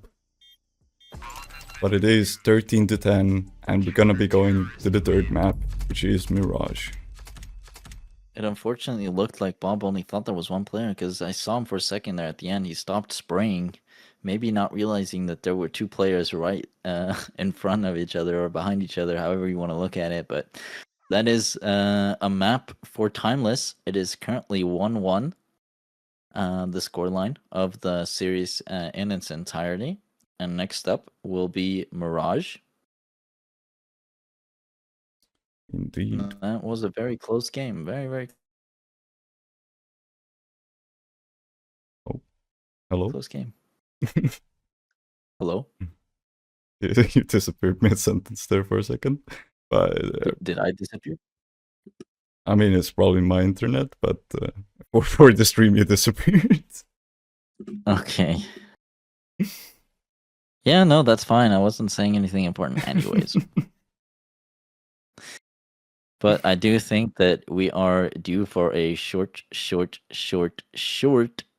But it is 13-10, and we're gonna be going to the third map, which is Mirage. It unfortunately looked like Bob only thought there was one player, because I saw him for a second there at the end. He stopped spraying, maybe not realizing that there were two players right in front of each other or behind each other, however you want to look at it. But that is a map for Timeless. It is currently 1-1, the scoreline of the series in its entirety. And next up will be Mirage. Indeed. That was a very close game. Very, very Hello? close game. Hello? You disappeared mid-sentence there for a second. But Did I disappear? I mean, it's probably my internet, but for the stream you disappeared. Okay. Yeah, no, that's fine. I wasn't saying anything important anyways. But I do think that we are due for a short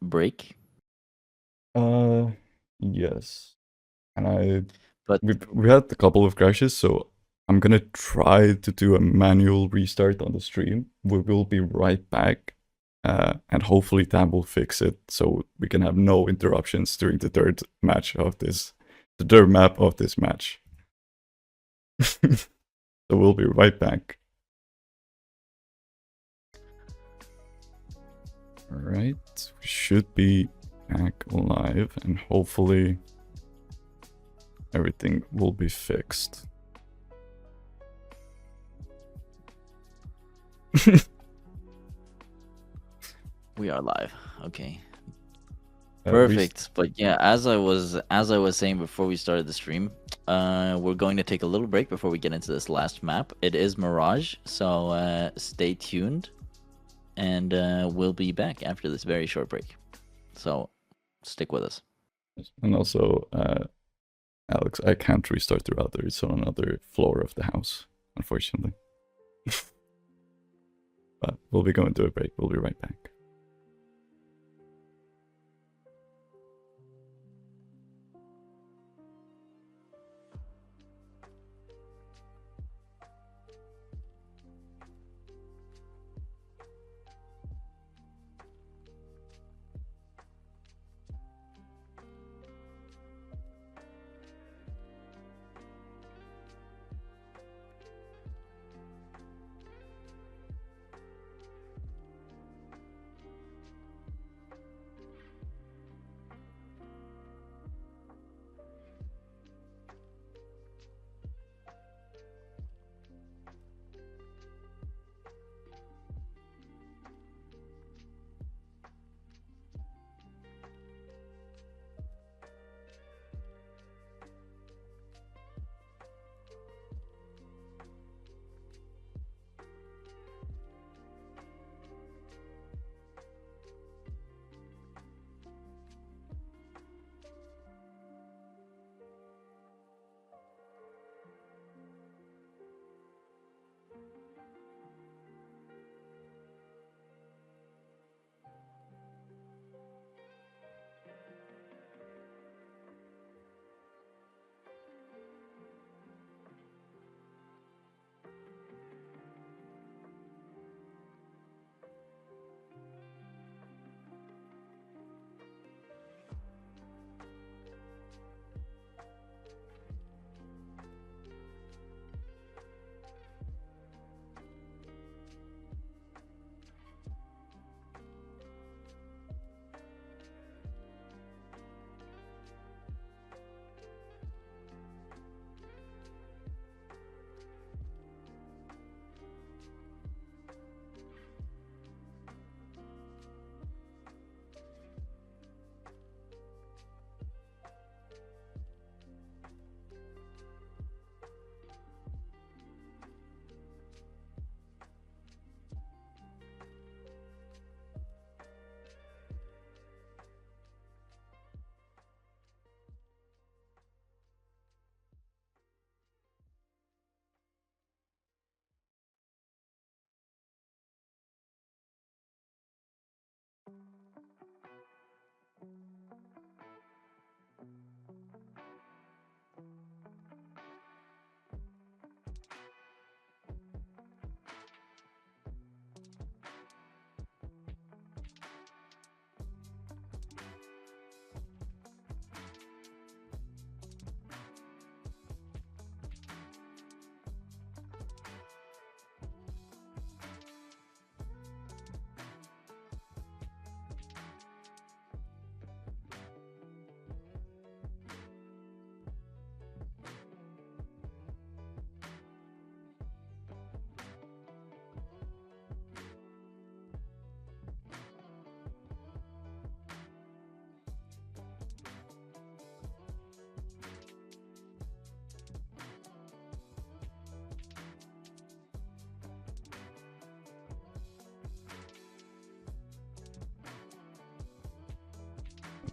break. Yes. And I But we had a couple of crashes, so I'm gonna try to do a manual restart on the stream. We will be right back, and hopefully Tam will fix it so we can have no interruptions during the third map of this match. So we'll be right back. All right, we should be back live, and hopefully everything will be fixed. we are live. Okay. Perfect. But yeah, as I was saying before we started the stream, we're going to take a little break before we get into this last map. It is Mirage, so stay tuned, and we'll be back after this very short break. So stick with us. And also, Alex, I can't restart the router. It's on another floor of the house, unfortunately. But we'll be going to a break. We'll be right back.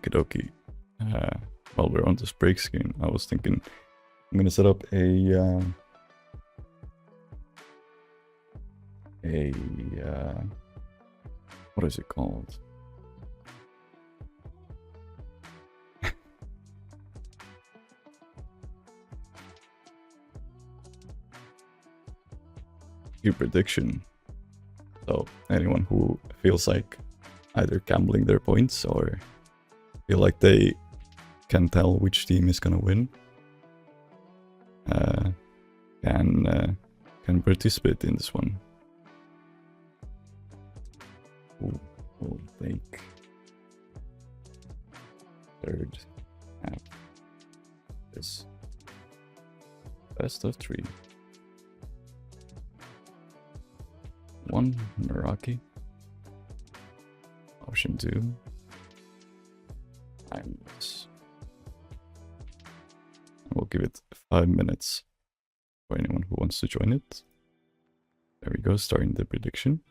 Okie dokie. While we're on this break screen, I was thinking I'm gonna set up a a what is it called? Your prediction. So anyone who feels like either gambling their points or feel like they can tell which team is gonna win can participate in this one. We'll take third half. This best of 3. 1 Meraki. Option 2. Timeless. We'll give it 5 minutes for anyone who wants to join it. There we go, starting the prediction.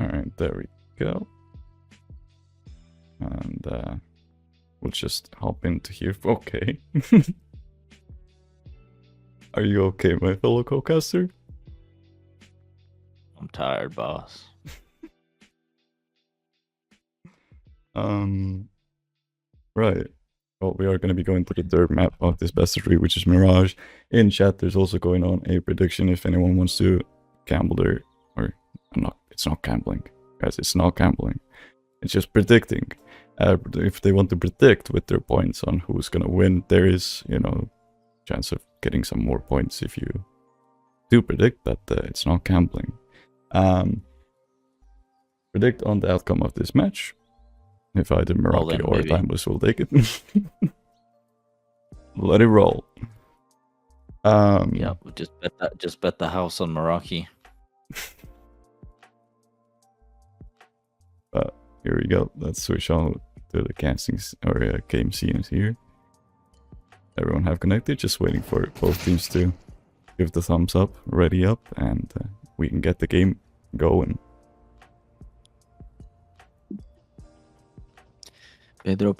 Alright, there we go. And we'll just hop into here. Okay. Are you okay, my fellow co-caster? I'm tired, boss. Right. Well, we are going to be going to the third map of this best of 3, which is Mirage. In chat, there's also going on a prediction if anyone wants to gamble their... Or, not, it's not gambling. Guys, it's not gambling. It's just predicting. If they want to predict with their points on who's going to win, there is, you know, chance of getting some more points if you do predict, but it's not gambling. Predict on the outcome of this match. If either Meraki or maybe. Timeless will take it. Let it roll. Yeah, just bet the house on Meraki. Here we go. Let's switch on to the castings or game scenes here. Everyone have connected, just waiting for both teams to give the thumbs up, ready up, and we can get the game going. Pedro.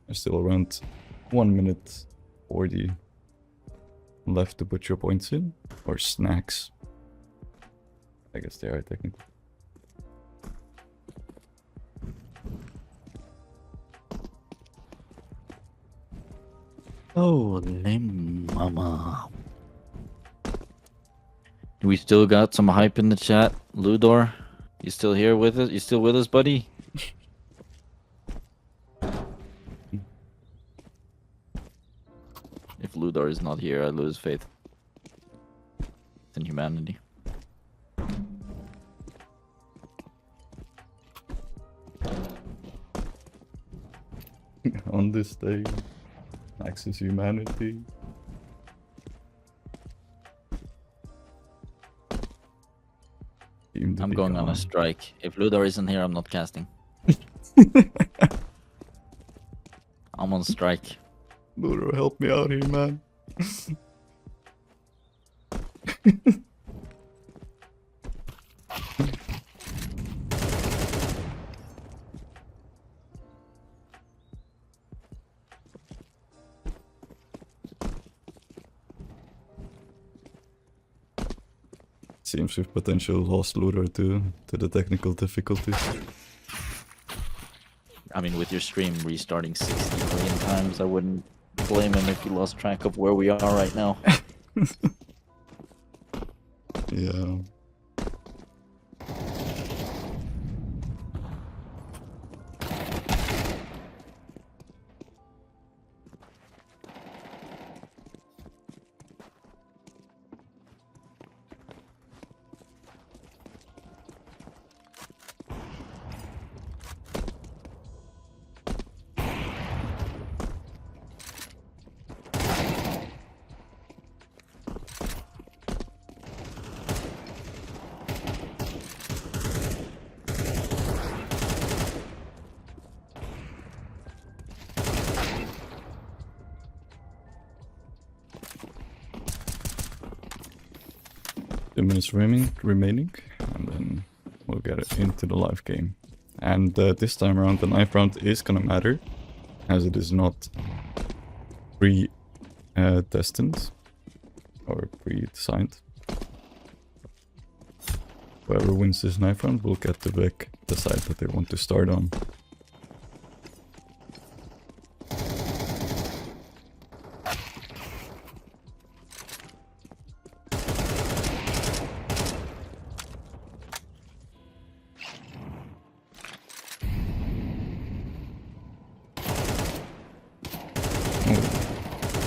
There's still around 1 minute 40 left to put your points in, or snacks. I guess they are technically. Holy mama. We still got some hype in the chat. Ludor, you still here with us? You still with us, buddy? If Ludor is not here, I lose faith in humanity. On this day. Axis humanity. I'm going on a strike. If Ludor isn't here, I'm not casting. I'm on strike. Ludor, help me out here, man. Seems we've potential lost Ludor to the technical difficulties. I mean, with your stream restarting 60 million times, I wouldn't blame him if he lost track of where we are right now. Yeah. Minutes remaining, and then we'll get it into the live game. And this time around, the knife round is gonna matter, as it is not pre-destined or pre-designed. Whoever wins this knife round will get to pick the side that they want to start on.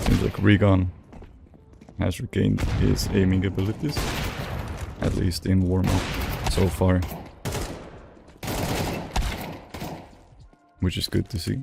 Seems like Regan has regained his aiming abilities, at least in warm-up so far, which is good to see.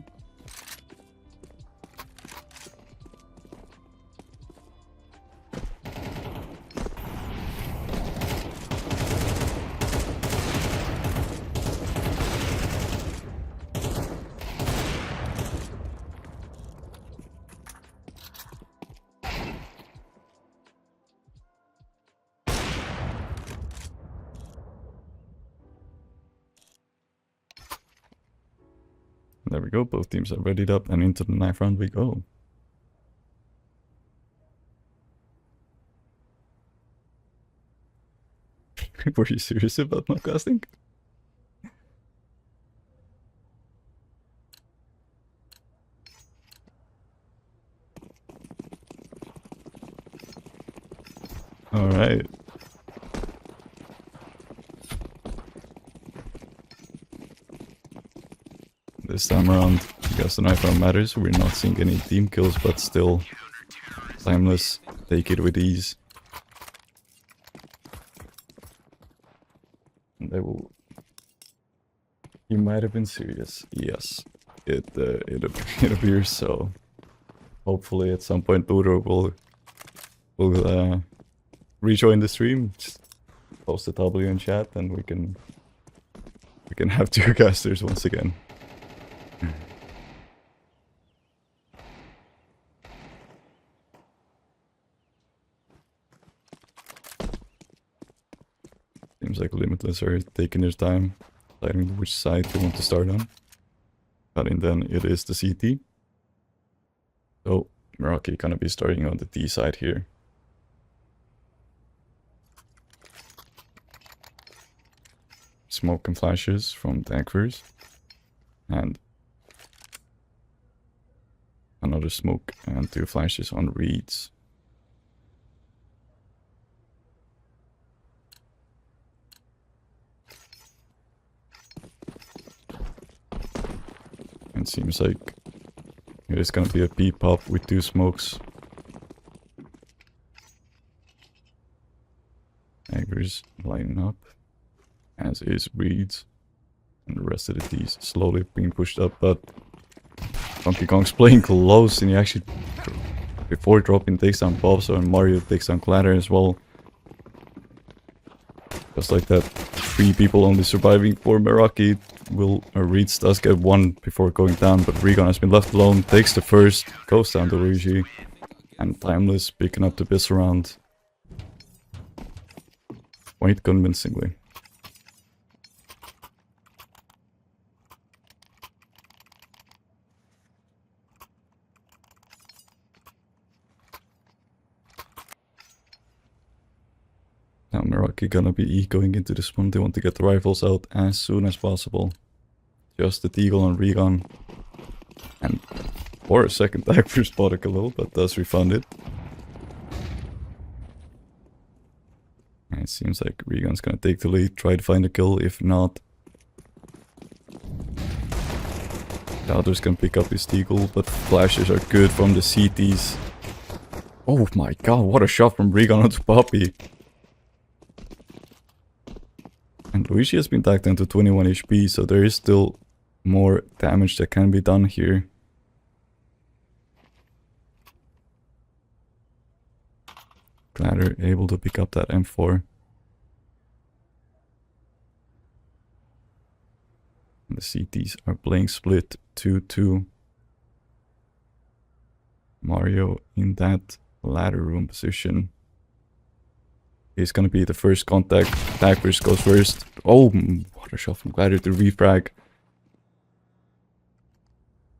There we go, both teams are readied up, and into the knife round we go. Were you serious about not casting? Alright. This time around, because the knife round matters, we're not seeing any team kills, but still, Timeless, take it with ease. And they will... You might have been serious. Yes, it appears so. Hopefully at some point Ludor will rejoin the stream. Just post a W in chat and we can have two casters once again. Seems like Limitless are taking their time, deciding which side they want to start on. But in then it is the CT. So Meraki gonna be starting on the D side here. Smoke and flashes from Daggers. And another smoke and two flashes on Reeds. It seems like it is gonna be a P-pop with two smokes. Daggers lining up, as is Reeds. And the rest of the T's slowly being pushed up, but Donkey Kong's playing close, and he actually, before dropping, takes down Bobso, and Mario takes down Clatter as well. Just like that, 3 people only surviving for Meraki. Reeds does get 1 before going down, but Regan has been left alone, takes the first, goes down to Luigi, and Timeless picking up the bits around. Quite convincingly. Now Meraki gonna be going into this one. They want to get the rifles out as soon as possible. Just the Deagle and Regan. And for a second, Dagger spotted a little, but does refund it. And it seems like Regan's gonna take the lead, try to find a kill. If not, Dowder's gonna pick up his Deagle, but flashes are good from the CTs. Oh my god, what a shot from Regan onto Poppy. And Luigi has been tagged down to 21 HP, so there is still more damage that can be done here. Clatter able to pick up that M4. And the CTs are playing split 2-2. Mario in that ladder room position is gonna be the first contact. Daggers goes first. Oh, what a shot from Clatter to refrag.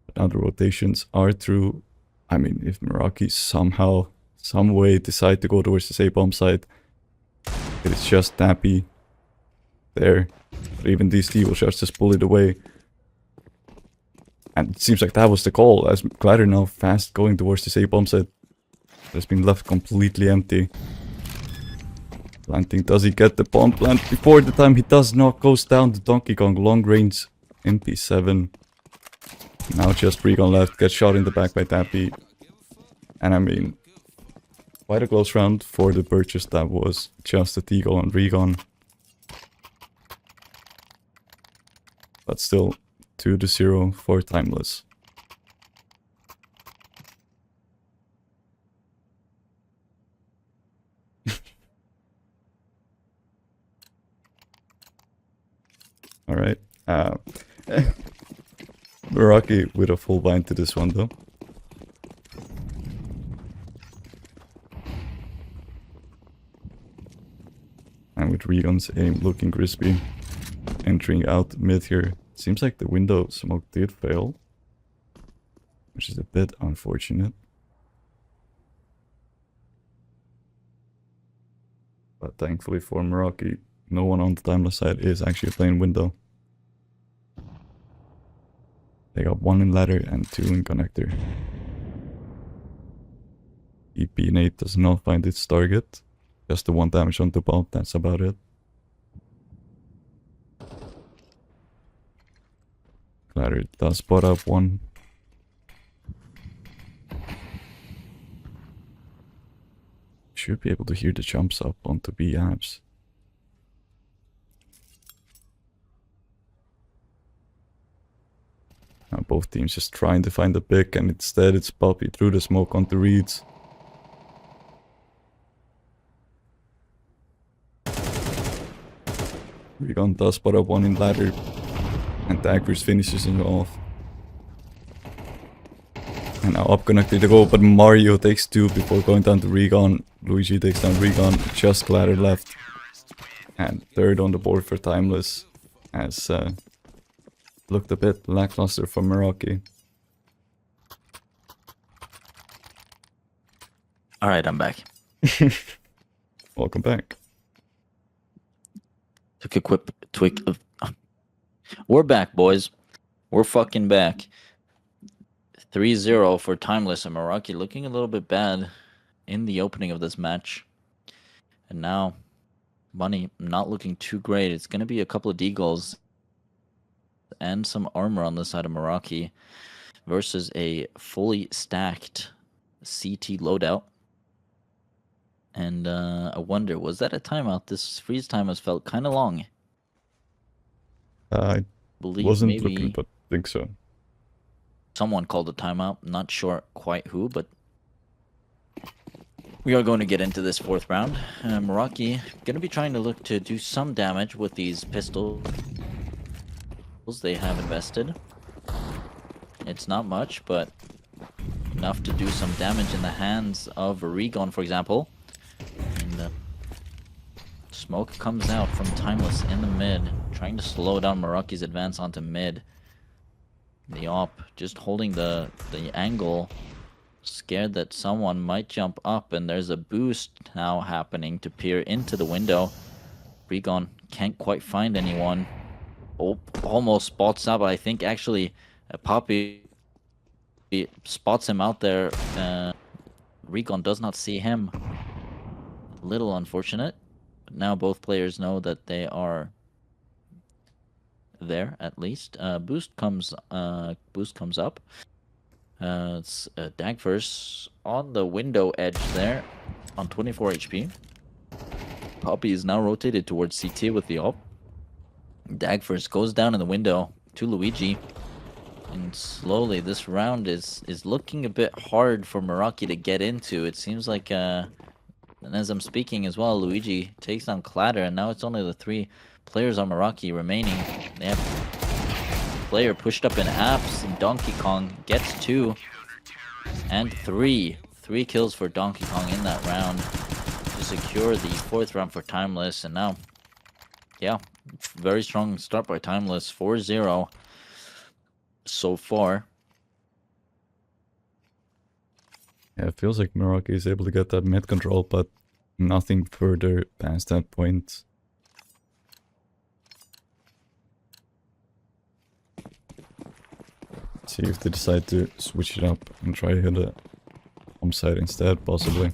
But now the rotations are through. I mean, if Meraki somehow, some way decide to go towards the A-bomb side, it is just Dappy there. But even these Deagle shots just pull it away. And it seems like that was the call, as Clatter now fast going towards the A-bomb side. Has been left completely empty. Planting, does he get the bomb plant before the time? He does not, goes down to Donkey Kong, long range MP7. Now just Regan left, gets shot in the back by Dappy. And I mean, quite a close round for the purchase that was just a Deagle and Regan. But still, 2-0 for Timeless. Alright. Meraki with a full bind to this one though. And with Regan's aim looking crispy. Entering out mid here. Seems like the window smoke did fail. Which is a bit unfortunate. But thankfully for Meraki, no one on the Timeless side is actually playing window. They got 1 in ladder and 2 in connector. EP8 does not find its target. Just the 1 damage on the bomb, that's about it. Ladder does spot up 1. Should be able to hear the jumps up onto B apps. Now both teams just trying to find the pick, and instead it's Poppy through the smoke onto Reeds. Regan does spot up 1 in ladder, and Daggers finishes him off. And now up connected to go, but Mario takes 2 before going down to Regan. Luigi takes down Regan, just Clatter left. And 3rd on the board for Timeless, as looked a bit lackluster for Meraki. Alright, I'm back. Welcome back. Took a quick twig. We're back, boys. We're fucking back. 3-0 for Timeless, and Meraki looking a little bit bad in the opening of this match. And now, money not looking too great. It's going to be a couple of Deagles and some armor on the side of Meraki versus a fully stacked CT loadout. And I wonder, was that a timeout? This freeze time has felt kind of long. I wasn't looking, but think so. someone called a timeout. Not sure quite who, but we are going to get into this fourth round. Meraki going to be trying to look to do some damage with these pistols they have invested. It's not much, but enough to do some damage in the hands of Regon, for example. And smoke comes out from Timeless in the mid, trying to slow down Meraki's advance onto mid. The op just holding the angle, scared that someone might jump up, and there's a boost now happening to peer into the window. Regon can't quite find anyone. Oh, almost spots up. I think actually Poppy spots him out there. Regon does not see him. A little unfortunate. But now both players know that they are there at least. Boost comes up. It's Dagfors on the window edge there on 24 HP. Poppy is now rotated towards CT with the op. Dagfors goes down in the window to Luigi. And slowly this round is looking a bit hard for Meraki to get into. It seems like, and as I'm speaking as well, Luigi takes down Clatter, and now it's only the 3 players on Meraki remaining. They have player pushed up in apps, and Donkey Kong gets 2 and 3. 3 kills for Donkey Kong in that round to secure the 4th round for Timeless. And now, yeah, very strong start by Timeless, 4-0 so far. Yeah, it feels like Meraki is able to get that mid control, but nothing further past that point. See if they decide to switch it up and try to hit a home side instead, possibly.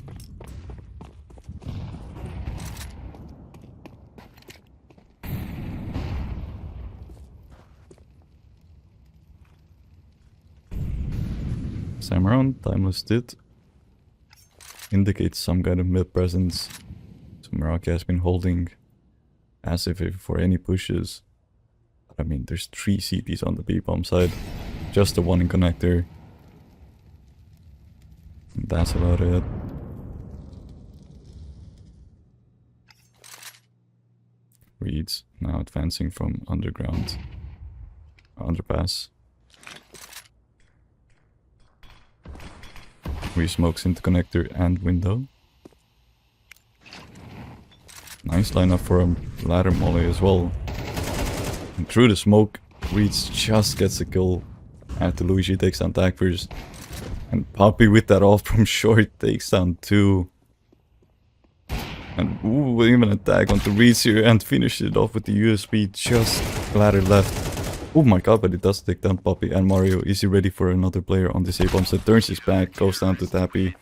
Time around, Timeless did indicate some kind of mid presence. So Meraki has been holding passive for any pushes. But I mean, there's 3 CTs on the B-bomb side. Just the one in connector. And that's about it. Reeds now advancing from underground. Underpass. Smokes into connector and window. Nice lineup for a ladder molly as well. And through the smoke, Reeds just gets a kill after Luigi takes down Dagfors. And Poppy with that off from short takes down 2. And ooh, even a tag onto Reeds here and finishes it off with the USB, just ladder left. Oh my god, but it does take down Poppy and Mario. Is he ready for another player on this A-bomb? So turns his back, goes down to Tappy.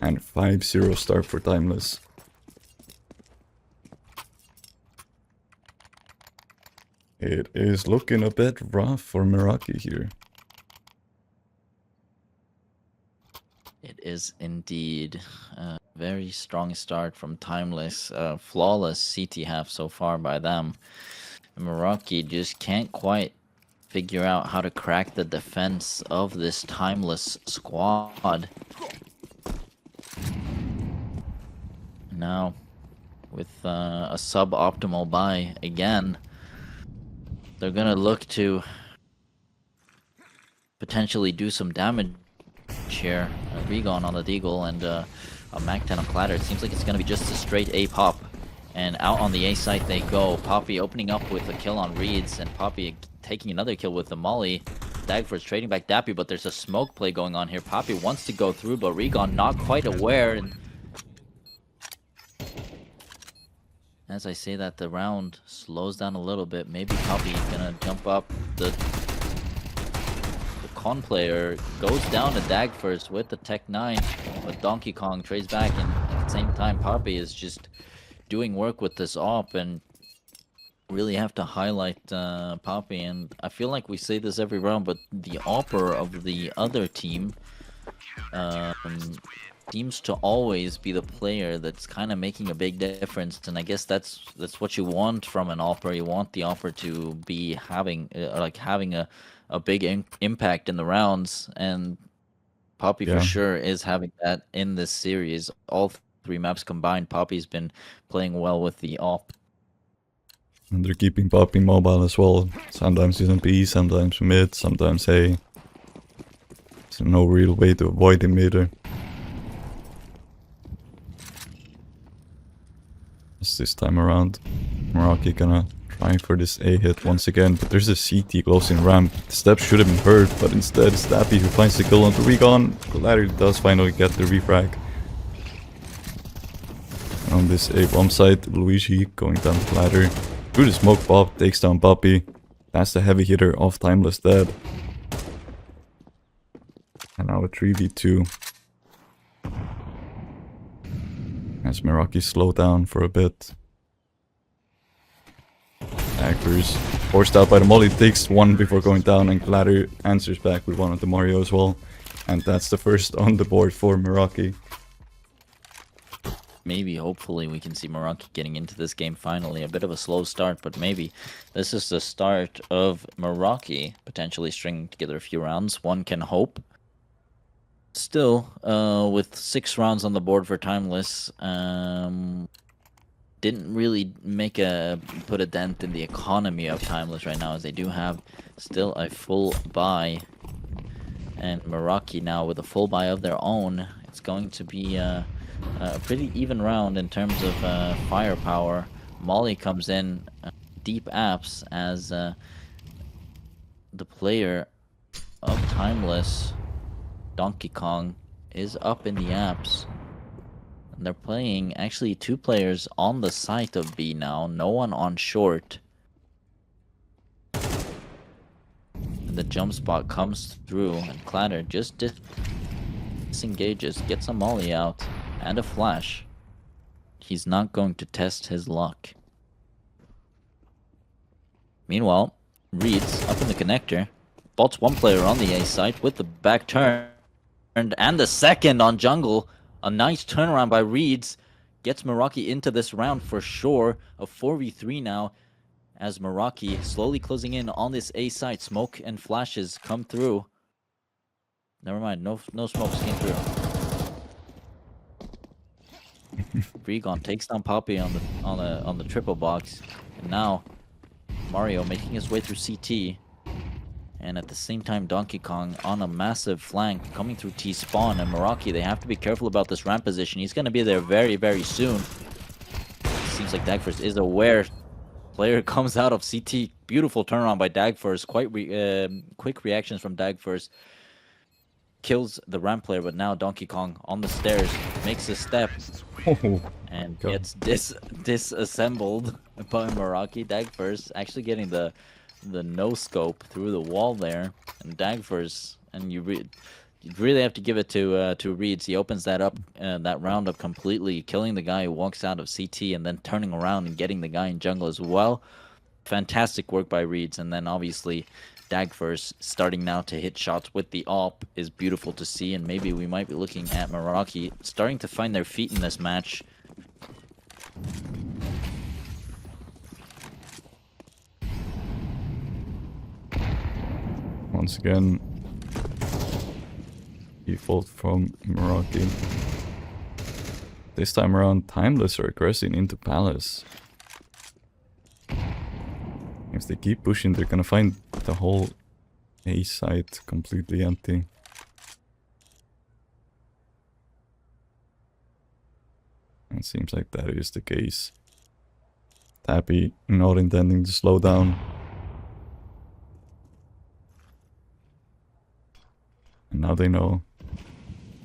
And 5-0 start for Timeless. It is looking a bit rough for Meraki here. It is indeed a very strong start from Timeless. Flawless CT half so far by them. Meraki just can't quite figure out how to crack the defense of this Timeless squad. Now, with a suboptimal buy again, they're gonna look to potentially do some damage here. Regon on the Deagle and a Mac 10 on Clatter. It seems like it's gonna be just a straight A pop. And out on the A site they go. Poppy opening up with a kill on Reeds, and Poppy taking another kill with the Molly. Dagfors trading back Dappy, but there's a smoke play going on here. Poppy wants to go through, but Regon not quite aware. And as I say that, the round slows down a little bit. Maybe Poppy gonna jump up. The Con player goes down to Dagfors with the Tech 9, but Donkey Kong trades back, and at the same time Poppy is just doing work with this op, and really have to highlight Poppy. And I feel like we say this every round, but the opper of the other team seems to always be the player that's kind of making a big difference. And I guess that's what you want from an opper. You want the opper to be having having a a big impact in the rounds, and Poppy for Yeah, sure is having that in this series. All three maps combined, Poppy's been playing well with the AWP. and they're keeping Poppy mobile as well. Sometimes he's on B, sometimes mid, sometimes A. There's no real way to avoid him either. Just this time around, Meraki gonna try for this A hit once again, but there's a CT closing ramp. The step should have been hurt, but instead it's Dappy who finds the kill onto Recon. Ladder does finally get the refrag. On this A bomb site, Luigi going down the ladder. Through the smoke pop, takes down Poppy. That's the heavy hitter of Timeless Dead. And now a 3v2. As Meraki slow down for a bit. Actors forced out by the molly, takes one before going down, and Ladder answers back with one of the Mario as well. And that's the first on the board for Meraki. Maybe, hopefully, we can see Meraki getting into this game finally. A bit of a slow start, but maybe this is the start of Meraki potentially stringing together a few rounds. One can hope. Still, with 6 rounds on the board for Timeless, didn't really put a dent in the economy of Timeless right now, as they do have still a full buy. And Meraki now with a full buy of their own, it's going to be a pretty even round in terms of firepower. Molly comes in deep apps as the player of Timeless, Donkey Kong, is up in the apps. And they're playing actually 2 players on the site of B now, no one on short. And the jump spot comes through, and Clatter just disengages, gets a molly out, and a flash. He's not going to test his luck. Meanwhile, Reeds up in the connector, bolts one player on the A site with the back turn, and the second on jungle. A nice turnaround by Reeds gets Meraki into this round for sure. A 4v3 now, as Meraki slowly closing in on this A site. Smoke and flashes come through. Never mind, no smokes came through. Regon takes down Poppy on the triple box, and now Mario making his way through CT, and at the same time Donkey Kong on a massive flank coming through T spawn. And Meraki, they have to be careful about this ramp position. He's going to be there very, very soon. Seems like Dagfirst is aware. Player comes out of CT. Beautiful turnaround by Dagfirst. Quite quick reactions from Dagfirst. Kills the ramp player, but now Donkey Kong on the stairs makes a step and gets disassembled by Meraki. Dagfirst actually getting the no scope through the wall there, and Dagfirst, and you really have to give it to Reeds. He opens that up, that round up completely, killing the guy who walks out of CT and then turning around and getting the guy in jungle as well. Fantastic work by Reeds, and then obviously Dagfirst starting now to hit shots with the AWP is beautiful to see, and maybe we might be looking at Meraki starting to find their feet in this match. Once again, default from Meraki. This time around, Timeless are aggressing into Palace. If they keep pushing, they're gonna find the whole A site completely empty. It seems like that is the case. Tappy not intending to slow down. And now they know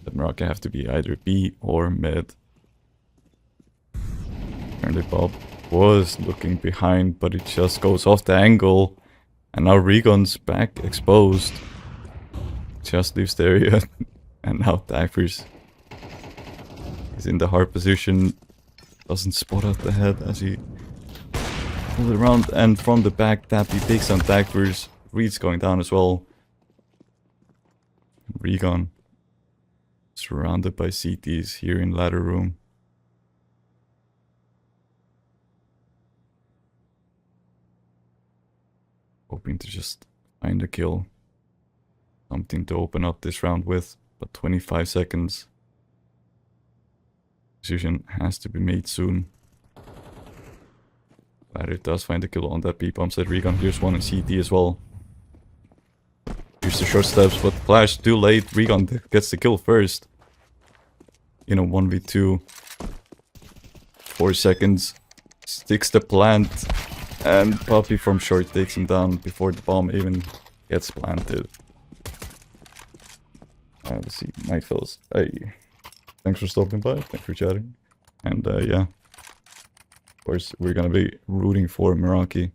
that Meraki have to be either B or mid. Apparently Bob was looking behind, but it just goes off the angle. And now Regon's back exposed. Just leaves the area. And now Dagfirst is in the hard position. Doesn't spot out the head as he pulls it around. And from the back, Tappy takes on Dagfirst. Reed's going down as well. Regon surrounded by CTs here in ladder room. Hoping to just find a kill. something to open up this round with, but 25 seconds. Decision has to be made soon. Ladder does find the kill on that B-bomb side. Recon clears one and CT as well. Here's the short steps, but flash too late. Recon gets the kill first. In a 1v2. 4 seconds. Sticks the plant. And Puppy from short takes him down before the bomb even gets planted. Let's see. Night Fellas. Hey. Thanks for stopping by. Thanks for chatting. And yeah. Of course, we're gonna be rooting for Meraki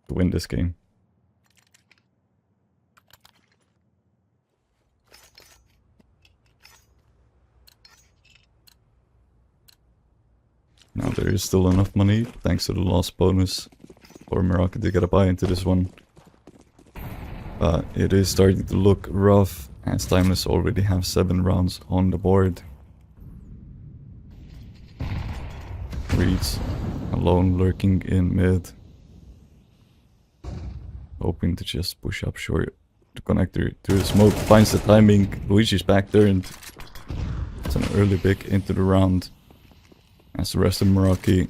to win this game. Now there is still enough money, thanks to the loss bonus, for Meraki to get a buy into this one. But it is starting to look rough, as Timeless already have 7 rounds on the board. Reeds alone lurking in mid. Hoping to just push up short. The connector through the smoke finds the timing. Luigi's back turned. It's an early pick into the round. As the rest of Meraki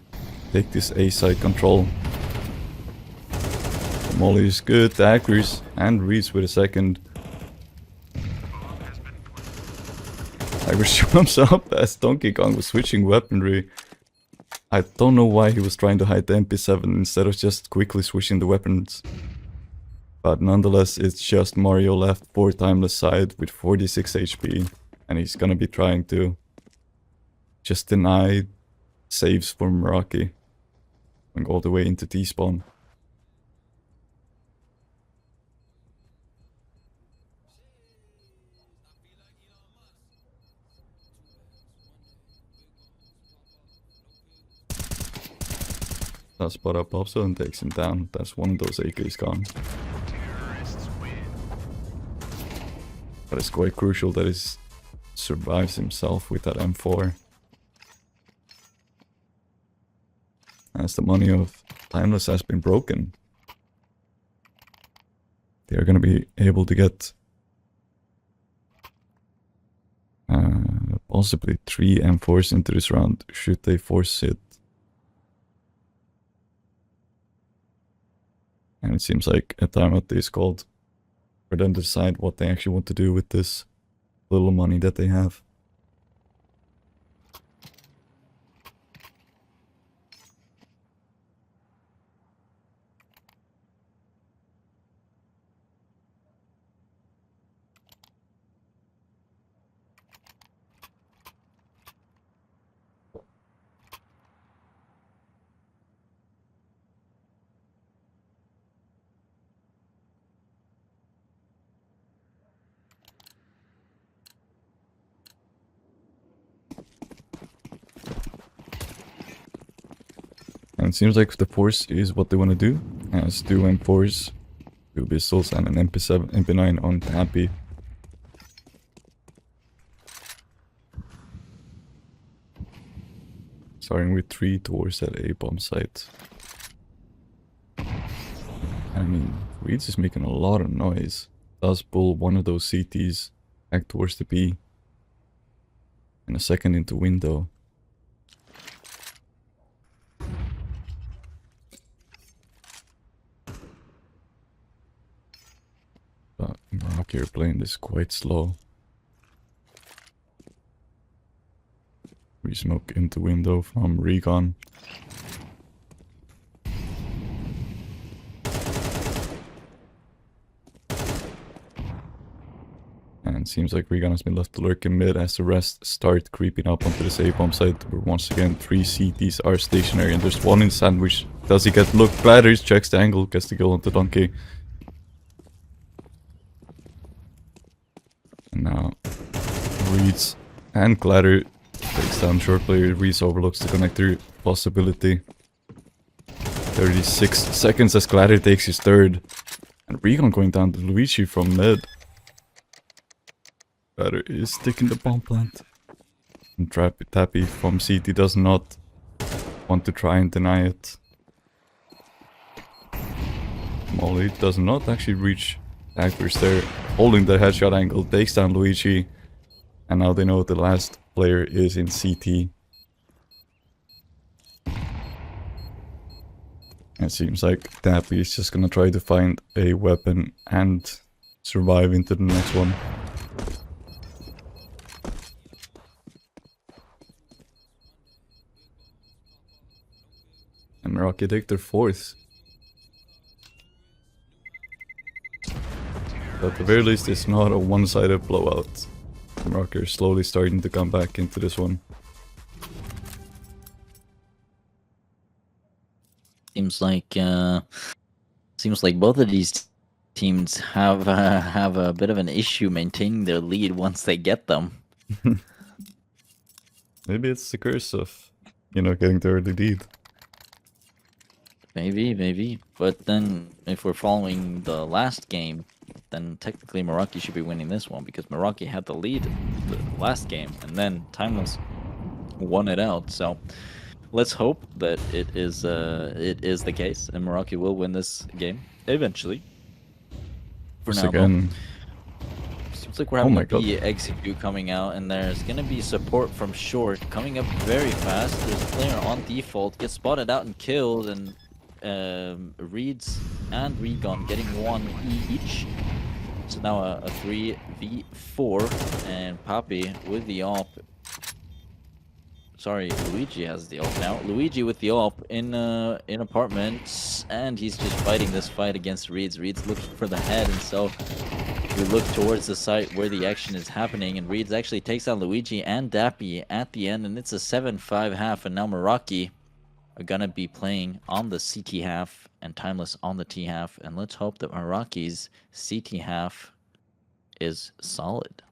take this A side control. Molly is good, Daggers, and Reeds with a second. Daggers jumps up as Donkey Kong was switching weaponry. I don't know why he was trying to hide the MP7 instead of just quickly switching the weapons. But nonetheless, it's just Mario left for Timeless side with 46 HP. And he's gonna be trying to just deny saves for Meraki. Going all the way into T-spawn. That spot up Popso and takes him down. That's one of those AKs gone. But it's quite crucial that he survives himself with that M4. As the money of Timeless has been broken. They are going to be able to get possibly 3 M4s into this round should they force it. And it seems like a timeout is called for them to decide what they actually want to do with this little money that they have. And it seems like the force is what they want to do. As 2 M4s, 2 pistols and an MP7, MP9 on Happy. Starting with 3 towards that A-bomb site. I mean, Reeds is making a lot of noise. Does pull one of those CTs back towards the B. And a second into window. But Meraki are playing this quite slow. Re-smoke into window from Recon. And seems like Recon has been left to lurk in mid as the rest start creeping up onto this A-bomb site, where once again 3 CTs are stationary and there's 1 in sandwich. Does he get look? Bladders checks the angle, gets the kill onto Donkey. And now Reeds and Gladder takes down short player. Reeds overlooks the connector possibility. 36 seconds as Gladder takes his third. And Recon going down to Luigi from mid. Gladder is sticking the bomb plant. And Tappy from CT does not want to try and deny it. Molly does not actually reach Actors there holding the headshot angle, takes down Luigi, and now they know the last player is in CT. It seems like Dappy is just gonna try to find a weapon and survive into the next one. And Meraki take their 4th. But at the very least, it's not a one-sided blowout. Meraki are slowly starting to come back into this one. Seems like both of these teams have a bit of an issue maintaining their lead once they get them. Maybe it's the curse of, getting the early lead. Maybe. But then, if we're following the last game, then technically Meraki should be winning this one because Meraki had the lead the last game, and then Timeless won it out. So let's hope that it is the case, and Meraki will win this game eventually. For now, again. Seems like we're having a B execute coming out, and there's gonna be support from short coming up very fast. There's a player on default, gets spotted out and killed, and Reeds and Regon getting 1 each. So now a 3v4, and Papi with the AWP. Sorry, Luigi has the AWP now. Luigi with the AWP in apartments, and he's just fighting this fight against Reeds. Reeds looking for the head, and so we look towards the site where the action is happening, and Reeds actually takes out Luigi and Dappy at the end, and it's a 7-5 half, and now Meraki are gonna be playing on the CT half and Timeless on the T half, and let's hope that Meraki's CT half is solid.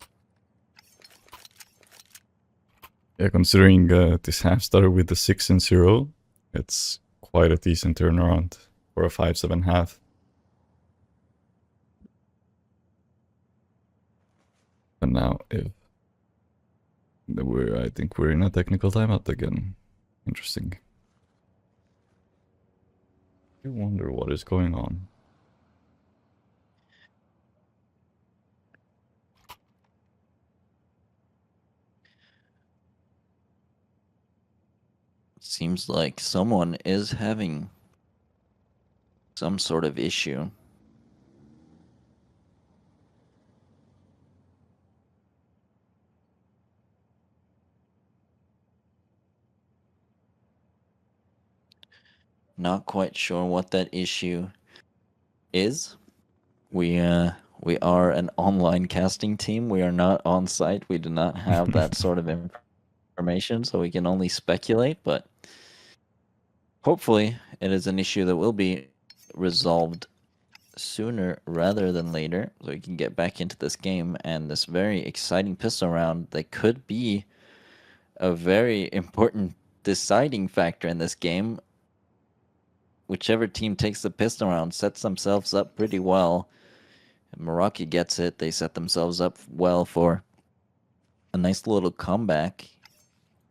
Yeah, considering this half started with the 6-0, it's quite a decent turnaround for a 5-7 half. And now, I think we're in a technical timeout again. Interesting. I wonder what is going on. Seems like someone is having some sort of issue. Not quite sure what that issue is. We are an online casting team. We are not on site. We do not have that sort of information, so we can only speculate, but hopefully it is an issue that will be resolved sooner rather than later, so we can get back into this game and this very exciting pistol round that could be a very important deciding factor in this game. Whichever team takes the pistol round sets themselves up pretty well. If Meraki gets it, they set themselves up well for a nice little comeback.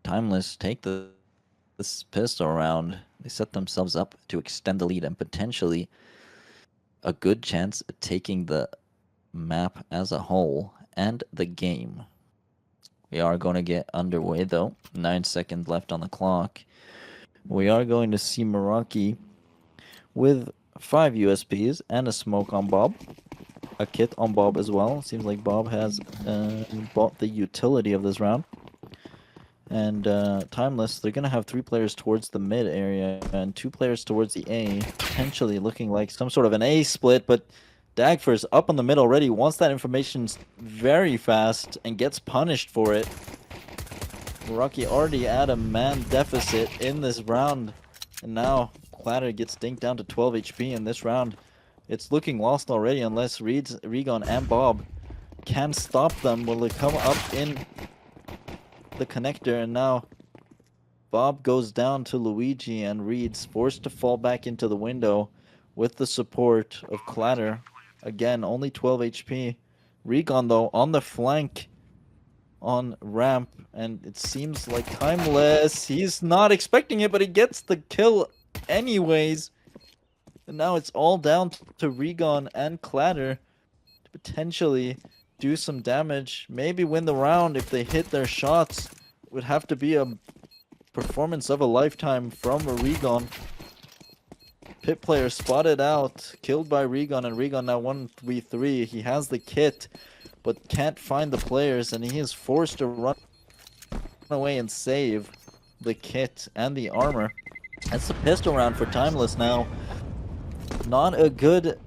Timeless take this pistol round. They set themselves up to extend the lead and potentially a good chance at taking the map as a whole and the game. We are going to get underway though. 9 seconds left on the clock. We are going to see Meraki with 5 USPs and a smoke on Bob. A kit on Bob as well. Seems like Bob has bought the utility of this round. And Timeless, they're going to have 3 players towards the mid area and 2 players towards the A, potentially looking like some sort of an A split, but Dagfer's up on the mid already, wants that information very fast and gets punished for it. Meraki already at a man deficit in this round, and now Clatter gets dinked down to 12 HP in this round. It's looking lost already unless Regon and Bob can stop them. Will they come up in the connector, and now Bob goes down to Luigi, and Reed's forced to fall back into the window with the support of Clatter. Again, only 12 HP. Regon, though, on the flank on ramp, and it seems like Timeless. He's not expecting it, but he gets the kill anyways. And now it's all down to Regon and Clatter. to potentially do some damage, maybe win the round if they hit their shots. It would have to be a performance of a lifetime from a Regon. Pit player spotted out, killed by Regon, and Regon now 1v3. He has the kit, but can't find the players, and he is forced to run away and save the kit and the armor. That's the pistol round for Timeless now. Not a good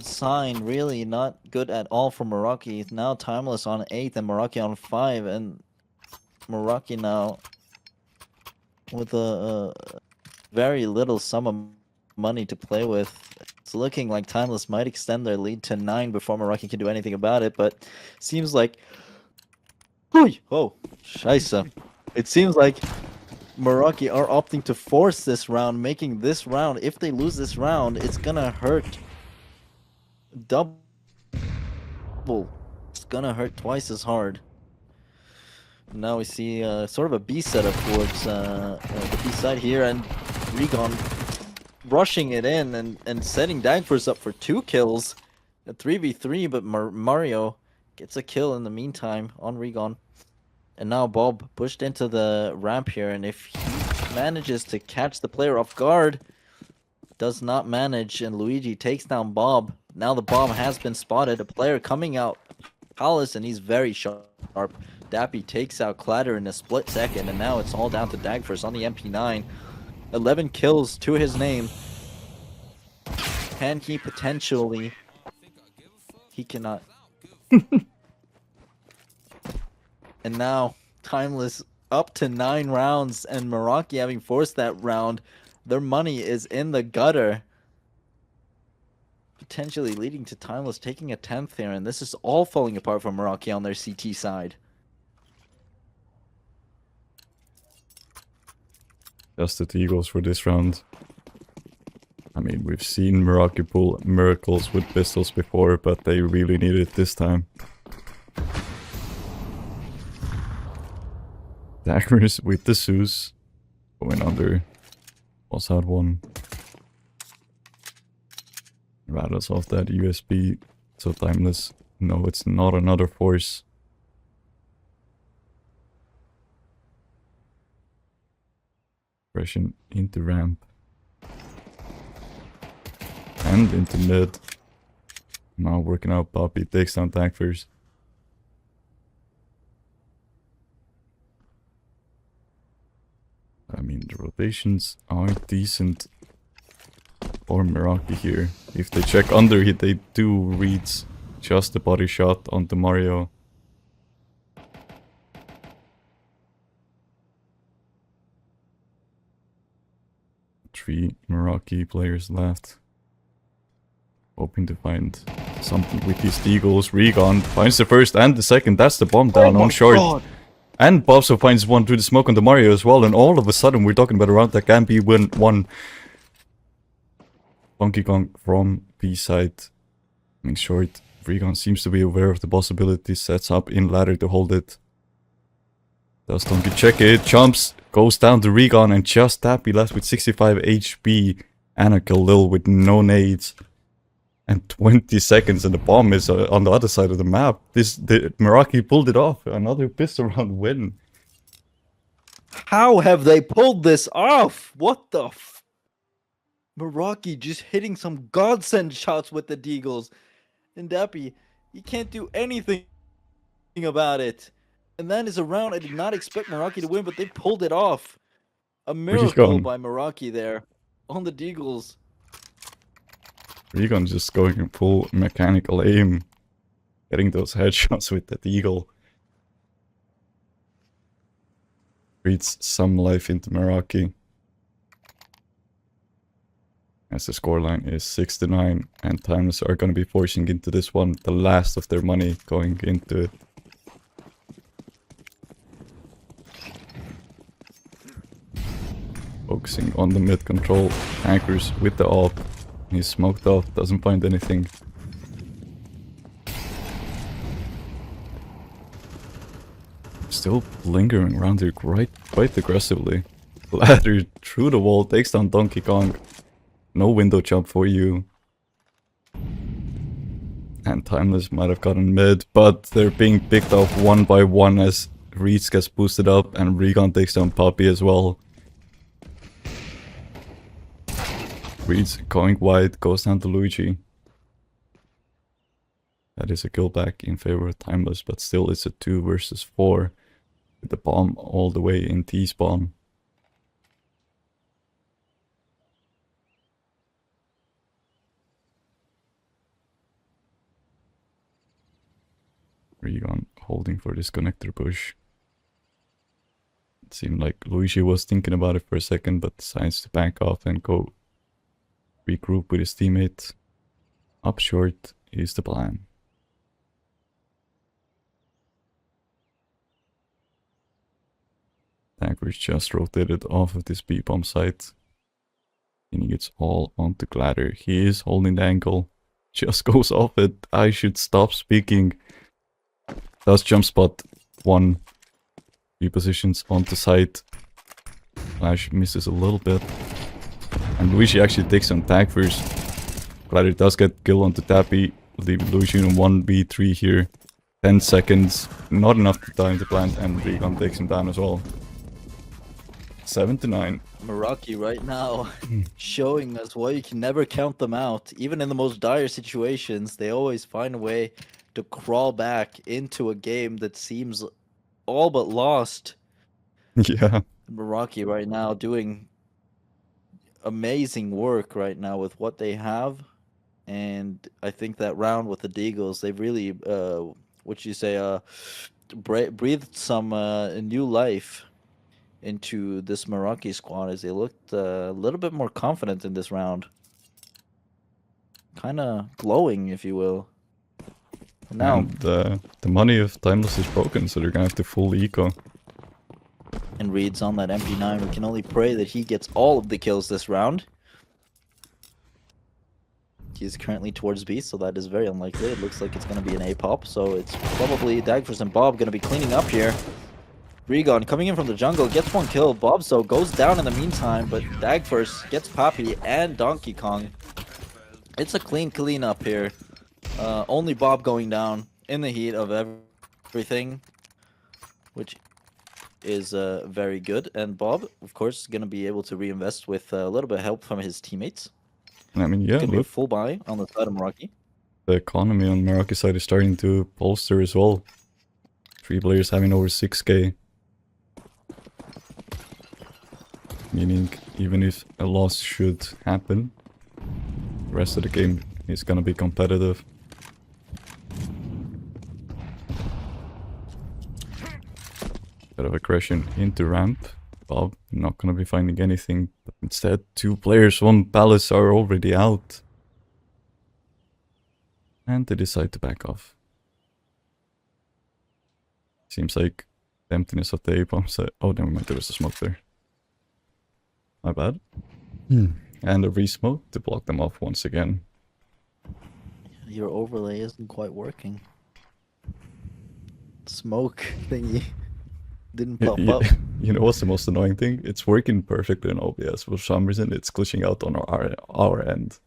sign, really. Not good at all for Meraki. Now Timeless on 8th and Meraki on 5, and Meraki now with a very little sum of money to play with. It's looking like Timeless might extend their lead to 9 before Meraki can do anything about it, but seems like... Oh, scheisse. It seems like Meraki are opting to force this round, making this round, if they lose this round, it's gonna hurt double. It's gonna hurt twice as hard. Now we see sort of a B setup towards the B side here, and Regon rushing it in and setting Dagfors up for 2 kills. A 3v3, but Mario gets a kill in the meantime on Regon. And now Bob pushed into the ramp here, and if he manages to catch the player off guard, does not manage, and Luigi takes down Bob. Now the bomb has been spotted. A player coming out Palace, and he's very sharp. Dappy takes out Clatter in a split second, and now it's all down to Dagfors on the MP9. 11 kills to his name. Can he potentially... He cannot. And now, Timeless up to 9 rounds, and Meraki having forced that round. Their money is in the gutter. Potentially leading to Timeless taking a 10th here, and this is all falling apart for Meraki on their CT side. Just the Eagles for this round. I mean, we've seen Meraki pull miracles with pistols before, but they really need it this time. Daggers with the Zeus. Going under. Was out one. Rattles off that USB. So Timeless. No, it's not another force. Pressing into ramp. And into mid. Now working out Poppy. Takes down Dagfors. I mean, the rotations are decent for Meraki here. If they check under, they do read just the body shot onto Mario. 3 Meraki players left. Hoping to find something with these Eagles. Regon finds the first and the second. That's the bomb down on short. God. And also finds one through the smoke on the Mario as well. And all of a sudden we're talking about a round that can be won. Donkey Kong from B side. I mean, short. Regon seems to be aware of the possibilities. Sets up in ladder to hold it. Does Donkey check it? Jumps. Goes down to Regon and just Tappy left with 65 HP. And a Khalil with no nades. And 20 seconds and the bomb is on the other side of the map. Meraki pulled it off. Another pistol round win. How have they pulled this off? What the f... Meraki just hitting some godsend shots with the Deagles. And Dappy, you can't do anything about it. And that is a round I did not expect Meraki to win, but they pulled it off. A miracle by Meraki there on the Deagles. Regon just going in full mechanical aim. Getting those headshots with that eagle. Breathes some life into Meraki. As the scoreline is 6-9. And Timeless are going to be forcing into this one the last of their money going into it. Focusing on the mid control. Anchors with the AWP. He's smoked off, doesn't find anything. Still lingering around here quite aggressively. Ladder through the wall, takes down Donkey Kong. No window jump for you. And Timeless might have gotten mid, but they're being picked off one by one as Reeds gets boosted up and Regan takes down Poppy as well. Reeds going wide, goes down to Luigi. That is a kill back in favor of Timeless, but still it's a 2 versus 4 with the bomb all the way in T-spawn. Regan holding for this connector push. It seemed like Luigi was thinking about it for a second, but decides to back off and go regroup with his teammate. Up short is the plan. Dagger's just rotated off of this B-bomb site. And he gets all onto Gladder. He is holding the angle. Just goes off it. I should stop speaking. Does jump spot 1. Repositions onto site. Flash misses a little bit. And Luigi actually takes some tag first. Gladder does get kill onto Tappy. Leaving Luigi in 1v3 here. 10 seconds. Not enough time to plant, and Regan takes him down as well. 7-9. Meraki right now showing us why you can never count them out. Even in the most dire situations, they always find a way to crawl back into a game that seems all but lost. Yeah. Meraki right now doing amazing work right now with what they have. And I think that round with the Deagles, they've really, what you say, breathed some new life into this Meraki squad as they looked a little bit more confident in this round. Kind of glowing, if you will. Now, And the money of Timeless is broken, so they're gonna have to full eco. and Reed's on that MP9. We can only pray that he gets all of the kills this round. He's currently towards B, so that is very unlikely. It looks like it's going to be an A-pop, so it's probably Dagfors and Bob going to be cleaning up here. Regan coming in from the jungle, gets 1 kill. Bob so goes down in the meantime, but Dagfors gets Poppy and Donkey Kong. It's a clean up here. Only Bob going down in the heat of everything, which is very good. And Bob, of course, is going to be able to reinvest with a little bit of help from his teammates. And I mean, yeah, It's going to be a look, full buy on the side of Meraki. the economy on Meraki side is starting to bolster as well. 3 players having over 6k. Meaning, even if a loss should happen, the rest of the game is gonna be competitive. Bit of aggression into ramp. Bob not gonna be finding anything, but instead 2 players, 1 palace are already out. And they decide to back off. Seems like the emptiness of the A-bomb set. Oh, never mind, there was a smoke there. My bad. And a re-smoke to block them off once again. Your overlay isn't quite working. Smoke thingy didn't pop up. You know what's the most annoying thing? It's working perfectly in OBS. For some reason, it's glitching out on our end.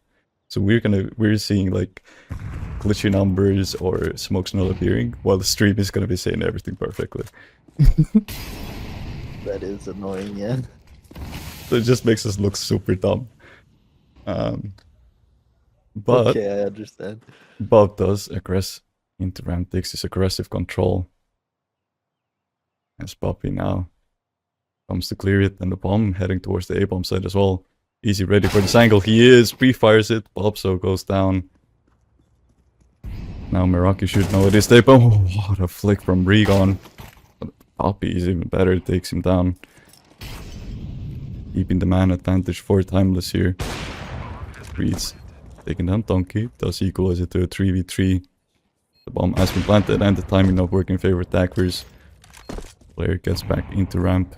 So we're seeing like glitchy numbers or smokes not appearing, while the stream is gonna be saying everything perfectly. That is annoying, yeah. So it just makes us look super dumb. But Okay, I understand. Bob does aggress into ramp, takes his aggressive control. As Poppy now comes to clear it, and the bomb heading towards the A-bomb side as well. Easy ready for this angle. He is, pre-fires it. Bobso goes down. Now Meraki should know it is there. Oh, what a flick from Regan. Poppy is even better, takes him down. Keeping the man advantage for Timeless here. Reeds taking down Donkey. Does equalize it to a 3v3. The bomb has been planted and the timing not working in favor of Dagfors. Player gets back into ramp.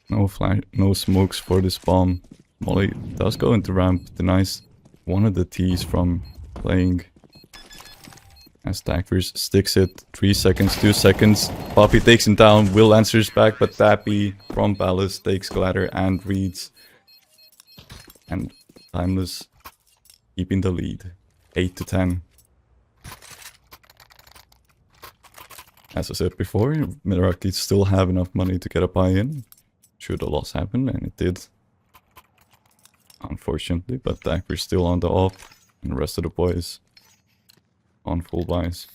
No flash, no smokes for this bomb. Molly does go into ramp. Denies one of the T's from playing. As Dagfors sticks it. 3 seconds, 2 seconds. Poppy takes him down. Will answers back, but Tappy from Palace takes Gladder and Reeds. And Timeless keeping the lead. 8-10. As I said before, Meraki still have enough money to get a buy-in should a loss happen, and it did. Unfortunately, but we're still on the off, and the rest of the boys on full buys.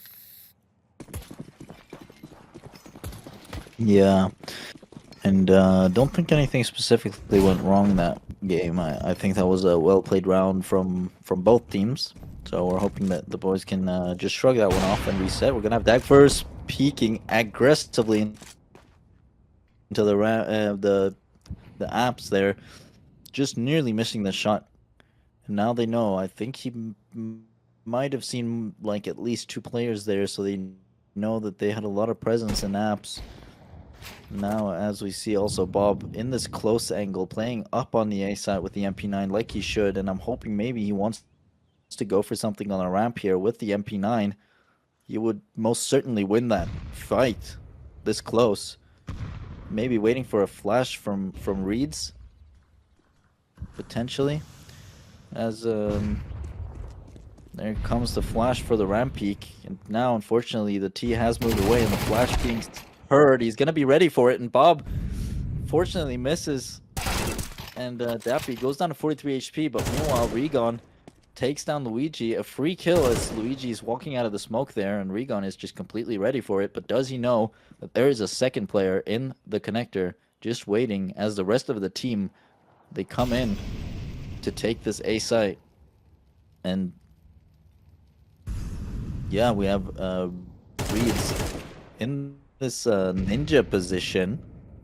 Yeah, and don't think anything specifically went wrong that game. I think that was a well-played round from both teams. So we're hoping that the boys can just shrug that one off and reset. We're gonna have Dag first peeking aggressively into the apps there, just nearly missing the shot. And now they know. I think he might have seen like at least 2 players there, so they know that they had a lot of presence in apps. Now, as we see also Bob in this close angle, playing up on the A side with the MP9 like he should, and I'm hoping maybe he wants to go for something on a ramp here with the MP9. He would most certainly win that fight this close. Maybe waiting for a flash from Reeds, potentially. As there comes the flash for the ramp peak, and now unfortunately the T has moved away, and the flash being heard, he's gonna be ready for it, and Bob fortunately misses, and Dappy goes down to 43 HP, but meanwhile Regon takes down Luigi. A free kill as Luigi's walking out of the smoke there, and Regon is just completely ready for it, but does he know that there is a second player in the connector just waiting as the rest of the team, they come in to take this A site. And yeah, we have Reeds in this ninja position.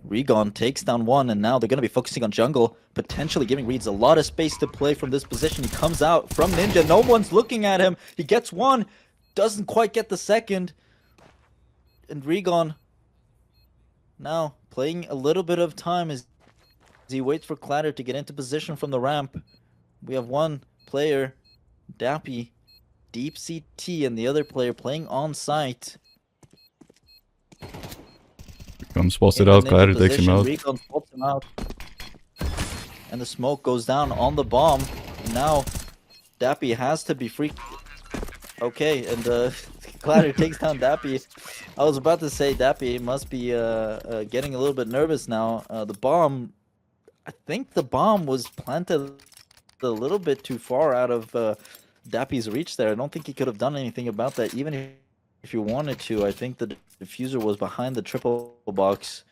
Regon takes down one, and now they're going to be focusing on jungle, potentially giving Reeds a lot of space to play from this position. He comes out from ninja. No one's looking at him. He gets one, doesn't quite get the second. And Regon now playing a little bit of time as he waits for Clatter to get into position from the ramp. We have one player, Dappy, deep CT, and the other player playing on site. Comes spotted out, Clatter takes him out. Recon spots him out. And the smoke goes down on the bomb. Now, Dappy has to be free. Okay, and Clatter takes down Dappy. I was about to say Dappy must be getting a little bit nervous now. The bomb, I think the bomb was planted a little bit too far out of Dappy's reach there. I don't think he could have done anything about that, even if you wanted to. I think the diffuser was behind the triple box.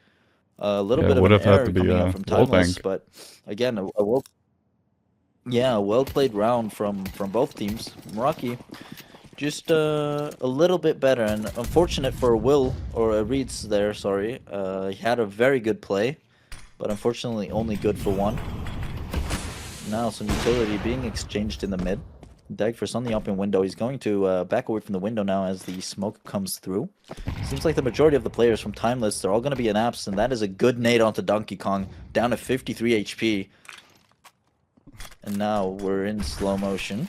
A little bit of an error coming out from Timeless, but again, a well-played round from both teams. Meraki just a little bit better, and unfortunate for Will, or Reeds there, sorry. He had a very good play, but unfortunately only good for one. Now some utility being exchanged in the mid. Dagfirst on the open window. He's going to back away from the window now as the smoke comes through. Seems like the majority of the players from Timeless, they're all going to be in apps, and that is a good nade onto Donkey Kong, down to 53 HP. And now we're in slow motion.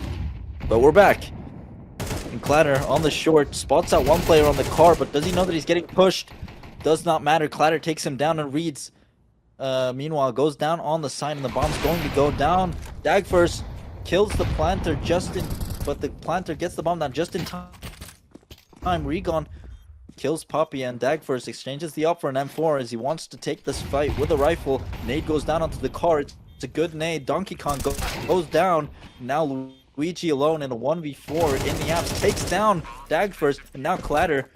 But we're back. And Clatter on the short, spots out one player on the car, but does he know that he's getting pushed? Does not matter. Clatter takes him down and Reeds. Meanwhile, goes down on the side, and the bomb's going to go down. Dagfirst kills the planter but the planter gets the bomb down just in time. Regon kills Poppy, and Dagfirst exchanges the up for an M4 as he wants to take this fight with a rifle. Nade goes down onto the car. It's a good nade. Donkey Kong goes down. Now Luigi alone in a 1v4 in the apps takes down Dagfirst, and now Clatter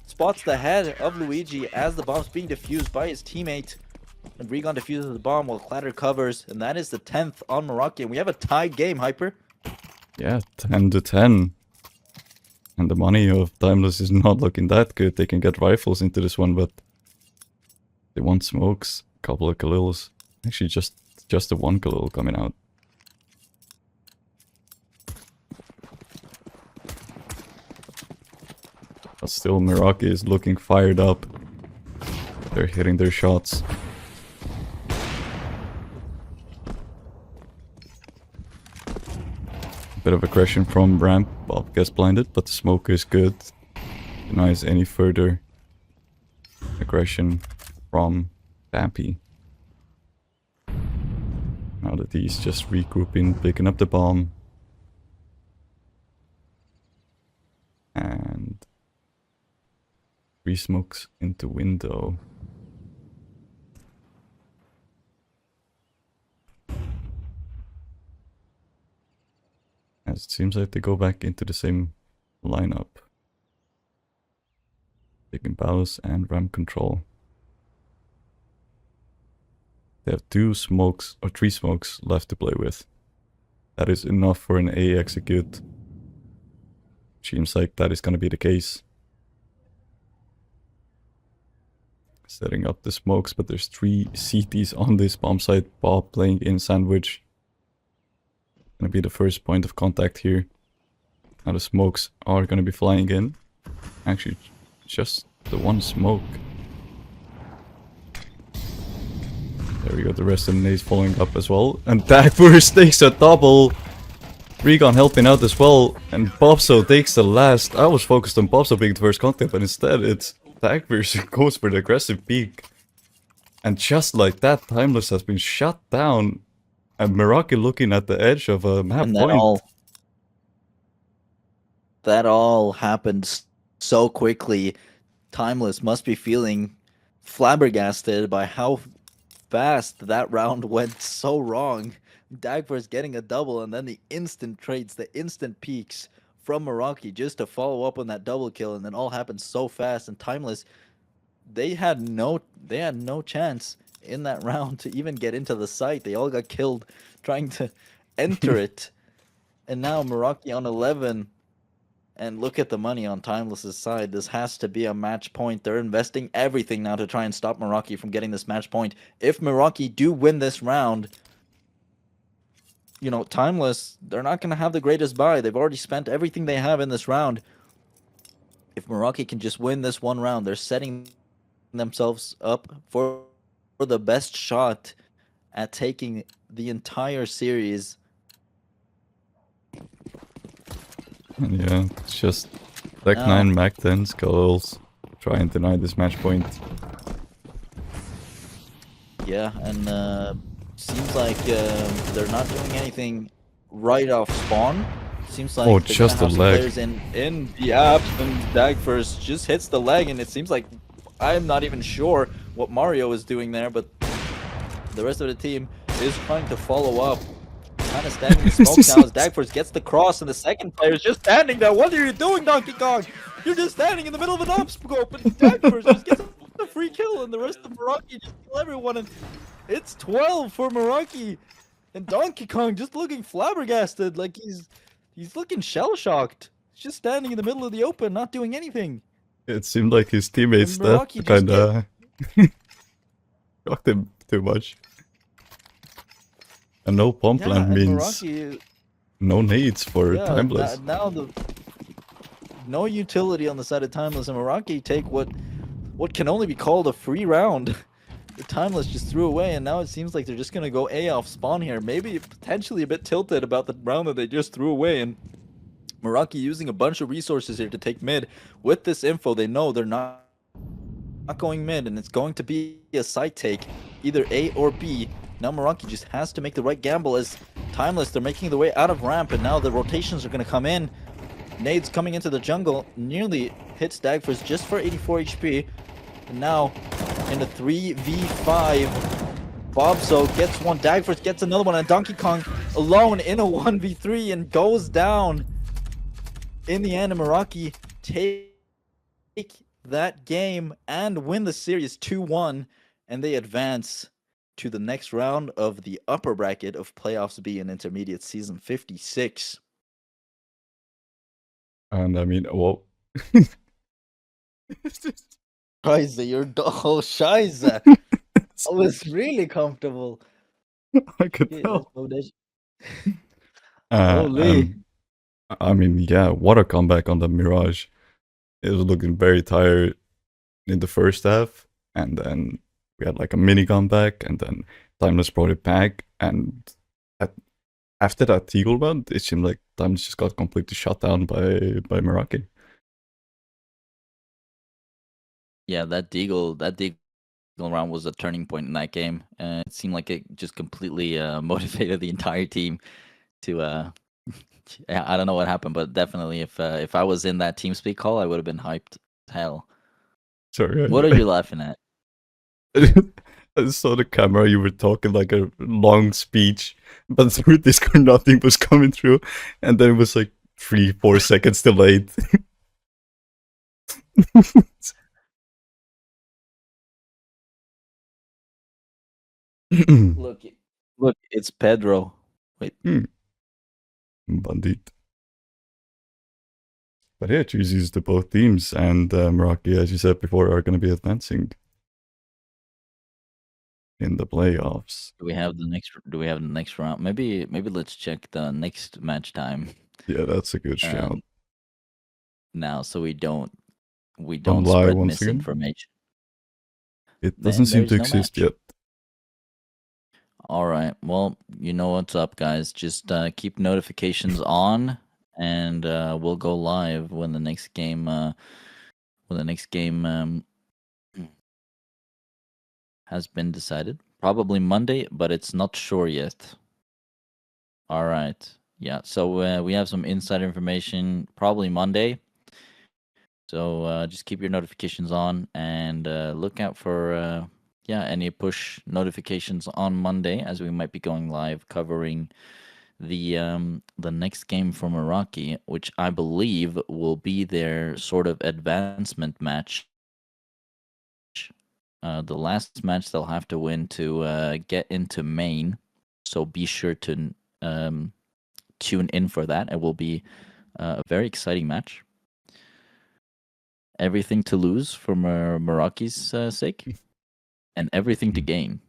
spots the head of Luigi as the bomb's being defused by his teammate. And Regon defuses the bomb while Clatter covers, and that is the 10th on Meraki. And we have a tied game, Hyper. Yeah, 10-10. And the money of Timeless is not looking that good. They can get rifles into this one, but they want smokes. A couple of Khalils. Actually, just the one Khalil coming out. But still, Meraki is looking fired up. They're hitting their shots. Bit of aggression from ramp. Bob gets blinded, but the smoke is good. Denies any further aggression from Dappy. Now that he's just regrouping, picking up the bomb. Three smokes into window. As it seems like they go back into the same lineup. Taking bows and ramp control. They have 2 smokes or 3 smokes left to play with. That is enough for an A execute. Seems like that is going to be the case. Setting up the smokes, but there's 3 CTs on this bomb site. Bob playing in sandwich. Gonna be the first point of contact here. Now the smokes are gonna be flying in. Actually, just the one smoke. There we go, the rest of the nades following up as well. And Dagburst takes a double. Regon helping out as well. And Bobso takes the last. I was focused on Bobso being the first contact, but instead it's Dagburst who goes for the aggressive peek. And just like that, Timeless has been shut down. And Meraki looking at the edge of a map And point. that all happened so quickly. Timeless must be feeling flabbergasted by how fast that round went so wrong. Dagver's getting a double, and then the instant trades, the instant peaks from Meraki just to follow up on that double kill, and then all happened so fast. And Timeless, they had no chance in that round to even get into the site. They all got killed trying to enter it. And now Meraki on 11. And look at the money on Timeless's side. This has to be a match point. They're investing everything now to try and stop Meraki from getting this match point. If Meraki do win this round, you know, Timeless, they're not going to have the greatest buy. They've already spent everything they have in this round. If Meraki can just win this one round, they're setting themselves up for the best shot at taking the entire series. Yeah, it's just Tech 9, Mac 10, Skulls try and deny this match point. Yeah, and seems like they're not doing anything right off spawn. Seems like they're just gonna have the some leg. players in the apps, and Dagfirst just hits the leg, and it seems like I'm not even sure what Mario is doing there, but the rest of the team is trying to follow up. Kind of standing in the smoke now as Dagfirst gets the cross, and the second player is just standing there. What are you doing, Donkey Kong? You're just standing in the middle of an up scope, and Dagfirst just gets a free kill, and the rest of Meraki just kill everyone, and it's 12 for Meraki. And Donkey Kong just looking flabbergasted, like he's looking shell-shocked. He's just standing in the middle of the open, not doing anything. It seemed like his teammates that kinda shocked him too much. And no pump plant means Meraki, no nades for Timeless. Now no utility on the side of Timeless, and Meraki take what can only be called a free round. The Timeless just threw away, and now it seems like they're just gonna go A off spawn here. Maybe potentially a bit tilted about the round that they just threw away, and Meraki using a bunch of resources here to take mid. With this info, they know they're not going mid, and it's going to be a side take, either A or B. Now Meraki just has to make the right gamble as Timeless, they're making their way out of ramp, and now the rotations are going to come in. Nades coming into the jungle, nearly hits Dagfirst just for 84 HP. And now, in a 3v5, Bobso gets one, Dagfirst gets another one, and Donkey Kong alone in a 1v3 and goes down. In the end, Meraki take that game and win the series 2-1, and they advance to the next round of the upper bracket of Playoffs B and Intermediate Season 56. And I mean, well... Scheiße, you're Scheiße. I was really comfortable. I could tell. Holy. I mean, yeah, what a comeback on the Mirage. It was looking very tired in the first half, and then we had like a mini comeback, and then Timeless brought it back, and after that Deagle round, it seemed like Timeless just got completely shut down by Meraki. Yeah, that Deagle round was a turning point in that game. It seemed like it just completely motivated the entire team to I don't know what happened, but definitely if I was in that TeamSpeak call, I would have been hyped as hell. Sorry, What are you laughing at? I saw the camera. You were talking like a long speech, but through Discord, nothing was coming through, and then it was like 3, 4 seconds delayed. Look, look, it's Pedro. Wait, Bandit. But yeah, chooses the both teams, and Meraki, as you said before, are going to be advancing in the playoffs. do we have the next? Do we have the next round? Maybe let's check the next match time. Yeah, that's a good shout. Um, now, so we Don't don't lie spread once again. misinformation. It doesn't Then seem to there's no exist match. yet. All right. Well, you know what's up, guys. Just keep notifications on, and we'll go live when the next game. When the next game has been decided. Probably Monday, but it's not sure yet. All right. Yeah. So we have some inside information. Probably Monday. So just keep your notifications on and look out for yeah, any push notifications on Monday, as we might be going live covering the next game from Meraki, which I believe will be their sort of advancement match. The last match they'll have to win to get into main. So be sure to tune in for that. It will be a very exciting match. Everything to lose for Meraki's sake, and everything to gain.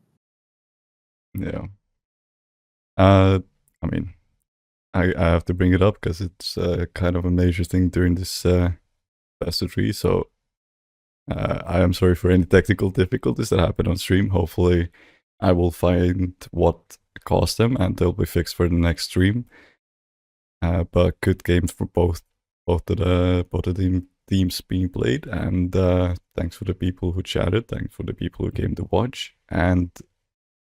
Yeah. I mean, I have to bring it up because it's kind of a major thing during this best of three. So I am sorry for any technical difficulties that happen on stream. Hopefully, I will find what caused them and they'll be fixed for the next stream. But good games for both of the teams being played, and thanks for the people who chatted. Thanks for the people who came to watch. And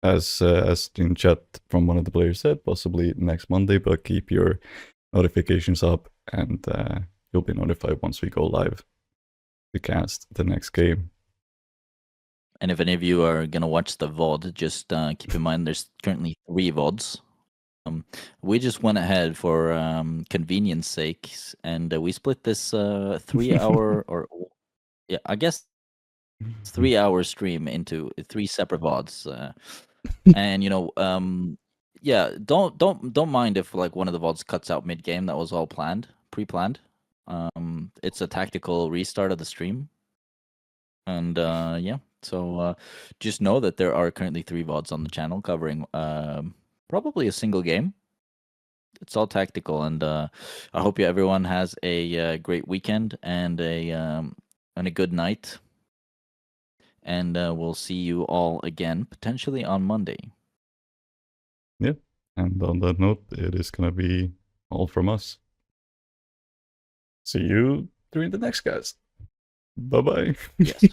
as in chat from one of the players said, possibly next Monday, but keep your notifications up, and you'll be notified once we go live to cast the next game. And if any of you are gonna watch the VOD, just keep in mind there's currently 3 VODs. We just went ahead for convenience sakes, and we split this 3 hour or yeah, I guess 3 hour stream into 3 separate VODs. And yeah, don't mind if like one of the VODs cuts out mid game. That was all planned, pre-planned. It's a tactical restart of the stream, and yeah. So just know that there are currently 3 VODs on the channel covering probably a single game. It's all tactical, and I hope everyone has a great weekend and a good night. And we'll see you all again potentially on Monday. Yeah. And on that note, it is going to be all from us. See you during the next cast. Bye bye. Yes.